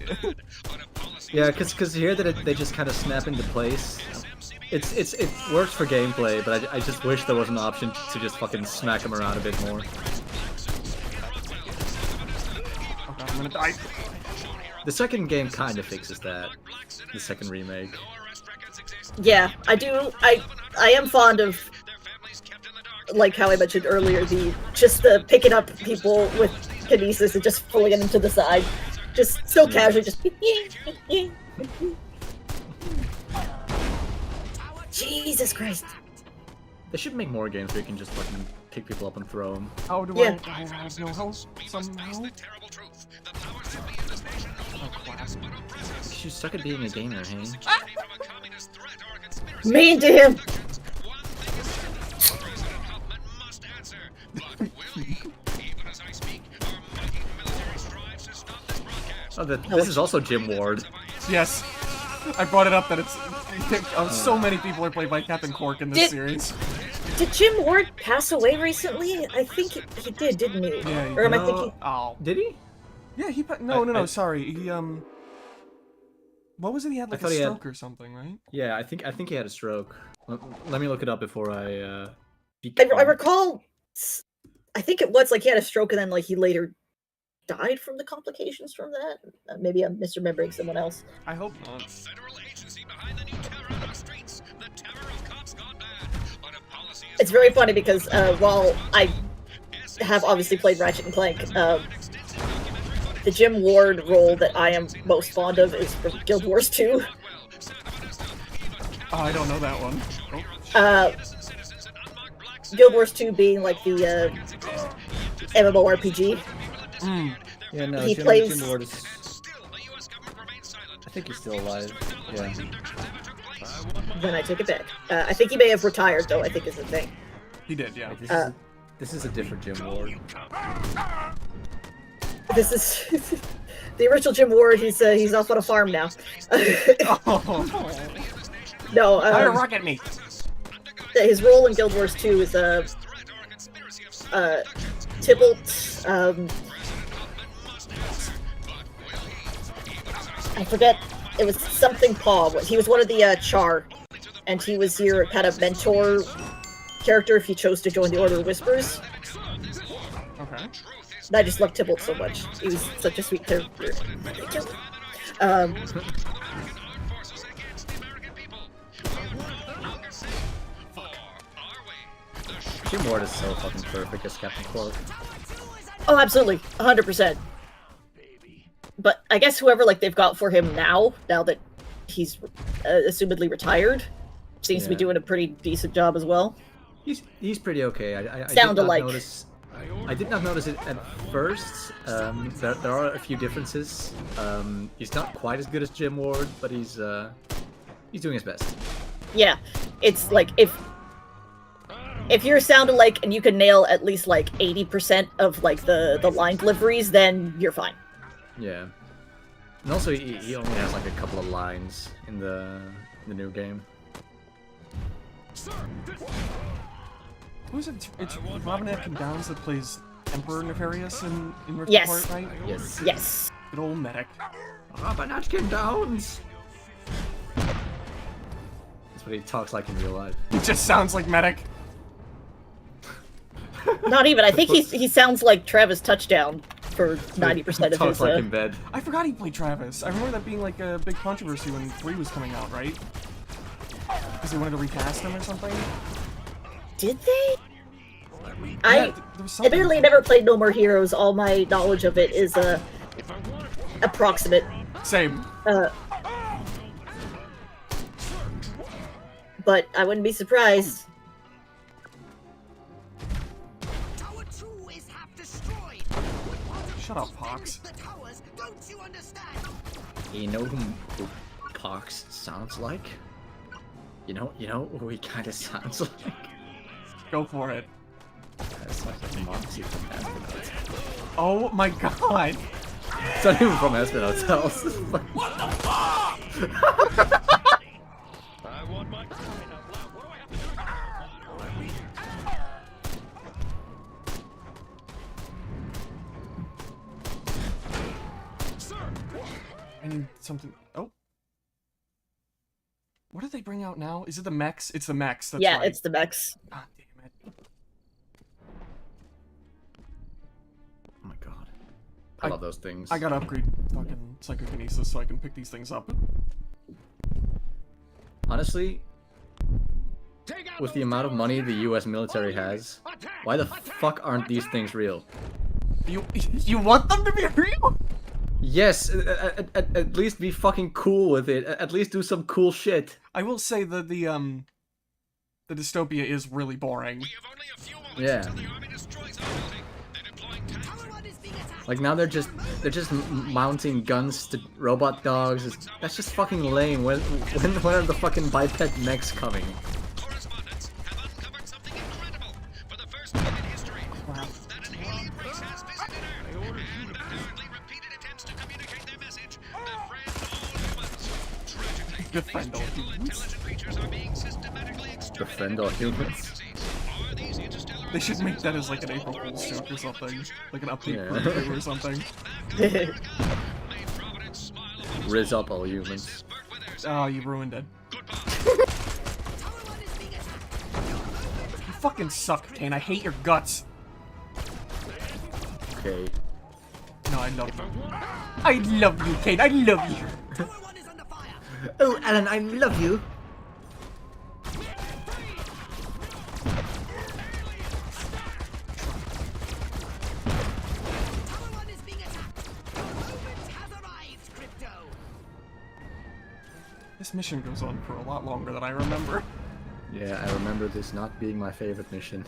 Yeah, because here that they just kind of snap into place. It works for gameplay, but I just wish there was an option to just fucking smack them around a bit more. Oh god, I'm gonna die. The second game kind of fixes that. The second remake. Yeah, I do. I am fond of, like how I mentioned earlier, the picking up people with kinesis and just pulling them to the side, just so casually, just. Jesus Christ! They should make more games where you can just fucking pick people up and throw them. How do I have no help somehow? You suck at being a gamer, hey? Mean to him! Oh, this is also Jim Ward. Yes. I brought it up that it's so many people are played by Captain Quark in this series. Did Jim Ward pass away recently? I think he did, didn't he? Yeah, or am I thinking? Oh, did he? Yeah, no. Sorry, he What was it? He had like a stroke or something, right? Yeah, I think he had a stroke. Let me look it up before I. I recall. I think it was like he had a stroke and then like he later died from the complications from that. Maybe I'm misremembering someone else. I hope not. It's very funny because while I have obviously played Ratchet and Clank, the Jim Ward role that I am most fond of is from Guild Wars 2. Oh, I don't know that one. Guild Wars 2 being like the MMORPG. Yeah, no, he plays. Jim Ward is... I think he's still alive. Yeah. Then I take it back. I think he may have retired, though. I think is the thing. He did, yeah. This is a different Jim Ward. This is the original Jim Ward. He's off on a farm now. No. Rocket me. His role in Guild Wars 2 is Tybalt. I forget. It was something Paw. He was one of the Char, and he was your kind of mentor character if you chose to join the Order of Whispers. Okay. I just love Tybalt so much. He was such a sweet character. Jim Ward is so fucking perfect as Captain Quark. Oh, absolutely, 100%. But I guess whoever like they've got for him now that he's assumedly retared, seems to be doing a pretty decent job as well. He's pretty okay. I Sound did not alike. I did not notice it at first. There are a few differences. He's not quite as good as Jim Ward, but he's doing his best. Yeah, it's like if you're sound alike and you can nail at least like 80% of like the line deliveries, then you're fine. Yeah, and also he only has like a couple of lines in the new game. Who's it? It's Robin Atkin Downs that plays Emperor Nefarious in Rift Yes. Apart, right? Yes. Yes. Good old medic. Robin Atkin Downs. That's what he talks like in real life. He just sounds like medic. Not even. I think he sounds like Travis Touchdown for 90% of talks his. like in bed. I forgot he played Travis. I remember that being like a big controversy when 3 was coming out, right? Because they wanted to recast him or something. Did they? I admittedly never played No More Heroes. All my knowledge of it is approximate. Same. But I wouldn't be surprised. Shut up, Pox. You know who Pox sounds like? You know who he kind of sounds like? Go for it. That's like Moxie from Espinosa. Oh my god! It's not even from Espinosa. What the fuck? I want my coin up loud. What do I have to do? Sir! I need something. Oh. What did they bring out now? Is it the mechs? It's the mechs. That's yeah, right. it's the mechs. God damn it. Oh my god. I love those things. I gotta upgrade fucking psychokinesis so I can pick these things up. Honestly, with the amount of money the US military has, why the fuck aren't these things real? You want them to be real? Yes, at least be fucking cool with it. At least do some cool shit. I will say that the dystopia is really boring. Yeah. Like now they're just mounting guns to robot dogs. That's just fucking lame. When are the fucking biped mechs coming? Defend all humans. Defend all humans. They should make that as like an April Fool's joke or something. Like an update preview or something. Riz up all humans. Oh, you ruined it. You fucking suck, Kane. I hate your guts. Okay. No, I love you. I love you, Kane. I love you. Oh, Alan, I love you. This mission goes on for a lot longer than I remember. Yeah, I remember this not being my favorite mission.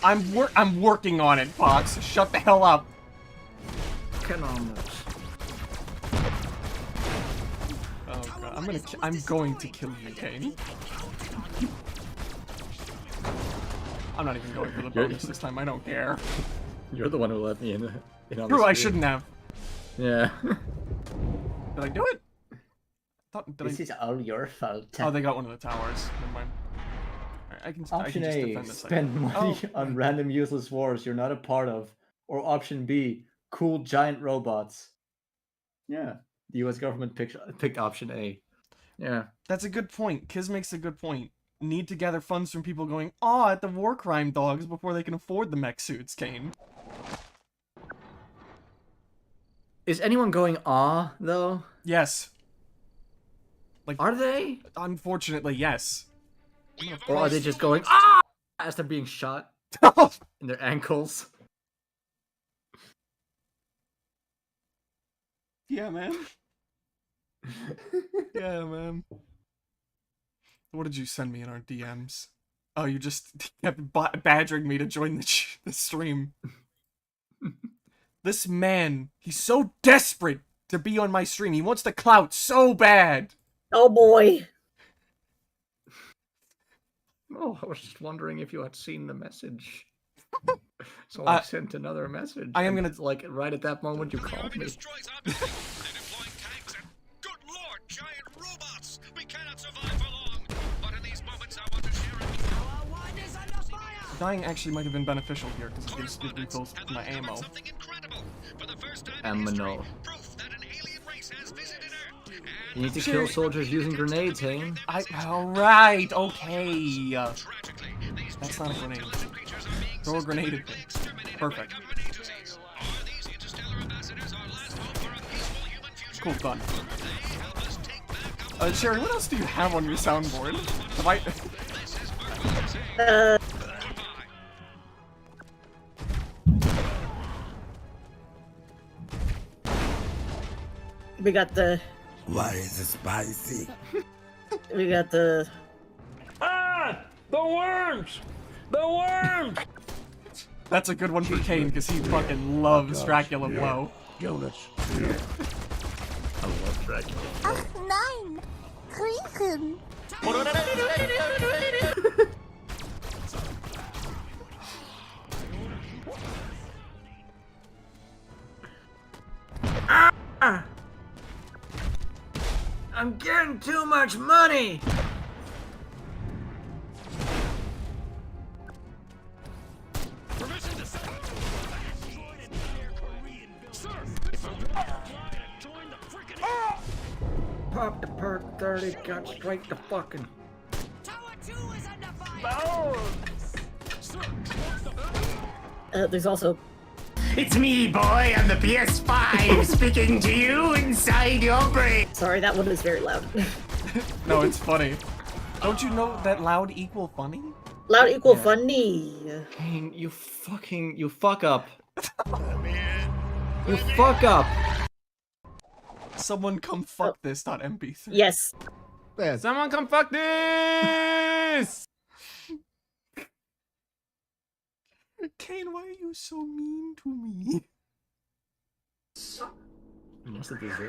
I'm working on it, Fox. Shut the hell up. Oh god, I'm going to kill you, Kane. I'm not even going for the bonus this time. I don't care. You're the one who let me in on True, the I stream. shouldn't have. Yeah. Did I do it? This is all your fault. Oh, they got one of the towers. Never mind. I can Option just A, defend this. spend money on random useless wars you're not a part of. Or option B, cool giant robots. Yeah, the US government picked option A. Yeah. That's a good point. Kiz makes a good point. Need to gather funds from people going, aw, at the war crime dogs before they can afford the mech suits, Kane. Is anyone going ah though? Yes. Like, are they? Unfortunately, yes. Or are they just going ah as they're being shot in their ankles? Yeah, man. Yeah, man. What did you send me in our DMs? Oh, you just kept badgering me to join the stream. This man, he's so desperate to be on my stream. He wants the clout so bad. Oh boy. Oh, I was just wondering if you had seen the message. So I sent another message. I am gonna like right at that moment you called me. Dying actually might have been beneficial here because it gives me refills my ammo. Ammo. You need to kill soldiers using grenades, Hayne. Alright, okay. That's not a grenade. Throw a grenade at me. Perfect. Cool, done. Cheri, what else do you have on your soundboard? Have I... We got the... Why is it spicy? We got the... Ah! The worms! The worms! That's a good one for Kane, because he fucking loves Dracula Blow. Jonas. I love Dracula. Ach nein! Kriechen! I'm getting too much money! Pop the perk 30, got straight to fucking. There's also... It's me, boy, on the PS5, speaking to you inside your brain. Sorry, that one is very loud. No, it's funny. Don't you know that loud equal funny? Loud equal funny. Kane, you fuck up. You fuck up. Someone come fuck this .mp3. Yes. Someone come fuck this! Kane, why are you so mean to me?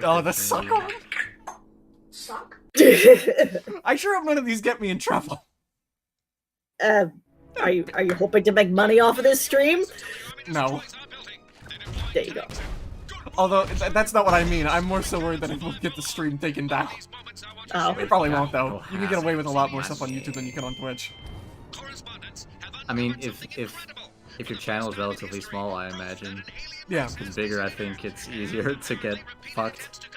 Oh, the suck one? Suck? I sure hope none of these get me in trouble. Are you hoping to make money off of this stream? No. There you go. Although, that's not what I mean. I'm more so worried that it will get the stream taken down. Oh. It probably won't, though. You can get away with a lot more stuff on YouTube than you can on Twitch. I mean, if your channel is relatively small, I imagine. Yeah. If it's bigger, I think it's easier to get fucked.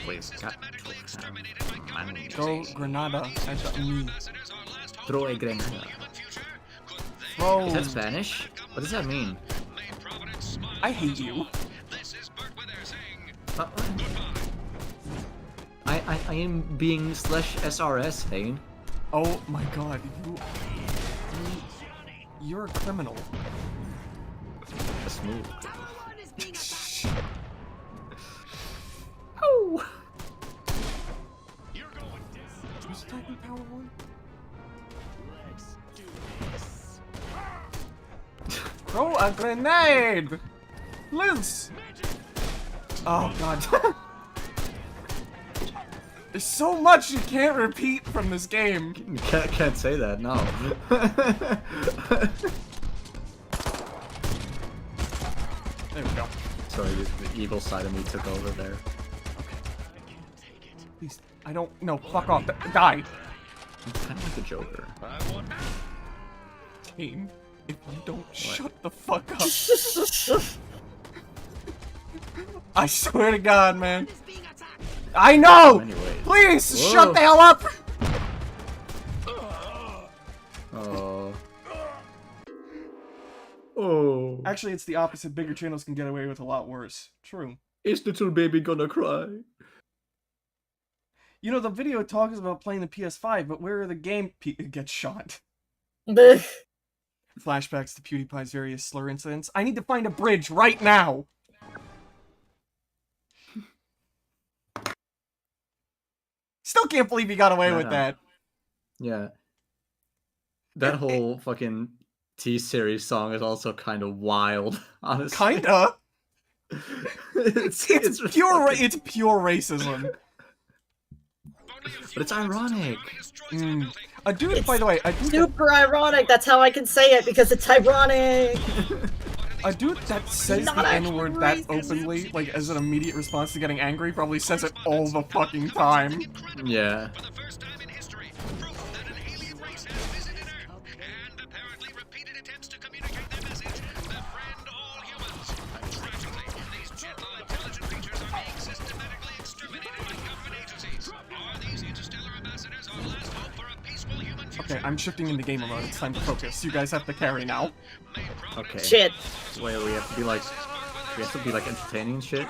Wait, Throw Granada at me. Throw a granada. Throw. Is that Spanish? What does that mean? I hate you. I am being /SRS, Hane. Oh my god, you're a criminal. A smooth. Oh! Who's typing power one? Throw a grenade! Liz! Oh god. There's so much you can't repeat from this game. Can't say that, no. There we go. Sorry, the evil side of me took over there. Please, I don't. No, fuck off. Die. I'm kind of like the Joker. Team, if you don't shut the fuck up. I swear to God, man. I know! Please, Whoa. shut the hell up! Oh. Oh. Actually, it's the opposite. Bigger channels can get away with a lot worse. True. Is little baby gonna cry? You know, the video talks about playing the PS5, but where the game gets shot? Flashbacks to PewDiePie's various slur incidents. I need to find a bridge right now! Still can't believe he got away with that. Yeah. That whole fucking T-Series song is also kind of wild, honestly. Kinda? it's pure racism. But it's ironic. A dude, by the way, a dude Super ironic. That's how I can say it because it's ironic. A dude that says Not the actually N-word that racist. openly, like as an immediate response to getting angry, probably says it all the fucking time. Yeah. Okay, I'm shifting into gamer mode. It's time to focus. You guys have to carry now. Okay. Shit. Wait, we have to be like entertaining and shit.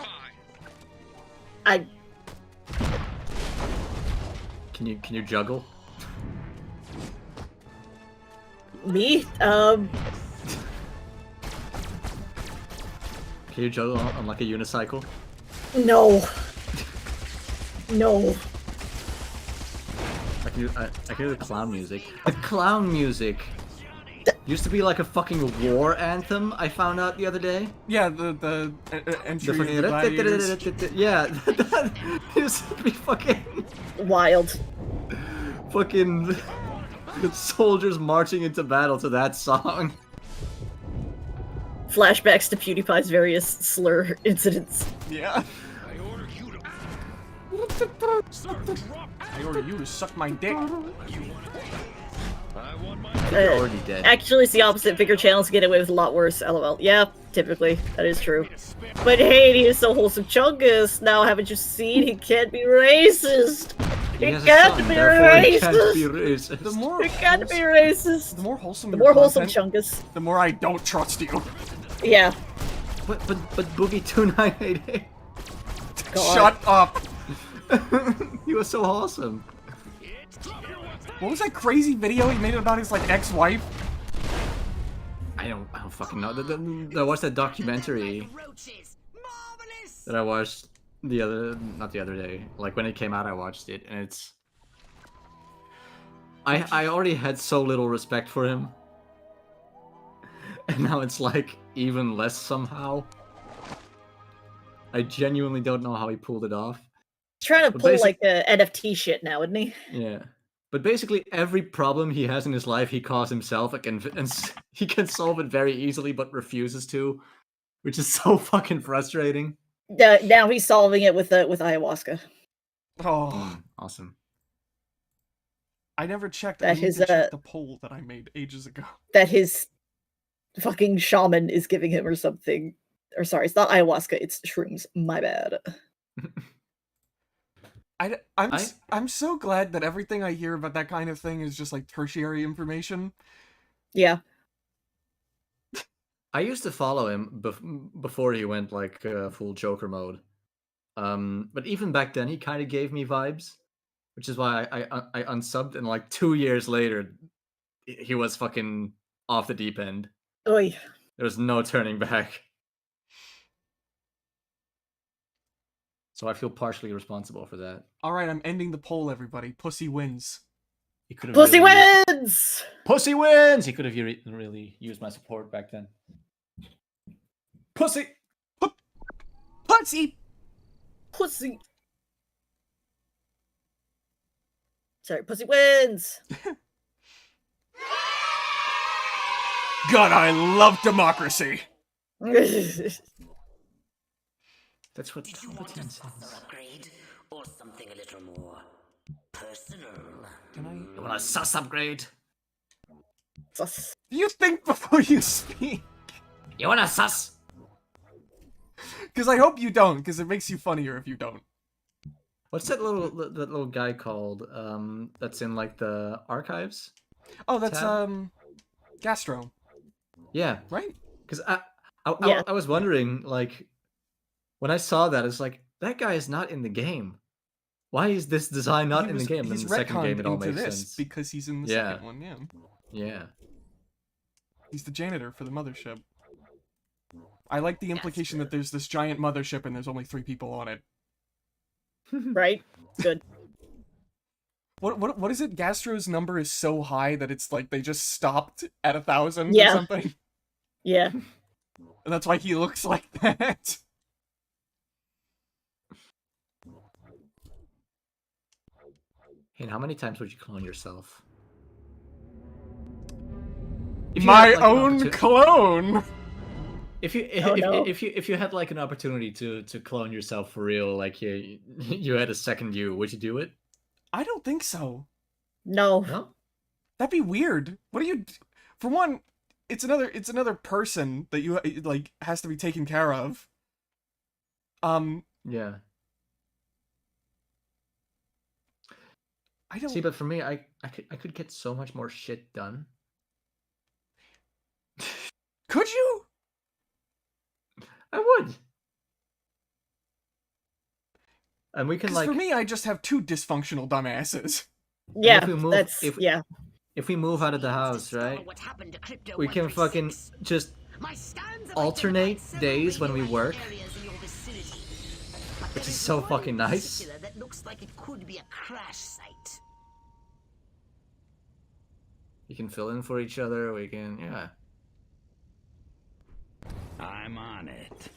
Can you juggle? Me? Can you juggle on like a unicycle? No. No. I can hear the clown music. The clown music! Used to be like a fucking war anthem, I found out the other day. Yeah, the entry of the gladiators. Yeah, that used to be fucking... Wild. Fucking... soldiers marching into battle to that song. Flashbacks to PewDiePie's various slur incidents. Yeah. I order you to suck my dick. You're already dead. Actually, it's the opposite. Bigger channels get away with a lot worse. LOL. Yeah, typically. That is true. But hey, he is so wholesome Chungus. Now, haven't you seen? He can't be racist. He can't be racist. The more He can't be racist. The more wholesome. The your more wholesome content, Chungus. The more I don't trust you. Yeah. But Boogie 2988. Shut up. He was so awesome. What was that crazy video he made about his like ex-wife? I don't fucking know. I watched that documentary that I watched not the other day. Like when it came out, I watched it, and it's. I already had so little respect for him, and now it's like even less somehow. I genuinely don't know how he pulled it off. He's trying to But pull like NFT shit now, isn't he? Yeah. But basically, every problem he has in his life, he caused himself, and he can solve it very easily, but refuses to, which is so fucking frustrating. Now he's solving it with ayahuasca. Oh, awesome! I never checked. That I need to check the poll that I made ages ago. That his fucking shaman is giving him or something. Or sorry, it's not ayahuasca. It's shrooms. My bad. I'm so glad that everything I hear about that kind of thing is just like tertiary information. Yeah. I used to follow him before he went like full Joker mode. But even back then, he kind of gave me vibes, which is why I unsubbed, and like 2 years later, he was fucking off the deep end. Oy. There was no turning back. So I feel partially responsible for that. All right, I'm ending the poll, everybody. Pussy wins. He could have Pussy wins! Pussy wins! He could have really used my support back then. Pussy! Pussy! Pussy! Sorry, pussy wins! God, I love democracy! That's what competence is. Upgrade or something a little more personal. You want a sus upgrade? Sus. You think before you speak. You want a sus? Because I hope you don't, because it makes you funnier if you don't. What's that little guy called? That's in like the archives. Oh, that's Gastro. Yeah. Right. Because I was wondering, like, when I saw that, it's like, that guy is not in the game. Why is this design not in the game? He's in the second game, it all makes sense. Because he's in the second one, yeah. Yeah. He's the janitor for the mothership. I like the implication that there's this giant mothership and there's only 3 people on it. Right? Good. What is it? Gastro's number is so high that it's like they just stopped at 1,000 or something? Yeah. And that's why he looks like that. And how many times would you clone yourself? My own clone. If you had like an opportunity to clone yourself for real, like you had a second you, would you do it? I don't think so. No. That'd be weird. What do you? For one, it's another person that you like has to be taken care of. Yeah. I don't see, but for me, I could get so much more shit done. Could you? I would. And we can like. For me, I just have 2 dysfunctional dumbasses. Yeah, if we move out of the house, right? We can fucking just alternate days when we work, which is so fucking nice. That looks like it could be a crash site. You can fill in for each other. We can, yeah. I'm on it.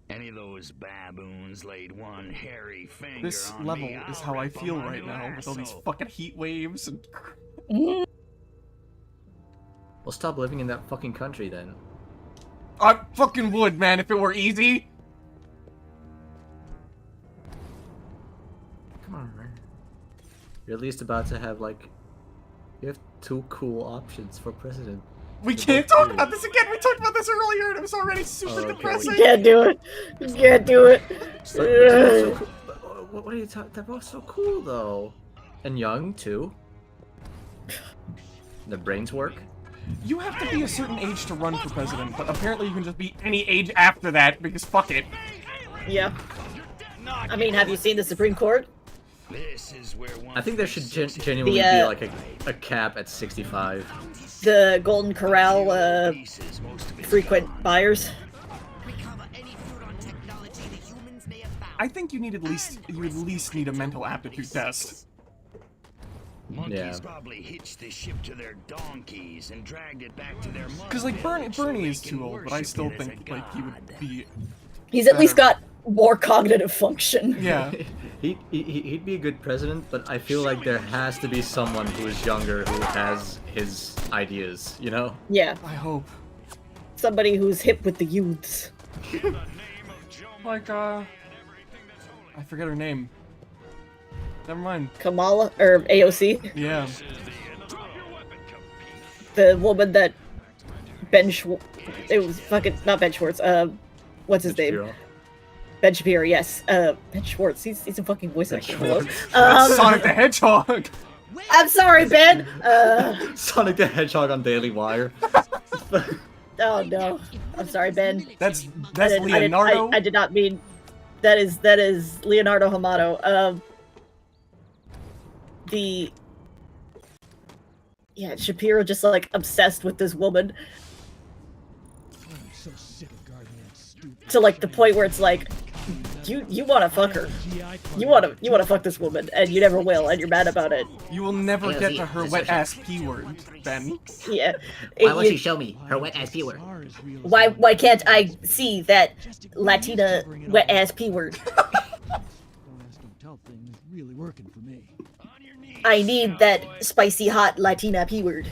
Any of those baboons laid one hairy finger This on level me, is I'll how I rip feel them a right new now with all these asshole. fucking heat waves and. Well, stop living in that fucking country then. I fucking would, man, if it were easy. Come on, man. You're at least about to have like. You have 2 cool options for president. We can't talk about this again. We talked about this earlier, and it was already super depressing. You can't do it. You can't do it. What are you talking? They're both so cool though, and young too. The brains work. You have to be a certain age to run for president, but apparently you can just be any age after that because fuck it. Yeah. I mean, have you seen the Supreme Court? This is where I think there should genuinely be like a cap at 65. The Golden Corral frequent buyers. I think you at least need a mental aptitude test. Monkeys probably hitched the ship to their donkeys and dragged it back to their mother. Because like Bernie is too old, but I still think like he would be. He's at least got more cognitive function. Yeah. He'd be a good president, but I feel like there has to be someone who is younger who has his ideas, you know? Yeah. I hope. Somebody who's hip with the youths. Like, I forget her name. Never mind. Kamala, or AOC? Yeah. The woman that it was fucking, not Ben Schwartz, what's his name? Shapiro. Ben Shapiro, yes. Ben Schwartz, he's a fucking voice actor. That's Sonic the Hedgehog! I'm sorry, Ben! Sonic the Hedgehog on Daily Wire. Oh no. I'm sorry, Ben. That's Leonardo? I did not mean... That is Leonardo Hamato. Yeah, Shapiro just, like, obsessed with this woman. I'm so sick of guarding that stupid. To, like, the point where it's like, you wanna fuck her. You wanna fuck this woman, and you never will, and you're mad about it. You will never get to her wet-ass P-word, Ben. Yeah. Why won't you show me her wet-ass P-word? Why can't I see that Latina wet-ass P-word? Don't tell thing is really working for me. I need that spicy hot Latina P-word.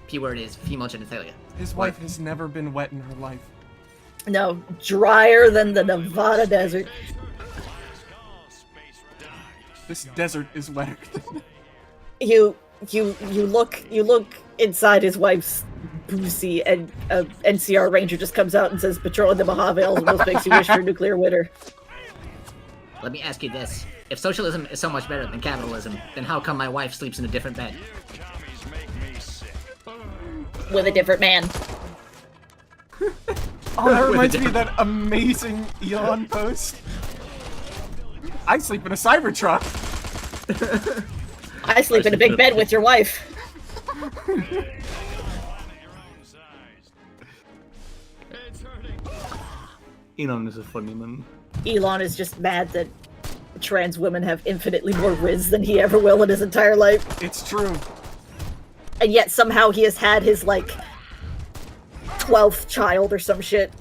P-word is female genitalia. His wife has never been wet in her life. No, drier than the Nevada desert. This desert is wetter. You look inside his wife's pussy, and NCR Ranger just comes out and says, "Patrolling the Mahavales almost makes you wish for a nuclear winter." Let me ask you this. If socialism is so much better than capitalism, then how come my wife sleeps in a different bed? With a different man. Oh, that reminds me of that amazing Elon post. I sleep in a Cybertruck. I sleep in a big bed with your wife. Elon is a funny man. Elon is just mad that trans women have infinitely more riz than he ever will in his entire life. It's true. And yet somehow he has had his, like, 12th child or some shit.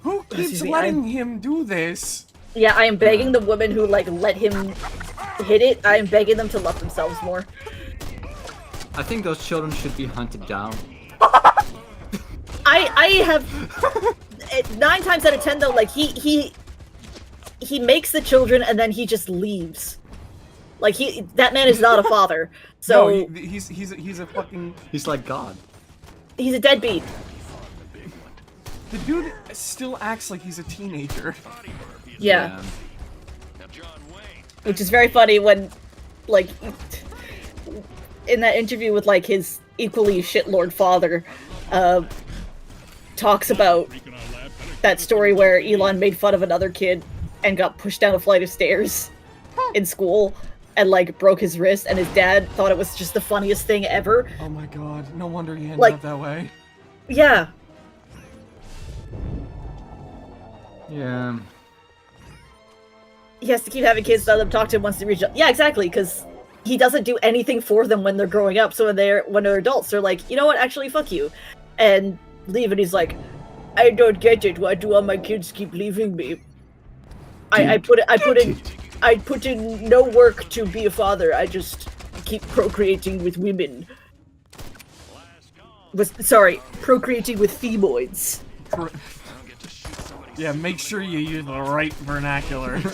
Who keeps letting him do this? Yeah, I am begging the women who, like, let him hit it, I am begging them to love themselves more. I think those children should be hunted down. I have 9 times out of 10 though, like he makes the children and then he just leaves. Like that man is not a father. So no, he's a fucking. He's like God. He's a deadbeat. The dude still acts like he's a teenager. Yeah. Which is very funny when, like, in that interview with like his equally shitlord father, talks about that story where Elon made fun of another kid and got pushed down a flight of stairs in school and like broke his wrist, and his dad thought it was just the funniest thing ever. Oh my god, no wonder he ended Like- up that way. Yeah. Yeah. He has to keep having kids let them talk to him once they reach. Yeah, exactly, because he doesn't do anything for them when they're growing up. So when they're adults, they're like, you know what? Actually, fuck you, and leave. And he's like, I don't get it. Why do all my kids keep leaving me? I put in no work to be a father. I just keep procreating with women. Procreating with femoids. Yeah, make sure you use the right vernacular. With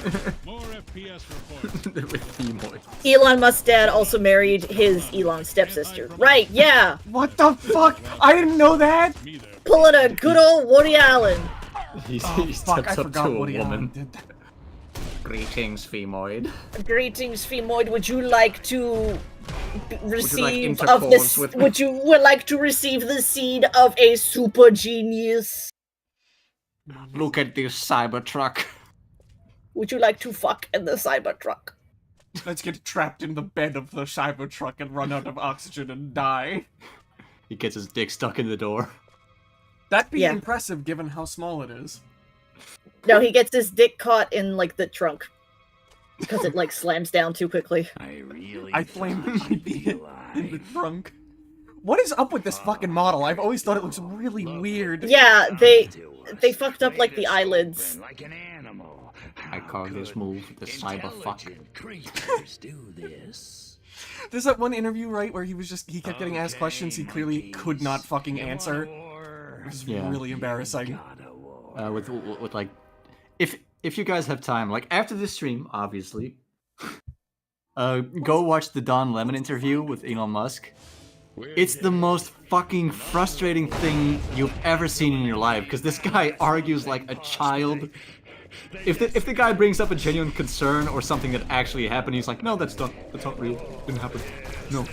femoid. Elon Musk's dad also married his Elon stepsister. Right, yeah. What the fuck? I didn't know that! Pulling a good old Woody Allen. He fuck, steps I up forgot to a Woody Allen woman. did that. Greetings, femoid. Greetings, femoid. Would you like to receive intercourse with me? Would you like to receive the seed of a super genius? Look at this Cybertruck. Would you like to fuck in the Cybertruck? Let's get trapped in the bed of the Cybertruck and run out of oxygen and die. He gets his dick stuck in the door. That'd be impressive given how small it is. No, he gets his dick caught in, like, the trunk. Because it, like, slams down too quickly. I really I flame my dick in the trunk. What is up with this fucking model? I've always thought it looks really weird. Yeah, they fucked up like the eyelids. Like an animal. I call this move the cyber fuck. Creatures do this. There's that one interview, right, where he kept getting asked questions he clearly could not fucking answer. It was really embarrassing. With like, if you guys have time, like after this stream, obviously, go watch the Don Lemon interview with Elon Musk. It's the most fucking frustrating thing you've ever seen in your life, because this guy argues like a child. If the guy brings up a genuine concern or something that actually happened, he's like, no, that's not real. Didn't happen. No.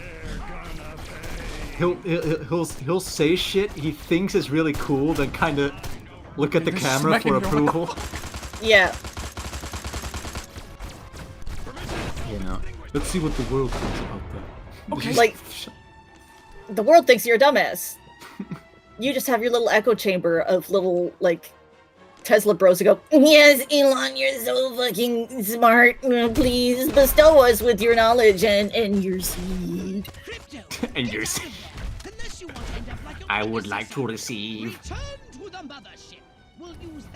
He'll say shit he thinks is really cool, then kind of look at the camera for approval. Yeah. You know, let's see what the world thinks about that. Okay. Like, the world thinks you're a dumbass. You just have your little echo chamber of little, like, Tesla bros who go, yes, Elon, you're so fucking smart. Please bestow us with your knowledge and your seed. And your seed. I would like to receive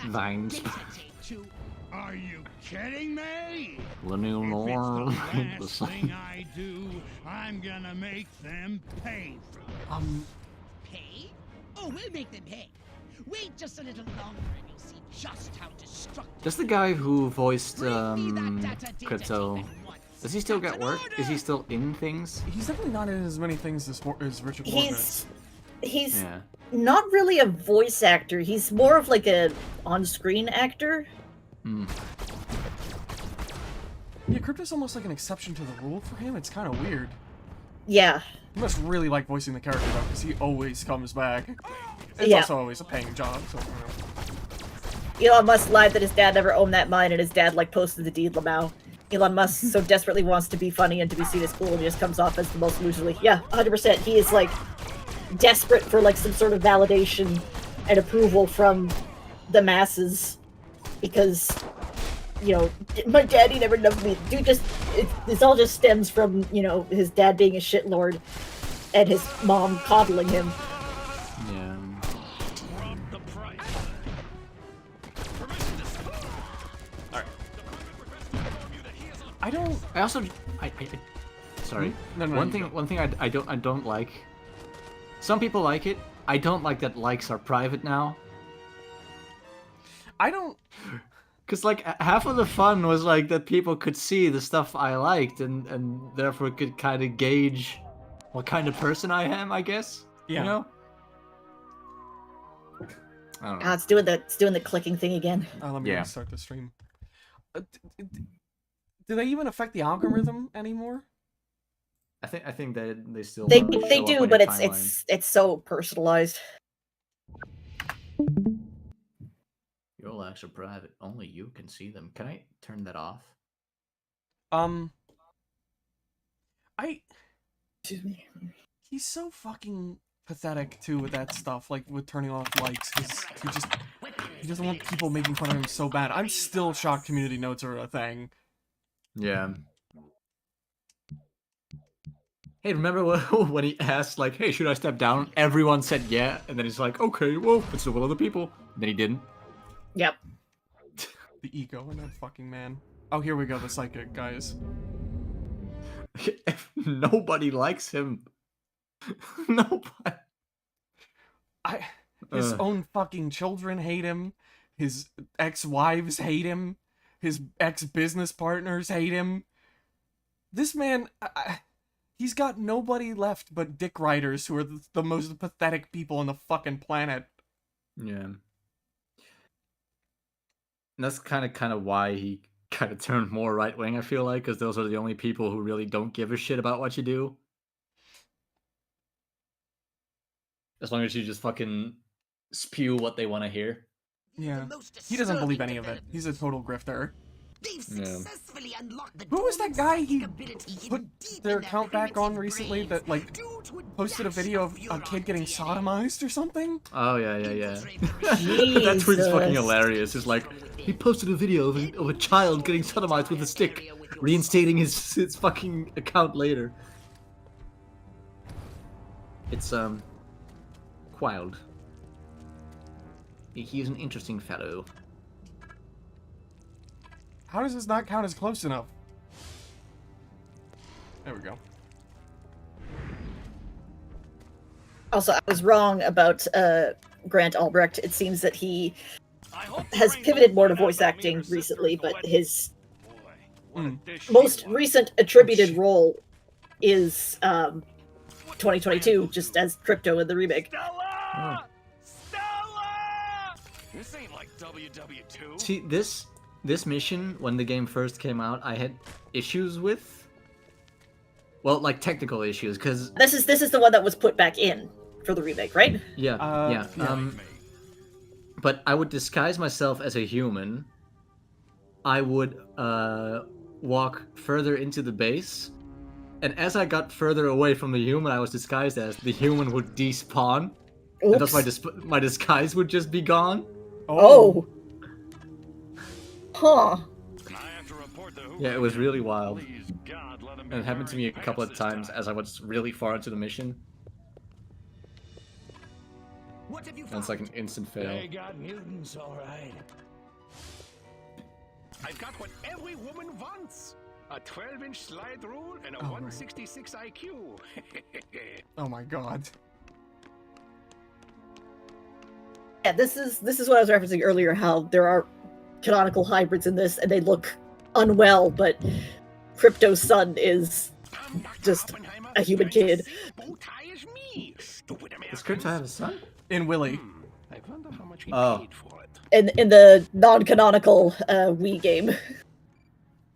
vines. Are you kidding me? Last thing I do, I'm gonna make them pay for it. Pay? Oh, we'll make them pay. Wait just a little longer and you'll see just how destructive. That's the guy who voiced Crypto. Does he still get work? Is he still in things? He's definitely not in as many things as Richard Horvitz. He's not really a voice actor. He's more of like a on-screen actor. Yeah, Crypto's almost like an exception to the rule for him. It's kind of weird. Yeah. He must really like voicing the character though, because he always comes back. It's also always a paying job, so Elon Musk lied that his dad never owned that mine, and his dad like posted the deed Lamau. Elon Musk so desperately wants to be funny and to be seen as cool, and he just comes off as the most loserly. Yeah, 100%. He is like desperate for like some sort of validation and approval from the masses, because you know, my daddy never loved me. Dude, this all just stems from, you know, his dad being a shitlord and his mom coddling him. Yeah. Sorry. One thing I don't like. Some people like it. I don't like that likes are private now. I don't. Because, like, half of the fun was, like, that people could see the stuff I liked and therefore could kind of gauge what kind of person I am, I guess? Yeah. You know? I don't know. It's doing the clicking thing again. Let me restart the stream. Do they even affect the algorithm anymore? I think that they still they do, but it's so personalized. Your likes are private. Only you can see them. Can I turn that off? Excuse me. He's so fucking pathetic too with that stuff, like with turning off likes, because he doesn't want people making fun of him so bad. I'm still shocked community notes are a thing. Yeah. Hey, remember when he asked, like, hey, should I step down? Everyone said yeah, and then he's like, okay, well, it's the will of the people. And then he didn't. Yep. The ego in that fucking man. Oh, here we go, the psychic, guys. Nobody likes him. Nobody. His own fucking children hate him. His ex-wives hate him. His ex-business partners hate him. This man, he's got nobody left but dick riders who are the most pathetic people on the fucking planet. Yeah. And that's kind of why he kind of turned more right-wing, I feel like, because those are the only people who really don't give a shit about what you do. As long as you just fucking spew what they want to hear. Yeah. He doesn't believe any of it. He's a total grifter. Yeah. Who was that guy he put their account back on recently that, like, posted a video of a kid getting sodomized or something? Oh, yeah. That tweet's fucking hilarious. It's like, he posted a video of a child getting sodomized with a stick, reinstating his fucking account later. It's wild. He's an interesting fellow. How does this not count as close enough? There we go. Also, I was wrong about Grant Albrecht. It seems that he has pivoted more to voice acting recently, but his most recent attributed role is 2022, just as Crypto in the remake. This ain't like WW2. See, this mission, when the game first came out, I had issues with. Well, like technical issues, because this is the one that was put back in for the remake, right? Yeah. But I would disguise myself as a human. I would walk further into the base, and as I got further away from the human I was disguised as, the human would despawn, and thus my disguise would just be gone. Oh. Huh. Yeah, it was really wild. And it happened to me a couple of times as I was really far into the mission. And it's like an instant fail. They got mutants, all right. I've got what every woman wants. A 12-inch slide rule and a 166 IQ. Oh my god. Yeah, this is what I was referencing earlier, how there are canonical hybrids in this, and they look unwell, but Crypto's son is just a human kid. Does Crypto have a son? In Willy. I wonder how much he paid for it. In the non-canonical Wii game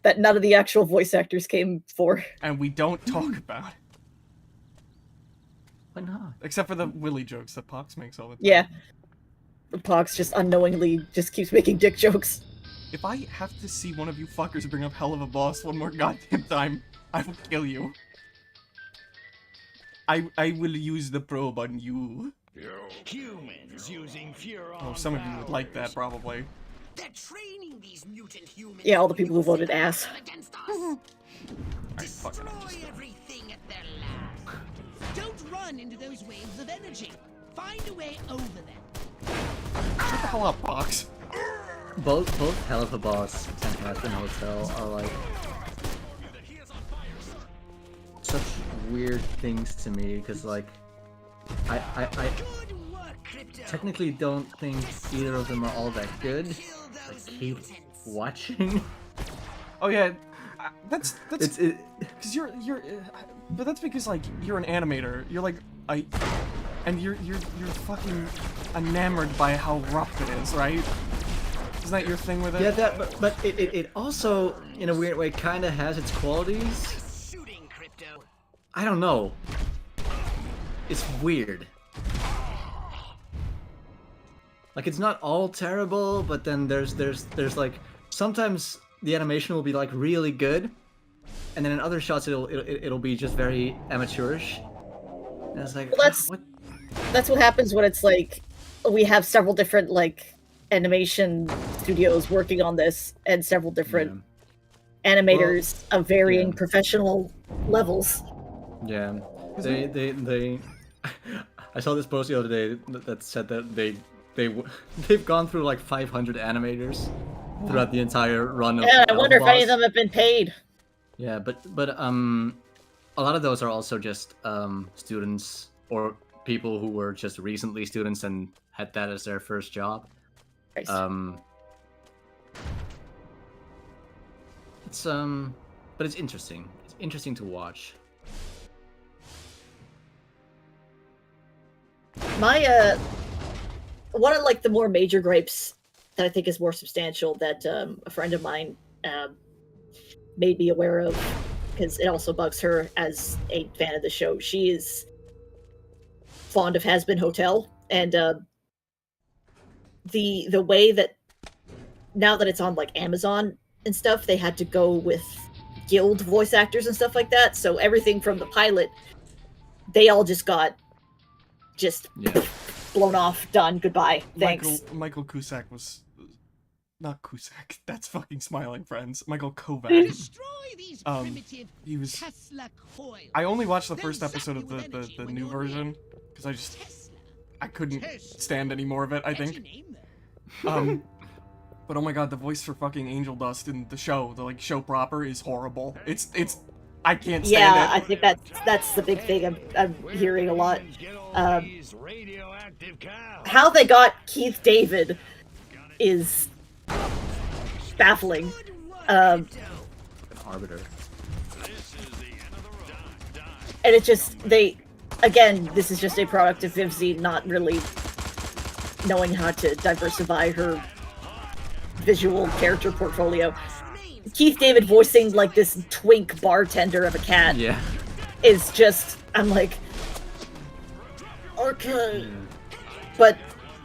that none of the actual voice actors came for. And we don't talk about it. Why not? Except for the Willy jokes that Pox makes all the time. Yeah. Pox just unknowingly just keeps making dick jokes. If I have to see one of you fuckers bring up Hell of a Boss one more goddamn time, I will kill you. I will use the probe on you. Humans using Furon. Oh, some of you would like that, probably. They're training these mutant humans. Yeah, all the people who voted ass. Against us. Destroy everything at their last. Don't run into those waves of energy. Find a way over them. Shut the hell up, Pox. Both Hell of a Boss and Aspen Hotel are like such weird things to me, because like I technically don't think either of them are all that good. I keep watching. Oh yeah, that's because you're but that's because like you're an animator. You're like and you're fucking enamored by how rough it is, right? Isn't that your thing with it? Yeah, but it also in a weird way kind of has its qualities. I don't know. It's weird. Like, it's not all terrible, but then there's like sometimes the animation will be like really good, and then in other shots it'll be just very amateurish. And it's like, well, what? That's what happens when it's like we have several different like animation studios working on this, and several different animators of varying professional levels. Yeah, they I saw this post the other day that said that they've gone through like 500 animators throughout the entire run of. Yeah, I wonder if any of them have been paid. Yeah, but a lot of those are also just students or people who were just recently students and had that as their first job. Nice. But it's interesting. It's interesting to watch. My one of like the more major gripes that I think is more substantial that a friend of mine made me aware of, because it also bugs her as a fan of the show. She is fond of Has Been Hotel, and the way that now that it's on like Amazon and stuff, they had to go with guild voice actors and stuff like that. So everything from the pilot, they all just got blown off, done, goodbye, thanks. Michael Cusack was not Cusack. That's fucking Smiling Friends. Michael Kovac. Destroy these He was. Tesla coils. I only watched the first They'll zap episode you of with the energy when new you're version because I couldn't stand any more of it. I think. But oh my god, the voice for fucking Angel Dust in the show, the show proper, is horrible. It's I can't stand it. Yeah, I think that's the big thing I'm hearing a lot. How they got Keith David is baffling. An arbiter. And it just, again, this is just a product of Vivzy not really knowing how to diversify her visual character portfolio. Keith David voicing like this twink bartender of a cat is just, I'm like, okay. But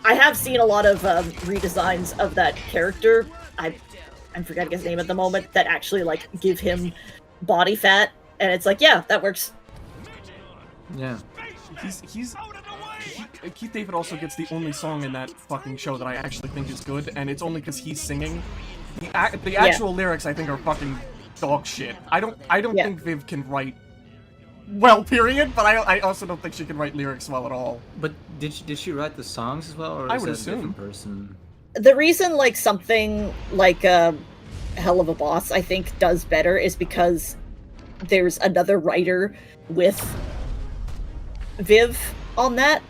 I have seen a lot of redesigns of that character. I'm forgetting his name at the moment, that actually like give him body fat, and it's like, yeah, that works. Yeah. Keith David also gets the only song in that fucking show that I actually think is good, and it's only because he's singing. The actual lyrics I think are fucking dog shit. I don't think Viv can write well, period, but I also don't think she can write lyrics well at all. But did she write the songs as well, or I is would that assume. a different person? The reason like something like Hell of a Boss I think does better is because there's another writer with Viv on that.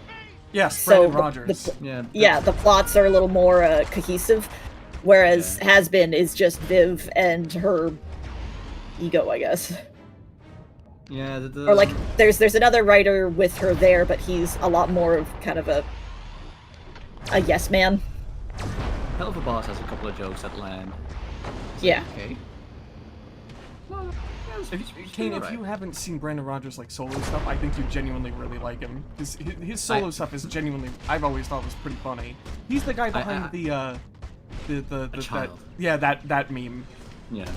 Yes, so Brandon Rogers. The plots are a little more cohesive, whereas Has Been is just Viv and her ego, I guess. Yeah, or like there's another writer with her there, but he's a lot more of kind of a yes man. Hell of a Boss has a couple of jokes that land. Yeah. Okay. Kane, if you haven't seen Brandon Rogers like solo stuff, I think you genuinely really like him. His solo stuff is genuinely, I've always thought was pretty funny. He's the guy behind that meme. Yeah.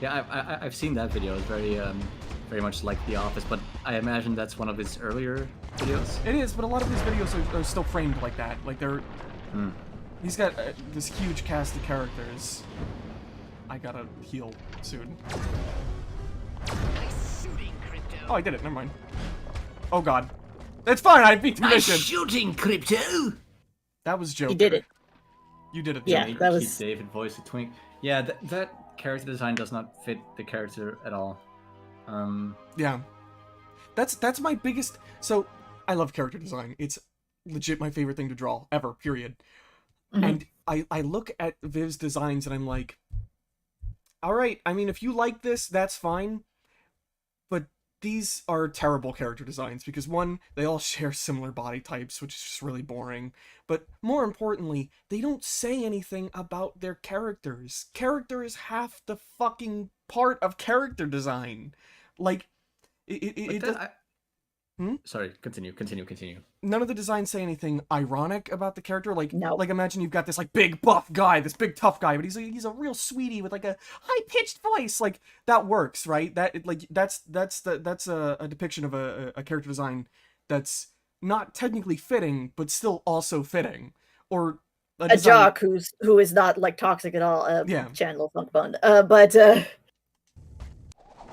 Yeah, I've seen that video. It's very much like The Office, but I imagine that's one of his earlier videos. It is, but a lot of his videos are still framed like that. Like they're. He's got this huge cast of characters. I gotta heal soon. Oh, I did it. Never mind. Oh god, it's fine. I beat the mission. Shooting, Crypto. That was Joker. You did it. You did it. Yeah, Joker. that was. Keith David voice of Twink. Yeah, that character design does not fit the character at all. Yeah, that's my biggest. So I love character design. It's legit my favorite thing to draw ever. Period. And I look at Viv's designs and I'm like, all right, I mean, if you like this, that's fine. But these are terrible character designs because, one, they all share similar body types, which is just really boring. But more importantly, they don't say anything about their characters. Character is half the fucking part of character design. Like, Sorry, continue. None of the designs say anything ironic about the character. Like, like imagine you've got this like big buff guy, this big tough guy, but he's a real sweetie with like a high pitched voice. Like that works, right? That's a depiction of a character design that's not technically fitting, but still also fitting. Or a jock who is not like toxic at all. Chandler Funk Bun. But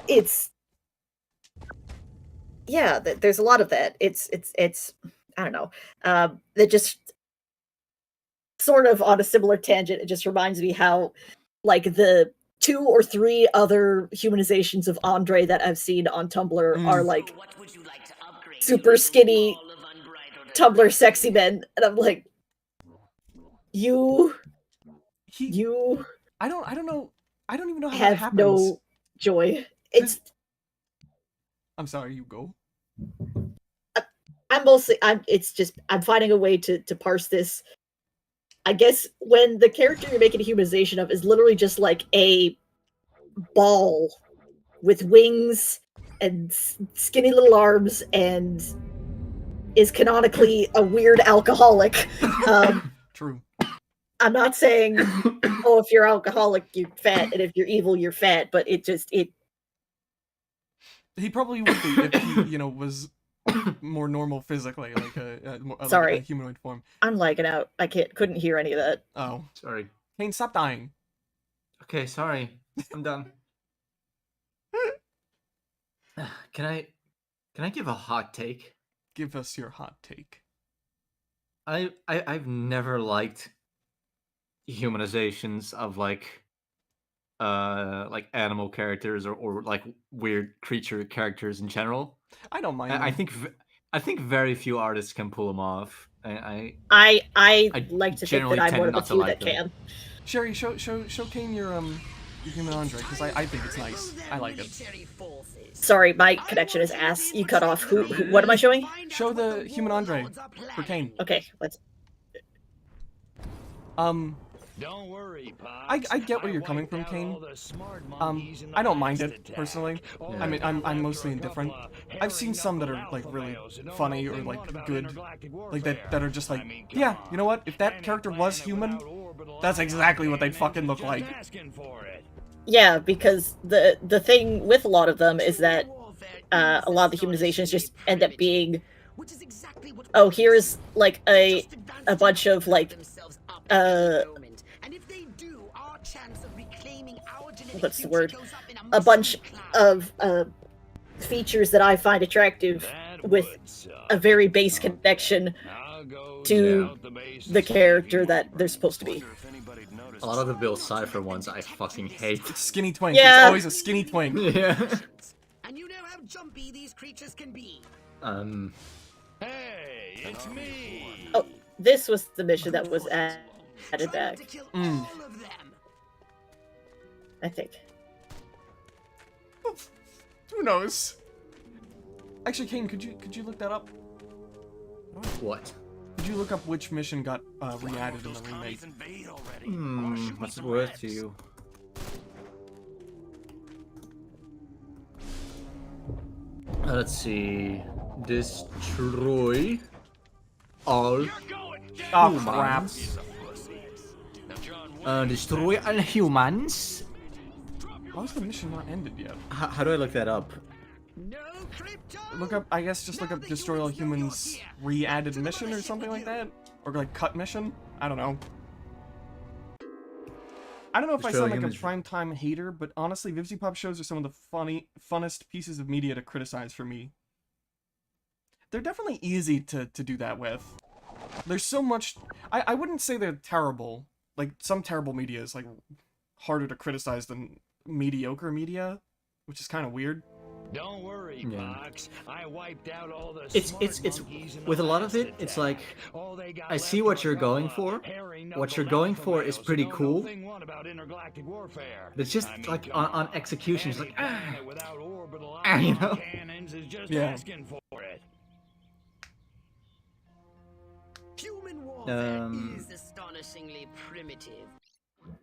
it's. Yeah, there's a lot of that. It's I don't know. That just sort of on a similar tangent. It just reminds me how like the 2 or 3 other humanizations of Andre that I've seen on Tumblr are like super skinny Tumblr sexy men, and I'm like, I don't know. I don't even know how have that happens. no joy. It's. I'm sorry, you go. I'm finding a way to parse this. I guess when the character you're making a humanization of is literally just like a ball with wings and skinny little arms and is canonically a weird alcoholic. True. I'm not saying, oh, if you're alcoholic, you're fat, and if you're evil, you're fat, but it. He probably would be if he, was more normal physically, like a Sorry. humanoid form. I'm lagging out. I couldn't hear any of that. Oh, sorry. Kane, stop dying. Okay, sorry. I'm done. Can I give a hot take? Give us your hot take. I've never liked humanizations of like animal characters or like weird creature characters in general. I don't mind. I think very few artists can pull them off. I like to think that I'm one of the few that can. Cheri, show Kane your human Andre, because I think it's nice. I like it. Sorry, my connection is ass. You cut off. Who what am I showing? Show the human Andre for Kane. Okay, let's. Don't worry, I get where you're coming from, Kane. I don't mind it personally. I mean, I'm mostly indifferent. I've seen some that are like really funny or like good, like that are just like, yeah, you know what? If that character was human, that's exactly what they'd fucking look like. Yeah, because the thing with a lot of them is that a lot of the humanizations just end up being, oh, here's like a bunch of like what's the word? A bunch of features that I find attractive with a very base connection to the character that they're supposed to be. A lot of the Bill Cipher ones I fucking hate. Skinny twink. Yeah. It's always a skinny twink. Yeah. And you know how jumpy these creatures can be. Hey, it's me. Oh, this was the mission that was added back. I think. Who knows? Actually, Kane, could you look that up? What? Could you look up which mission got re-added in the remake? What's it worth to you? Let's see. Destroy all humans. Destroy all humans. How's the mission not ended yet? How do I look that up? Look up, I guess just look up Destroy All Humans re-added mission or something like that? Or like cut mission? I don't know. I don't know if I sound like a primetime hater, but honestly, VivziePop shows are some of the funnest pieces of media to criticize for me. They're definitely easy to do that with. There's so much... I wouldn't say they're terrible. Like, some terrible media is like harder to criticize than mediocre media, which is kind of weird. Don't worry, Fox. I wiped out all the It's with a lot of it, it's like I see what you're going for. What you're going for is pretty cool. It's just like on execution, it's like you know. Yeah. Human warfare is astonishingly primitive.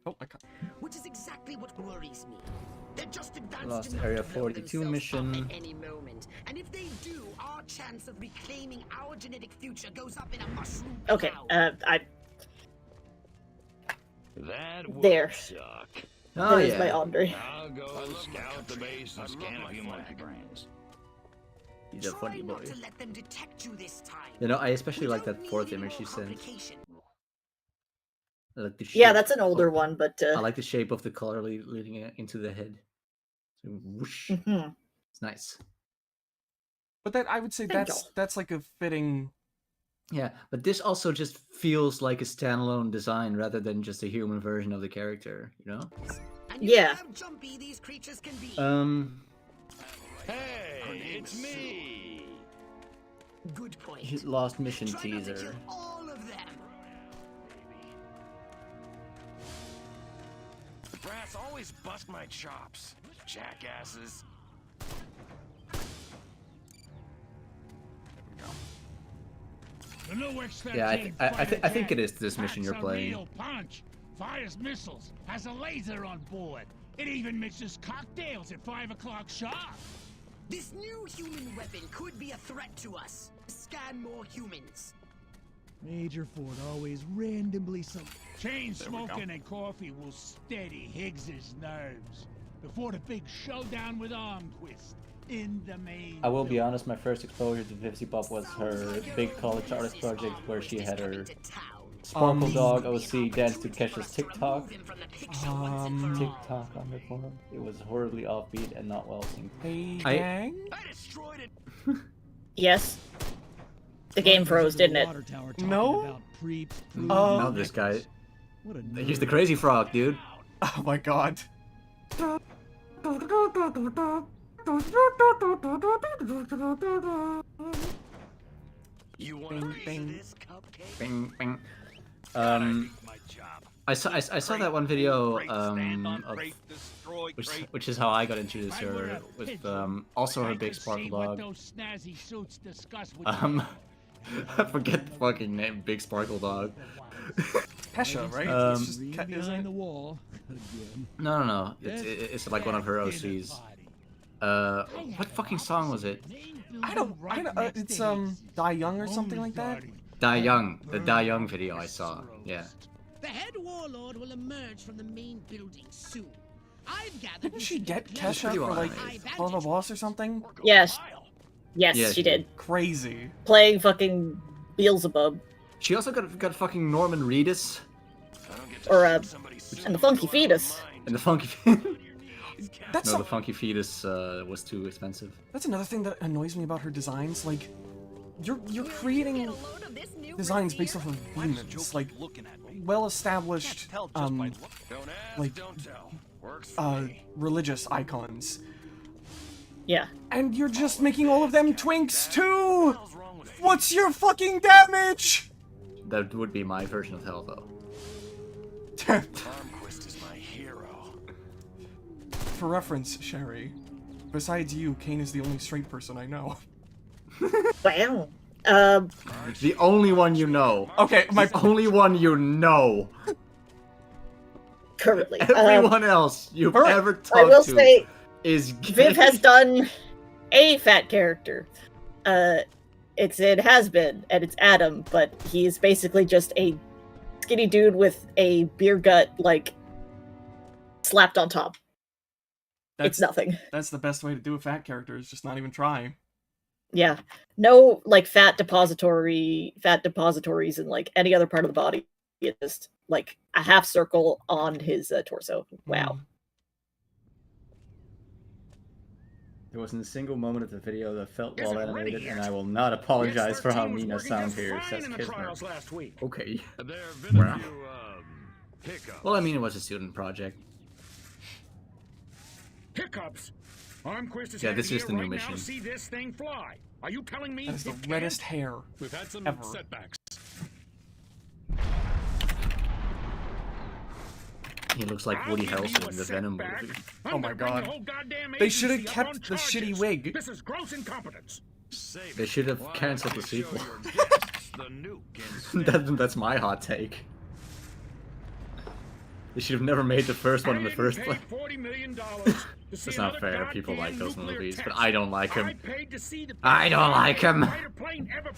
Oh, I can't. Which is exactly what worries me. They're just advanced Lost enough Area to blow 42 themselves mission. up at any moment. And if they do, our chance of reclaiming our genetic future goes up in a mushroom Okay, cloud. That would There. suck. Oh, There's yeah. my Andre. I'll go scout the base and scan a few monkey brains. He's a funny boy. To let them detect you this time. You know, I especially like that fourth image you sent. I like the shape. Yeah, that's an older one, but I like the shape of the color leading into the head. So whoosh. It's nice. But that I would say that's like a fitting. Yeah, but this also just feels like a standalone design rather than just a human version of the character, you know? Yeah. Jumpy these creatures can be. Hey, it's me. Good point. Lost mission teaser. All of them. Brass always bust my chops, jackasses. Yeah, I think it is this mission you're playing. Real punch. Fires missiles. Has a laser on board. It even mixes cocktails at 5 o'clock sharp. This new human weapon could be a threat to us. Scan more humans. Major Ford always randomly some chain smoking and coffee will steady Higgs's nerves before the big showdown with Armquist in the main. I will be honest, my first exposure to VivziePop was her big college artist project where she had her Sparkle Dog OC danced to Kesha's TikTok. TikTok on the phone. It was horribly offbeat and not well synced. Hey, I gang? Yes. The game froze, didn't it? No? Now this guy. He's the crazy frog, dude. Oh my god. You want Bing, bing. this cupcake? Bing, bing. I saw that one video of which is how I got introduced to her with also her big Sparkle Dog. I forget the fucking name, Big Sparkle Dog. Kesha, right? It's just isn't it? No. It's like one of her OCs. What fucking song was it? I don't. It's Die Young or something like that. Die Young, the Die Young video I saw. Yeah. The head warlord will emerge from the main building soon. I've gathered. Didn't she get Kesha for like Final Boss or something? Yes. Yes, Yeah, she did. Crazy. Playing fucking Beelzebub. She also got fucking Norman Reedus. Or and the Funky Fetus. And the Funky. That's the Funky Fetus was too expensive. That's another thing that annoys me about her designs. Like, you're creating designs based off of demons, like well-established, like religious icons. Yeah. And you're just making all of them twinks too. What's your fucking damage? That would be my version of hell, though. Armquist is my hero. For reference, Cheri, besides you, Kane is the only straight person I know. Wow. The only one you know. Okay, the only one you know. Currently. Everyone else you've ever talked to I will say, is gay. Viv has done a fat character. It has been, and it's Adam, but he's basically just a skinny dude with a beer gut, like, slapped on top. It's nothing. That's the best way to do a fat character, is just not even try. Yeah. No, like, fat depositories in, like, any other part of the body. It's just, like, a half circle on his torso. Wow. There wasn't a single moment of the video that felt well animated, and I will not apologize for how mean I sound here, says Kismer. Okay. Well. Well, I mean, it was a student project. Hiccups. Armquist is Yeah, this is here the new right mission. Now to see this thing fly. Are you telling me That is the it reddest can't? hair We've had some ever. setbacks. He looks like Woody Harrelson in the Venom movie. Oh my god. They should have kept the shitty wig. This is gross incompetence. They should have cancelled the sequel. That's my hot take. They should have never made the first one in the first place. It's not fair. People like those movies, but I don't like him. I don't like him.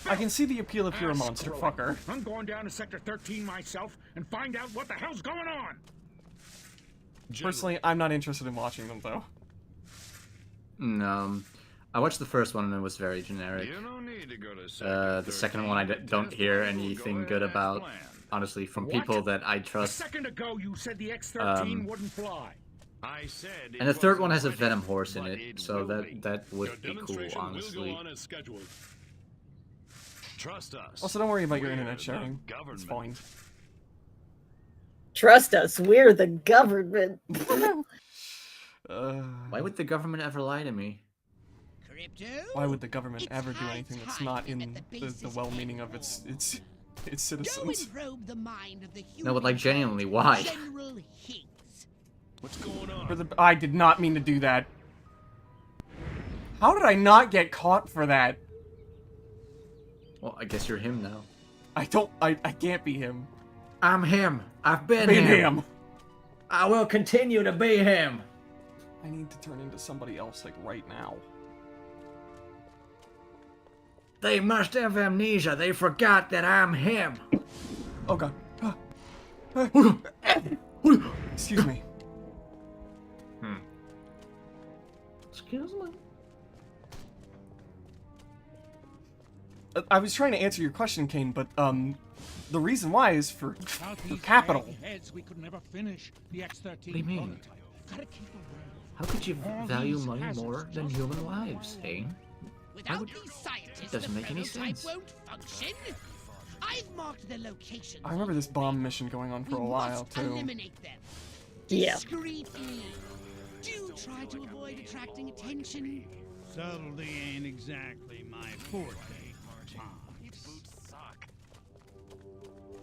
I can see the appeal if you're a monster fucker. I'm going down to Sector 13 myself and find out what the hell's going on. Personally, I'm not interested in watching them, though. No. I watched the first one and it was very generic. The second one I don't hear anything good about, honestly, from people that I A trust. second ago you said the X-13 wouldn't fly. I said. And the third one has a Venom horse in it, so that would be cool, honestly. Trust us. Also, don't worry about your internet sharing. It's fine. Trust us, we're the government. Why would the government ever lie to me? Why would the government ever do anything that's not in the well-meaning of its citizens? No, but like genuinely, why? What's going on? I did not mean to do that. How did I not get caught for that? Well, I guess you're him now. I can't be him. I'm him. I've been him. I will continue to be him. I need to turn into somebody else, like, right now. They must have amnesia. They forgot that I'm him. Oh god. Excuse me. Excuse me? I was trying to answer your question, Kane, but, the reason why is for capital. Heads, we could never finish the X-13 What do you mean? prototype. Gotta keep around. How could you value money more than human lives, Hayne? Without these scientists, It doesn't the make any prototype sense. won't function. I've marked the locations. I remember this bomb mission going on for a while, too. Eliminate them. Yeah. Discreetly. Do try to avoid attracting attention. Subtlety ain't exactly my forte.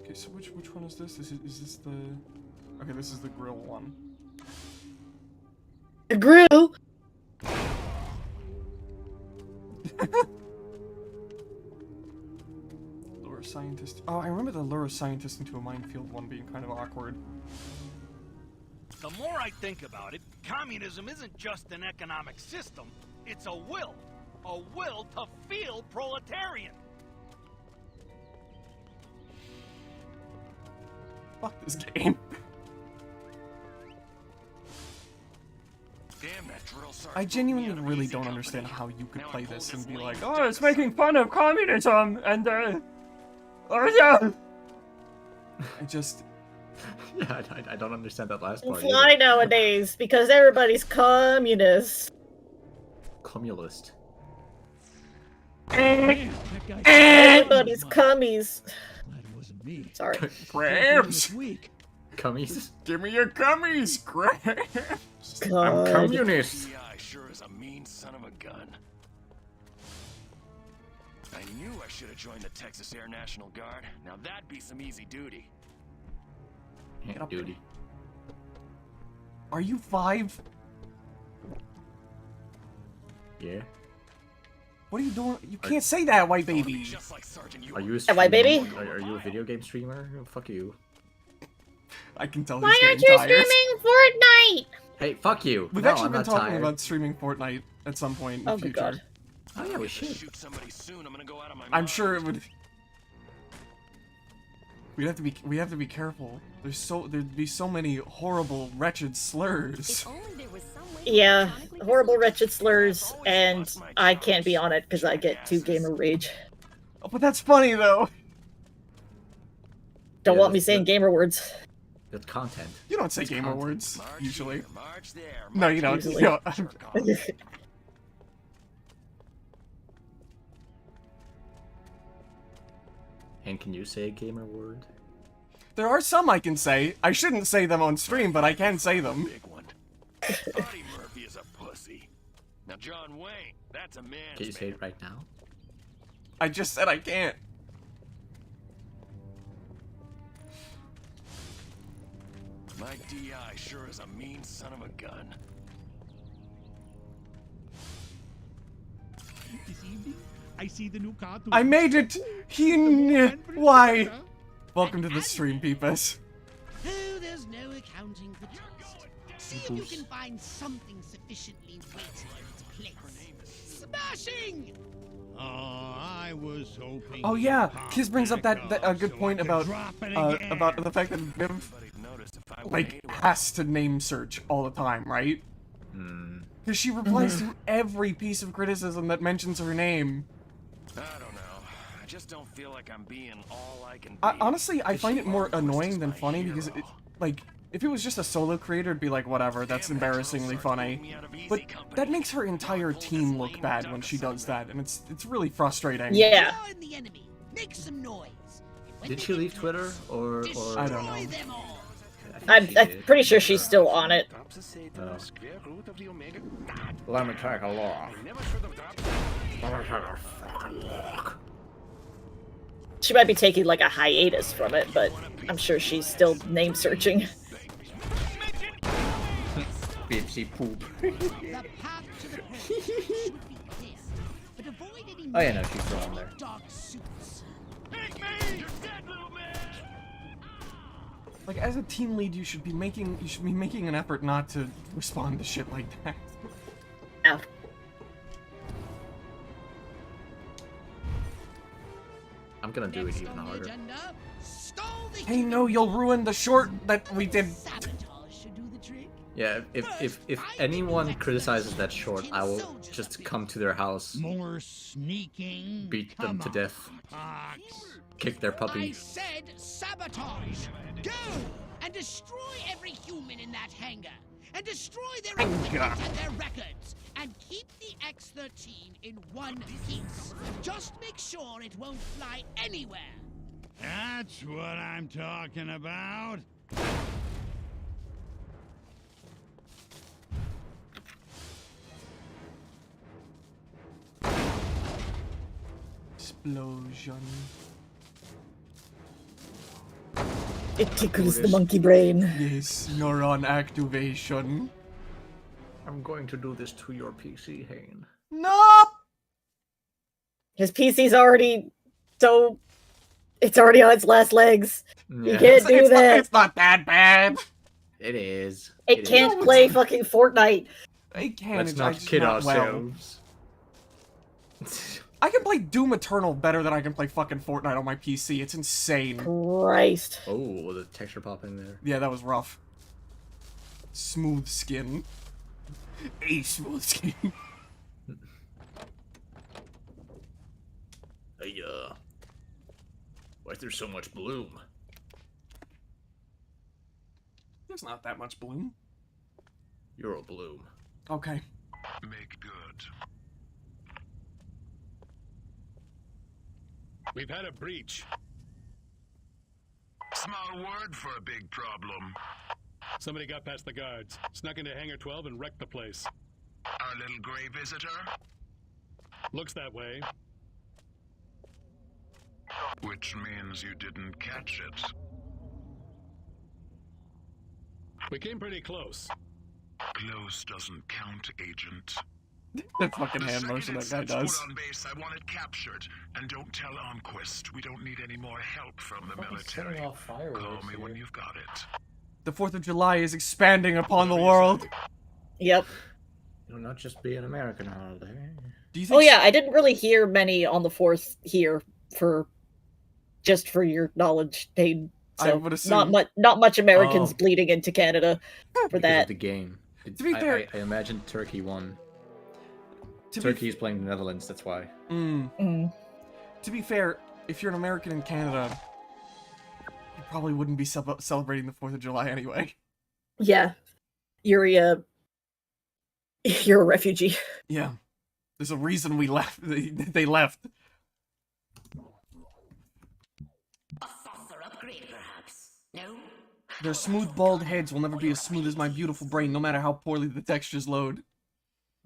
Okay, so which one is this? Is this the... Okay, this is the grill one. The grill? Lure scientist. Oh, I remember the lure scientist into a minefield one being kind of awkward. The more I think about it, communism isn't just an economic system, it's a will to feel proletarian. Fuck this game. Damn that drill sergeant. I genuinely really don't understand how you could play this and be like, oh, it's making fun of communism, and oh yeah. I just... Yeah, I don't understand that last part. Fly nowadays because everybody's communist. Communist. Everybody's cummies. Sorry. Grams! Cummies? Give me your gummies, Grams! I'm communist. DI sure is a mean son of a gun. I knew I should have joined the Texas Air National Guard. Now that'd be some easy duty. Get up Duty. Are you 5? Yeah. What are you doing? You can't say that, white baby! Are you a Am I, baby? Are you a video game streamer? Fuck you. I can tell Why he's aren't getting you tired. streaming Fortnite? Hey, fuck you. We've No, actually I'm been not talking tired. about streaming Fortnite at some point in the future. God. Oh yeah, we should. Shoot somebody soon. I'm gonna go out of my I'm mind. sure it would. We have to be careful. There'd be so many horrible, wretched slurs. Yeah, horrible, wretched slurs, and I can't be on it because I get too gamer rage. Oh, but that's funny though. Don't Yeah, want me saying gamer words. That's content. You don't say It's gamer content. words usually. March there. No, you don't. Usually. You don't. And can you say a gamer word? There are some I can say. I shouldn't say them on stream, but I can say them. Big one. Buddy Murphy is a pussy. Now John Wayne, that's a man's Can you say man. it right now? I just said I can't. My DI sure is a mean son of a gun. This evening, I see the new cartoon. I made it! Why? Welcome to the stream, Peepus. Oh, there's no accounting for trust. See if you can find something sufficiently weighty in its place. Smashing! Oh, I was hoping. Oh yeah, Kiz brings up that a good point about the fact that Viv like has to name search all the time, right? Because she replies to every piece of criticism that mentions her name. I don't know. I just don't feel like I'm being all I can be. Honestly, I find it more annoying than funny because, like, if it was just a solo creator, it'd be like, whatever, that's embarrassingly funny. But that makes her entire team look bad when she does that, and it's really frustrating. Yeah. The enemy. Make some noise. Did she leave Twitter or? I don't know. Them all. I'm pretty sure she's still on it. Let me take a look. She might be taking like a hiatus from it, but I'm sure she's still name searching. Bipsy poop. The path to the pole should be clear, but avoid any Oh yeah, no, she's still on there. dark suits. Like, as a team lead, you should be making an effort not to respond to shit like that. Yeah. I'm gonna do it even On the harder. agenda, stall the Hey, no, you'll ruin the short that we did. sabotage should do the trick. Yeah, if anyone criticizes that short, I will just come to their house, More sneaking. beat them to death, kick their I puppy. said sabotage. Go and destroy every human in that hangar, and destroy their equipment and their records, and keep the X-13 in one piece. Just make sure it won't fly anywhere. That's what I'm talking about. Explosion. It tickles the monkey brain. Yes, neuron activation. I'm going to do this to your PC, Hane. Nope! His PC's already so... It's already on its last legs. Yeah. You can't do that. It's not that bad. It is. It can't play fucking Fortnite. It can. Let's it's not just kid not well. ourselves. I can play Doom Eternal better than I can play fucking Fortnite on my PC. It's insane. Christ. Oh, the texture pop in there. Yeah, that was rough. Smooth skin. A smooth skin. Hey, why is there so much bloom? There's not that much bloom. You're a bloom. Okay. Make good. We've had a breach. Small word for a big problem. Somebody got past the guards, snuck into Hangar 12 and wrecked the place. Our little gray visitor? Looks that way. Which means you didn't catch it. We came pretty close. Close doesn't count, Agent. That fucking hand motion that guy does. Put on base, I want it captured. And don't tell Onquist. We don't need any more help from the military. Call me when you've got it. The 4th of July is expanding upon the world. Yep. It'll not just be an American holiday. Do you think Oh yeah, I didn't really hear many on the 4th here for your knowledge, Dane. So I would assume not much Americans bleeding into Canada for Because that. of the game. To be fair, I imagine Turkey won. Turkey's playing the Netherlands, that's why. To be fair, if you're an American in Canada, you probably wouldn't be celebrating the 4th of July anyway. Yeah. You're a refugee. Yeah. There's a reason we left. They left. A saucer upgrade, perhaps? No? Their smooth, bald heads will never be as smooth as my beautiful brain, no matter how poorly the textures load.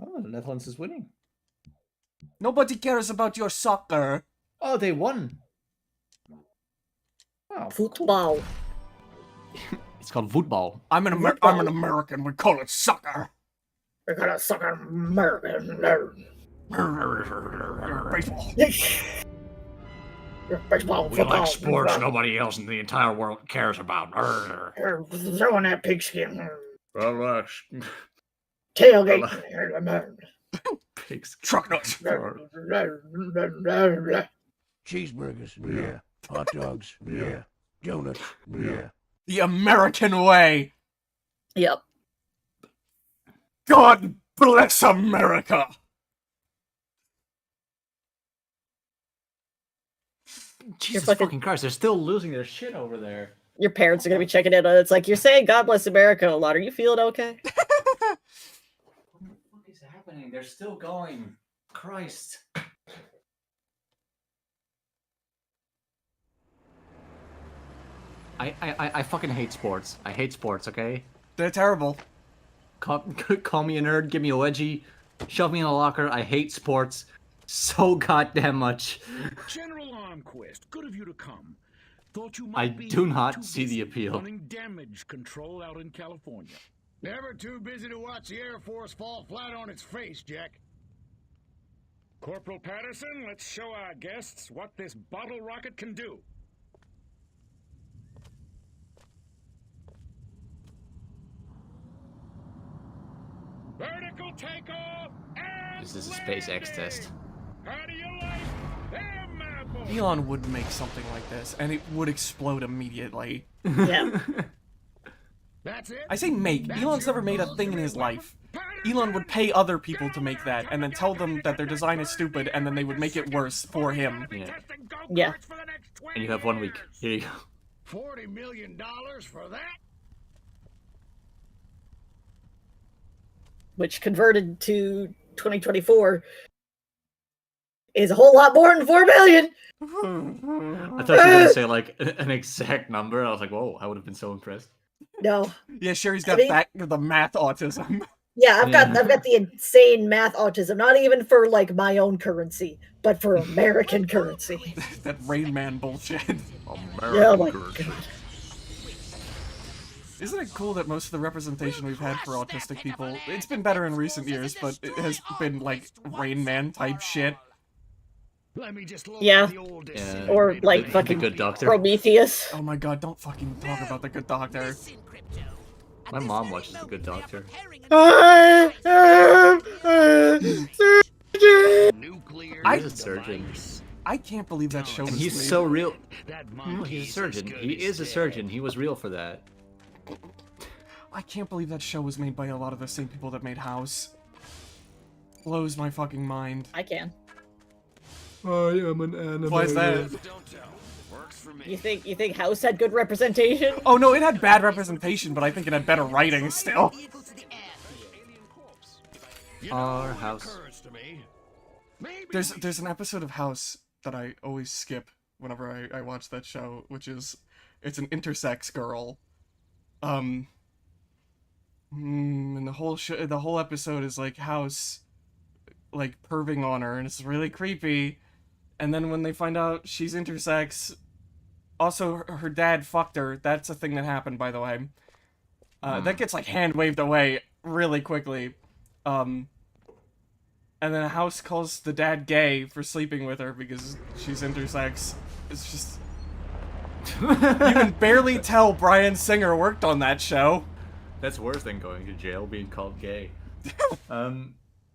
Oh, the Netherlands is winning. Nobody cares about your soccer. Oh, they won. Wow. Football. It's called football. I'm an American. We call it soccer. We call it soccer American. Baseball. Baseball. We like sports nobody else in the entire world cares about. Throwing that pigskin. Relax. Tailgate. Pigs. Truck nuts. Cheeseburgers, yeah. Hot dogs, yeah. Donuts, yeah. The American way. Yep. God bless America. Jesus fucking Christ, they're still losing their shit over there. Your parents are gonna be checking in on it. It's like, you're saying God bless America a lot. Are you feeling okay? What the fuck is happening? They're still going. Christ. I fucking hate sports. I hate sports, okay? They're terrible. Call me a nerd, give me a wedgie, shove me in a locker. I hate sports so goddamn much. General Onquist, good of you to come. Thought you I might be do not too see the busy appeal. running damage control out in California. Never too busy to watch the Air Force fall flat on its face, Jack. Corporal Patterson, let's show our guests what this bottle rocket can do. Vertical takeoff and This is a SpaceX test. How do you like them, my boy? Elon would make something like this, and it would explode immediately. Yeah. I say make. Elon's never made a thing in his life. Elon would pay other people to make that, and then tell them that their design is stupid, and then they would make it worse for him. Yeah. And you have 1 week. Here you go. $40 million for that? Which converted to 2024 is a whole lot more than 4 million. I thought you were gonna say like an exact number. I was like, whoa, I would have been so impressed. No. Yeah, Sherry's got the math autism. Yeah, I've got the insane math autism. Not even for like my own currency, but for American currency. That Rain Man bullshit. Oh my God. Isn't it cool that most of the representation we've had for autistic people, it's been better in recent years, but it has been like Rain Man type shit. Yeah. Or like the fucking Good Doctor. Prometheus. Oh my God, don't fucking talk about the Good Doctor. My mom watches The Good Doctor. He's a surgeon. I can't believe that show was He's made. so real. No, he's a surgeon. He is a surgeon. He was real for that. I can't believe that show was made by a lot of the same people that made House. Blows my fucking mind. I can. I am an animal. Why is that? You think House had good representation? Oh no, it had bad representation, but I think it had better writing still. Our house. There's an episode of House that I always skip whenever I watch that show, which is it's an intersex girl. And the whole episode is like House like perving on her, and it's really creepy. And then when they find out she's intersex, also her dad fucked her. That's a thing that happened, by the way. That gets like hand waved away really quickly. And then House calls the dad gay for sleeping with her because she's intersex. It's just you can barely tell Bryan Singer worked on that show. That's worse than going to jail, being called gay. Yeah,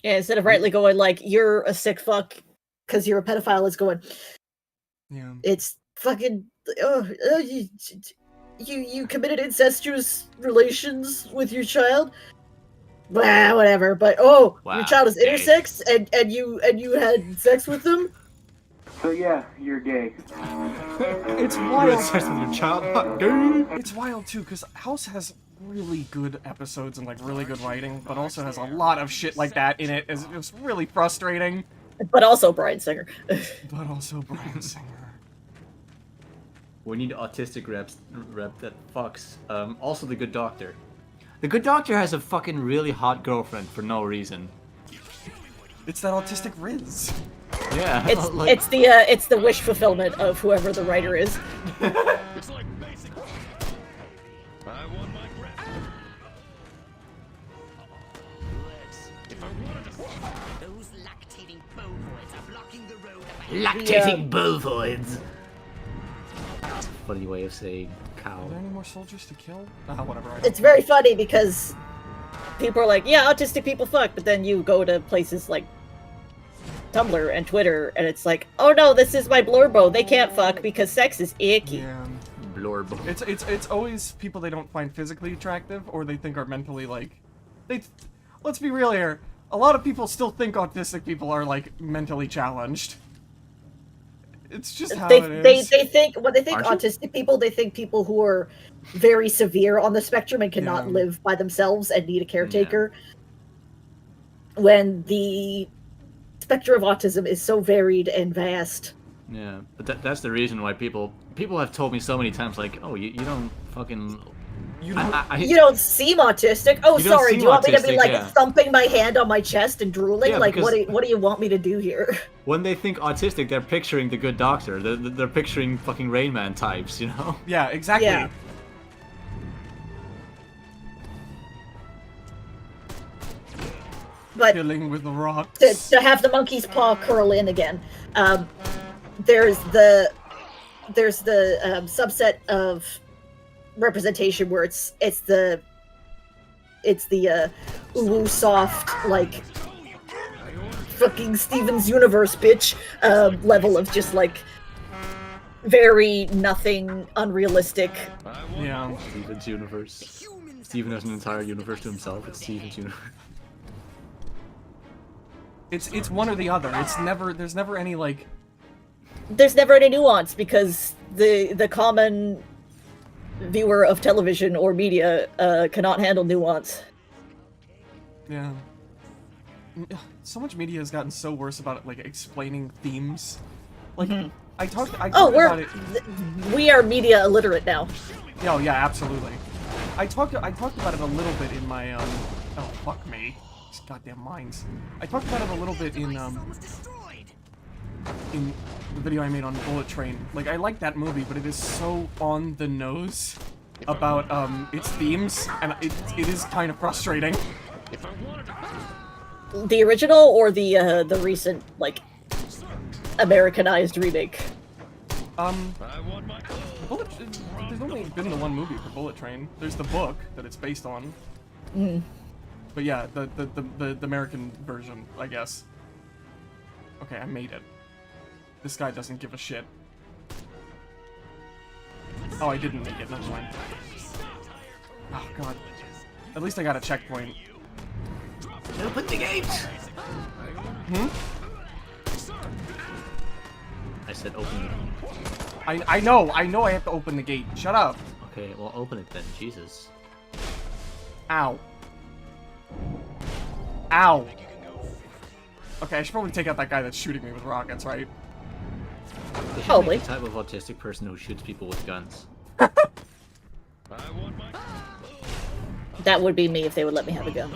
instead of rightly going like you're a sick fuck because you're a pedophile, it's going. Yeah. It's fucking. You committed incestuous relations with your child. Well, whatever. But Wow, your child is intersex, and you had sex with them. So yeah, you're gay. It's wild. Sex with your child, not gay. It's wild too, because House has really good episodes and like really good writing, but also has a lot of shit like that in it. It's just really frustrating. But also Bryan Singer. But also Bryan Singer. We need autistic rep that fucks. Also the Good Doctor. The Good Doctor has a fucking really hot girlfriend for no reason. It's that autistic Riz. Yeah. It's the wish fulfillment of whoever the writer is. It's like basic. I won my breath. If I wanted to. Those lactating bovoids are blocking the road. Lactating bovoids. Funny way of saying cow. Are there any more soldiers to kill? Whatever. It's very funny because people are like, yeah, autistic people fuck, but then you go to places like Tumblr and Twitter, and it's like, oh no, this is my blurbo. They can't fuck because sex is icky. Yeah. Blurbo. It's always people they don't find physically attractive or they think are mentally like let's be real here. A lot of people still think autistic people are like mentally challenged. It's just how it is. They think when they think autistic people, they think people who are very severe on the spectrum and cannot live by themselves and need a caretaker. Yeah. When the spectrum of autism is so varied and vast. Yeah, but that's the reason why people have told me so many times, like, oh, you don't fucking. You don't seem autistic. Oh, sorry. Do you want me to be like thumping my hand on my chest and drooling? Yeah, like, what do you want me to do here? When they think autistic, they're picturing the Good Doctor. They're picturing fucking Rain Man types, you know? Yeah, exactly. Yeah. But killing with the rocks. To have the monkey's paw curl in again, there's the subset of representation where it's the uwu soft like fucking Steven's Universe bitch level of just like very nothing unrealistic. Yeah. Steven's Universe. Steven has an entire universe to himself. It's Steven's universe. It's one or the other. There's never any like. There's never any nuance because the common viewer of television or media cannot handle nuance. Yeah. So much media has gotten so worse about it, like explaining themes. Like I talked about it. We are media illiterate now. Oh yeah, absolutely. I talked about it a little bit in my oh fuck me, these goddamn mines. I talked about it a little bit in the video I made on Bullet Train. Like I like that movie, but it is so on the nose about its themes, and it is kind of frustrating. The original or the recent like Americanized remake? There's only been the one movie for Bullet Train. There's the book that it's based on. But yeah, the American version, I guess. Okay, I made it. This guy doesn't give a shit. Oh, I didn't make it. Never mind. Oh god. At least I got a checkpoint. Open the gate! I said open the gate. I know I have to open the gate. Shut up. Okay, well open it then, Jesus. Ow. Ow. Okay, I should probably take out that guy that's shooting me with rockets, right? Probably. The type of autistic person who shoots people with guns. That would be me if they would let me have a gun.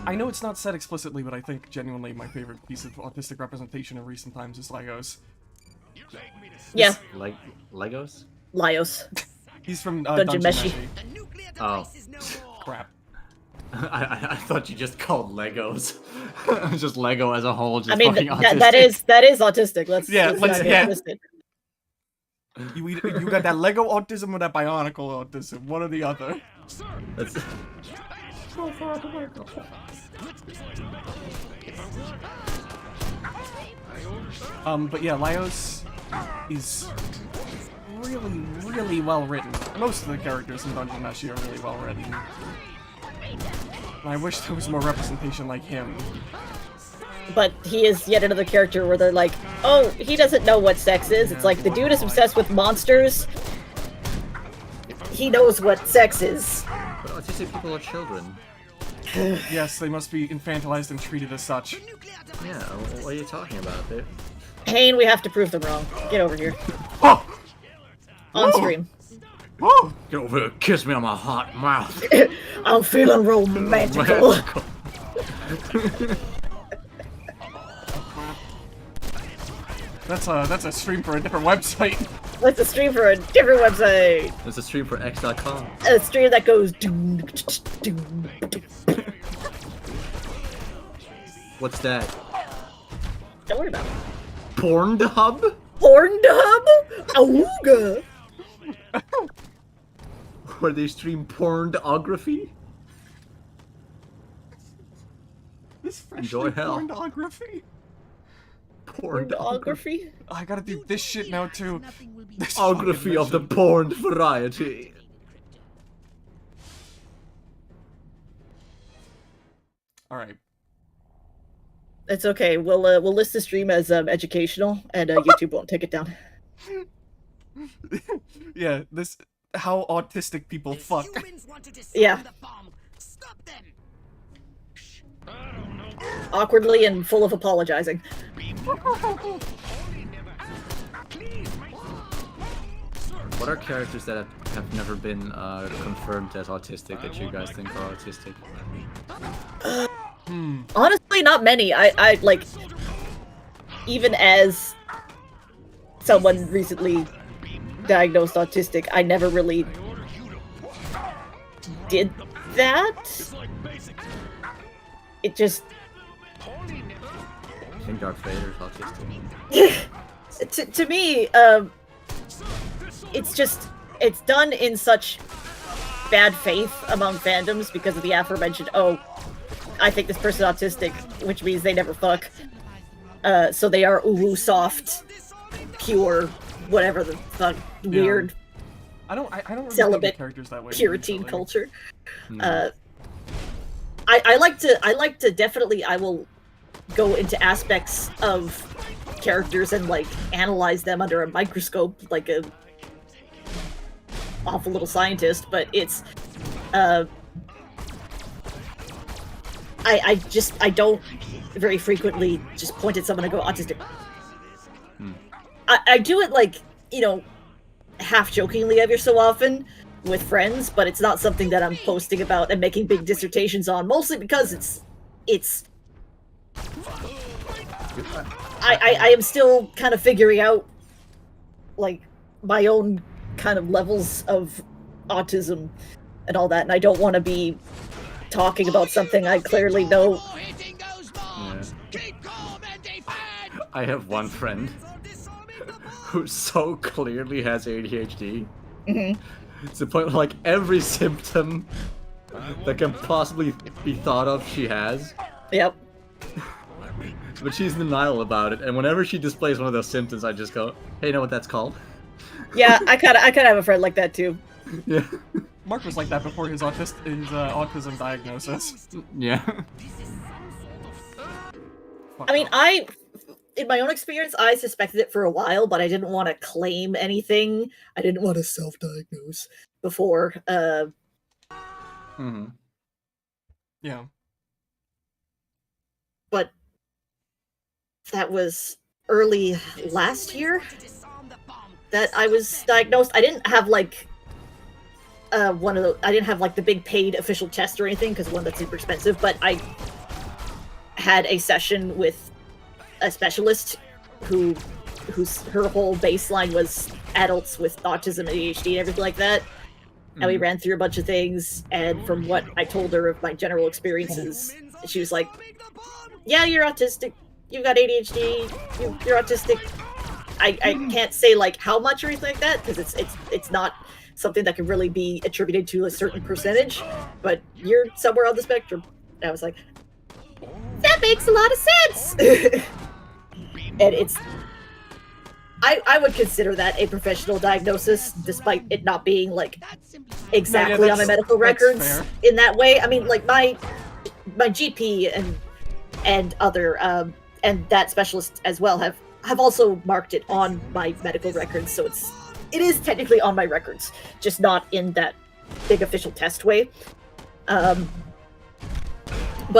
I know it's not said explicitly, but I think genuinely my favorite piece of autistic representation in recent times is Legos. Yeah. Legos? Laios. He's from Dungeon Meshi. Oh. Crap. I thought you just called Legos. Just Lego as a whole. Just I mean, fucking autistic. that is autistic. Let's not get twisted. You got that Lego autism or that Bionicle autism, one or the other. That's... But yeah, Laios is really, really well written. Most of the characters in Dungeon Meshi are really well written. And I wish there was more representation like him. But he is yet another character where they're like, oh, he doesn't know what sex is. It's like the dude is obsessed with monsters. He knows what sex is. But autistic people are children. Yes, they must be infantilized and treated as such. Yeah, what are you talking about, dude? Hayne, we have to prove them wrong. Get over here. On stream. Get over here, kiss me on my hot mouth. I'm feeling romantical. That's a stream for a different website. That's a stream for a different website. It's a stream for X.com. A stream that goes doom, doom. What's that? Don't worry about it. Pornhub? Pornhub? Awooga! Where they stream pornography? Enjoy hell. Pornography? Pornography? I gotta do this shit now too. Pornography of the porn variety. Alright. It's okay. We'll list the stream as educational, and YouTube won't take it down. Yeah, this how autistic people fuck. Yeah. Awkwardly and full of apologizing. What are characters that have never been confirmed as autistic that you guys think are autistic? Honestly, not many. I like, even as someone recently diagnosed autistic, I never really did that. It just... I think Darth Vader's autistic. to me, it's just, it's done in such bad faith among fandoms because of the aforementioned, oh, I think this person's autistic, which means they never fuck. So they are uwu soft, pure, whatever the fuck, weird. I don't really celibate think of characters that way. Puritan usually. culture. No. I like to definitely, I will go into aspects of characters and like analyze them under a microscope like a awful little scientist, but it's I don't very frequently just point at someone and go autistic. I do it like, you know, half jokingly every so often with friends, but it's not something that I'm posting about and making big dissertations on, mostly because it's I am still kind of figuring out like my own kind of levels of autism and all that, and I don't want to be talking about something I clearly know. Yeah. I have one friend who so clearly has ADHD. It's the point where, like, every symptom that can possibly be thought of, she has. Yep. But she's in denial about it, and whenever she displays one of those symptoms, I just go, "Hey, you know what that's called?" Yeah, I kind of have a friend like that too. Yeah. Mark was like that before his autism diagnosis. Yeah. I mean, in my own experience, I suspected it for a while, but I didn't want to claim anything. I didn't want to self-diagnose before. Yeah. But that was early last year that I was diagnosed. I didn't have like I didn't have like the big paid official test or anything, because one, that's super expensive, but I had a session with a specialist her whole baseline was adults with autism and ADHD and everything like that. And we ran through a bunch of things, and from what I told her of my general experiences, she was like, yeah, you're autistic, you've got ADHD, you're autistic. I can't say like how much or anything like that, because it's not something that can really be attributed to a certain percentage, but you're somewhere on the spectrum. And I was like, that makes a lot of sense. And it's I would consider that a professional diagnosis, despite it not being like exactly on my medical records fair. in that way. I mean, like my GP and other and that specialist as well have also marked it on my medical records, so it is technically on my records, just not in that big official test way. But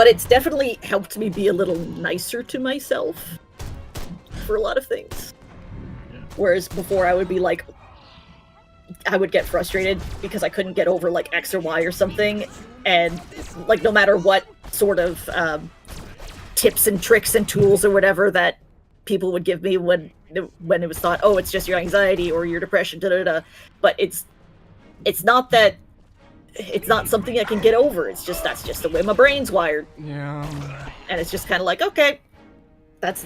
it's definitely helped me be a little nicer to myself for a lot of things. Whereas before I would be like, I would get frustrated because I couldn't get over like X or Y or something, and like no matter what sort of tips and tricks and tools or whatever that people would give me when it was thought, oh, it's just your anxiety or your depression, but it's not that. It's not something I can get over. It's just that's just the way my brain's wired. Yeah. And it's just kind of like, okay, that's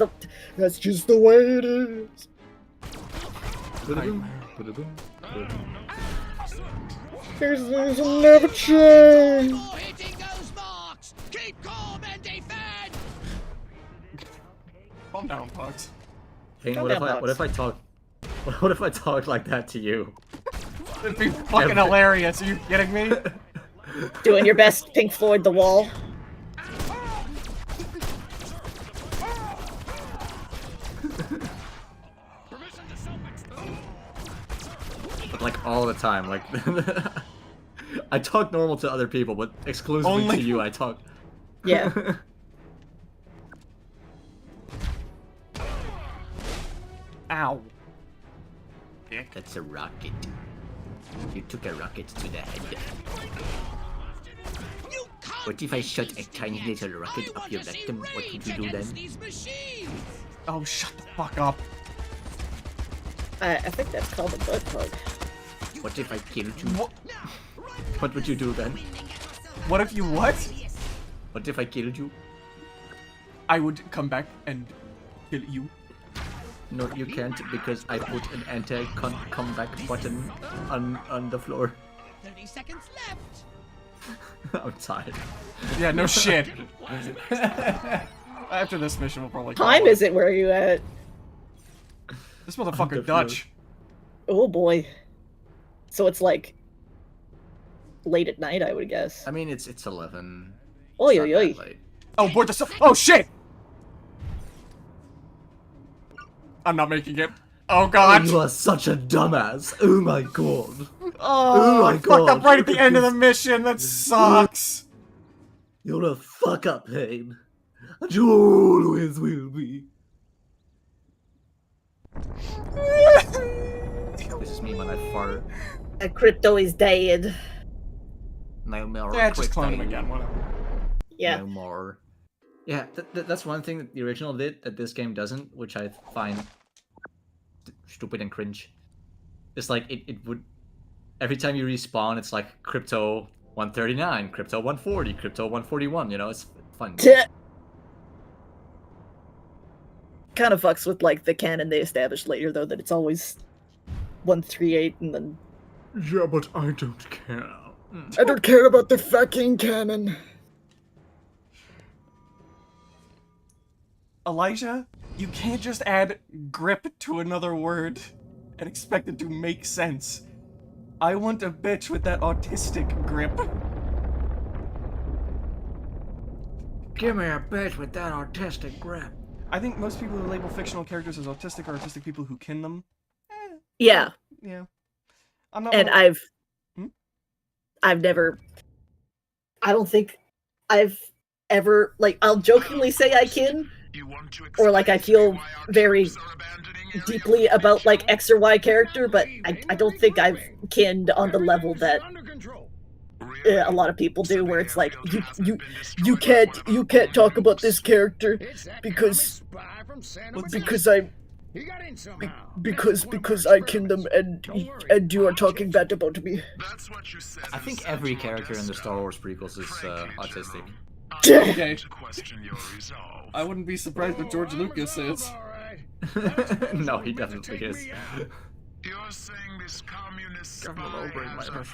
just the way it is. Things will never change. Calm down, Pox. Hey, what if I talk like that to you? It'd be fucking hilarious. Are you kidding me? Doing your best Pink Floyd The Wall. But like all the time, like I talk normal to other people, but exclusively to you I talk. Yeah. Ow. That's a rocket. You took a rocket to the head. What if I shot a tiny little rocket up your rectum? What would you do then? Oh, shut the fuck up. I think that's called a butt plug. What if I killed you? What would you do then? What if you what? What if I killed you? I would come back and kill you. No, you can't, because I put an anti-comeback button on the floor. 30 seconds left. I'm tired. Yeah, no shit. After this mission, we'll probably call Time is it? Where are you at? This motherfucker Dutch. Oh boy. So it's like late at night, I would guess. I mean, it's 11. Oy, It's oy, not oy. that late. Oh, board the stuff. Oh, shit! I'm not making it. Oh, God. You are such a dumbass. Oh, my God. Oh, my I fucked up God. right at the end of the mission. That sucks. You're a fuck-up, Pain. And you always will be. This is me when I fart. A crypto is dead. No more. Yeah, just quick clone him time. again, whatever. Yeah. No more. Yeah, that's one thing that the original did that this game doesn't, which I find stupid and cringe. It's like it would every time you respawn, it's like crypto 139, crypto 140, crypto 141. You know, it's fun. Kind of fucks with like the canon they established later, though, that it's always 138 and then. Yeah, but I don't care. I don't care about the fucking canon. Elijah, you can't just add grip to another word and expect it to make sense. I want a bitch with that autistic grip. Give me a bitch with that autistic grip. I think most people who label fictional characters as autistic are autistic people who kin them. Yeah. Yeah. I'm not. And I've never. I don't think I've ever, like, I'll jokingly say I kin, or like I feel very deeply about like X or Y character, but I don't think I've kinned on the level that a lot of people do, where it's like you can't talk about this character because I kin them and you are talking bad about me. I think every character in the Star Wars prequels is autistic. Okay. I wouldn't be surprised if George Lucas is. No, he definitely is. You're saying this communist spy has a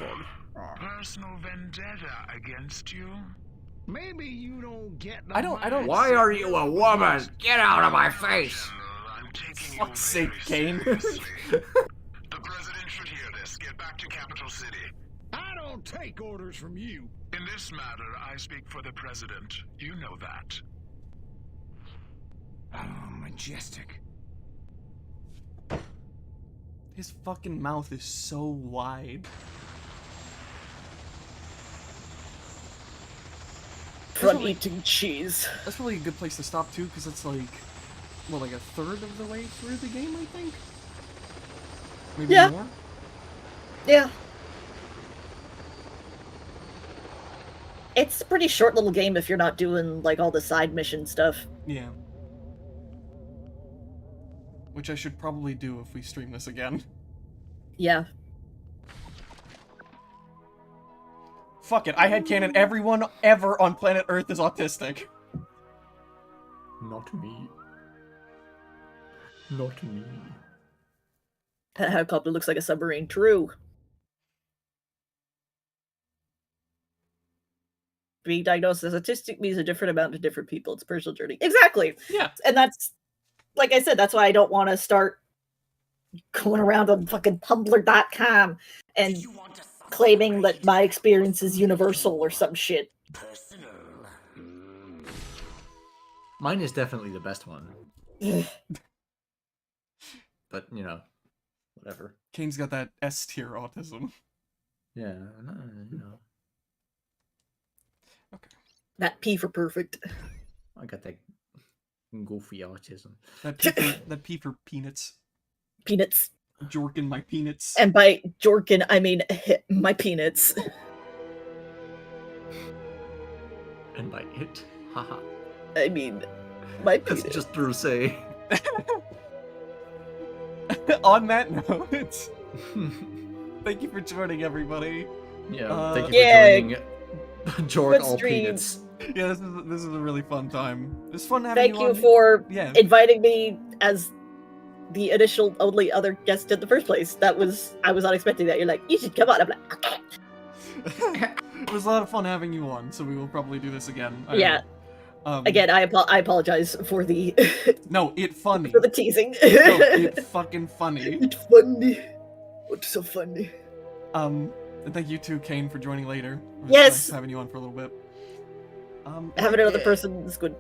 personal vendetta against you? Maybe you don't get. I don't. Why are you a woman? Get out of my face! Fuck's sake, Kane. The president should hear this. Get back to Capital City. I don't take orders from you. In this matter, I speak for the president. You know that. Oh, majestic. His fucking mouth is so wide. From eating cheese. That's probably a good place to stop too, because it's like, well, like a third of the way through the game, I think. Maybe more. Yeah. It's a pretty short little game if you're not doing like all the side mission stuff. Yeah. Which I should probably do if we stream this again. Yeah. Fuck it, I had canon everyone ever on planet Earth is autistic. Not me. Not me. That helicopter looks like a submarine. True. Being diagnosed as autistic means a different amount to different people. It's a personal journey. Exactly. Yeah. And that's, like I said, that's why I don't want to start going around on fucking Tumblr.com and claiming that my experience is universal or some shit. Mine is definitely the best one. But, you know, whatever. Kane's got that S-tier autism. Yeah, you know. Okay. That P for perfect. I got that goofy autism. That P for peanuts. Peanuts. Jorkin my peanuts. And by Jorkin, I mean my peanuts. And by it, haha. I mean, my peanuts. That's just per se. On that note, thank you for joining, everybody. Yeah, thank you for joining Jork All Peanuts. Yeah, this is a really fun time. It's fun having you on. Thank you for Yeah. inviting me as the initial only other guest in the first place. I was not expecting that. You're like, you should come on. I'm like, okay. It was a lot of fun having you on, so we will probably do this again. Yeah. Again, I apologize for the No, it funny. for the teasing. No, it fucking funny. It's funny. What's so funny? And thank you too, Kane, for joining later. It was Yes. nice having you on for a little bit. Having another person is good.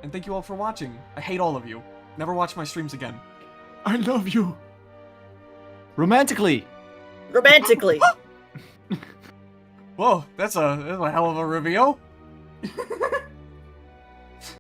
And thank you all for watching. I hate all of you. Never watch my streams again. I love you. Romantically. Romantically. Whoa, that's a hell of a reveal.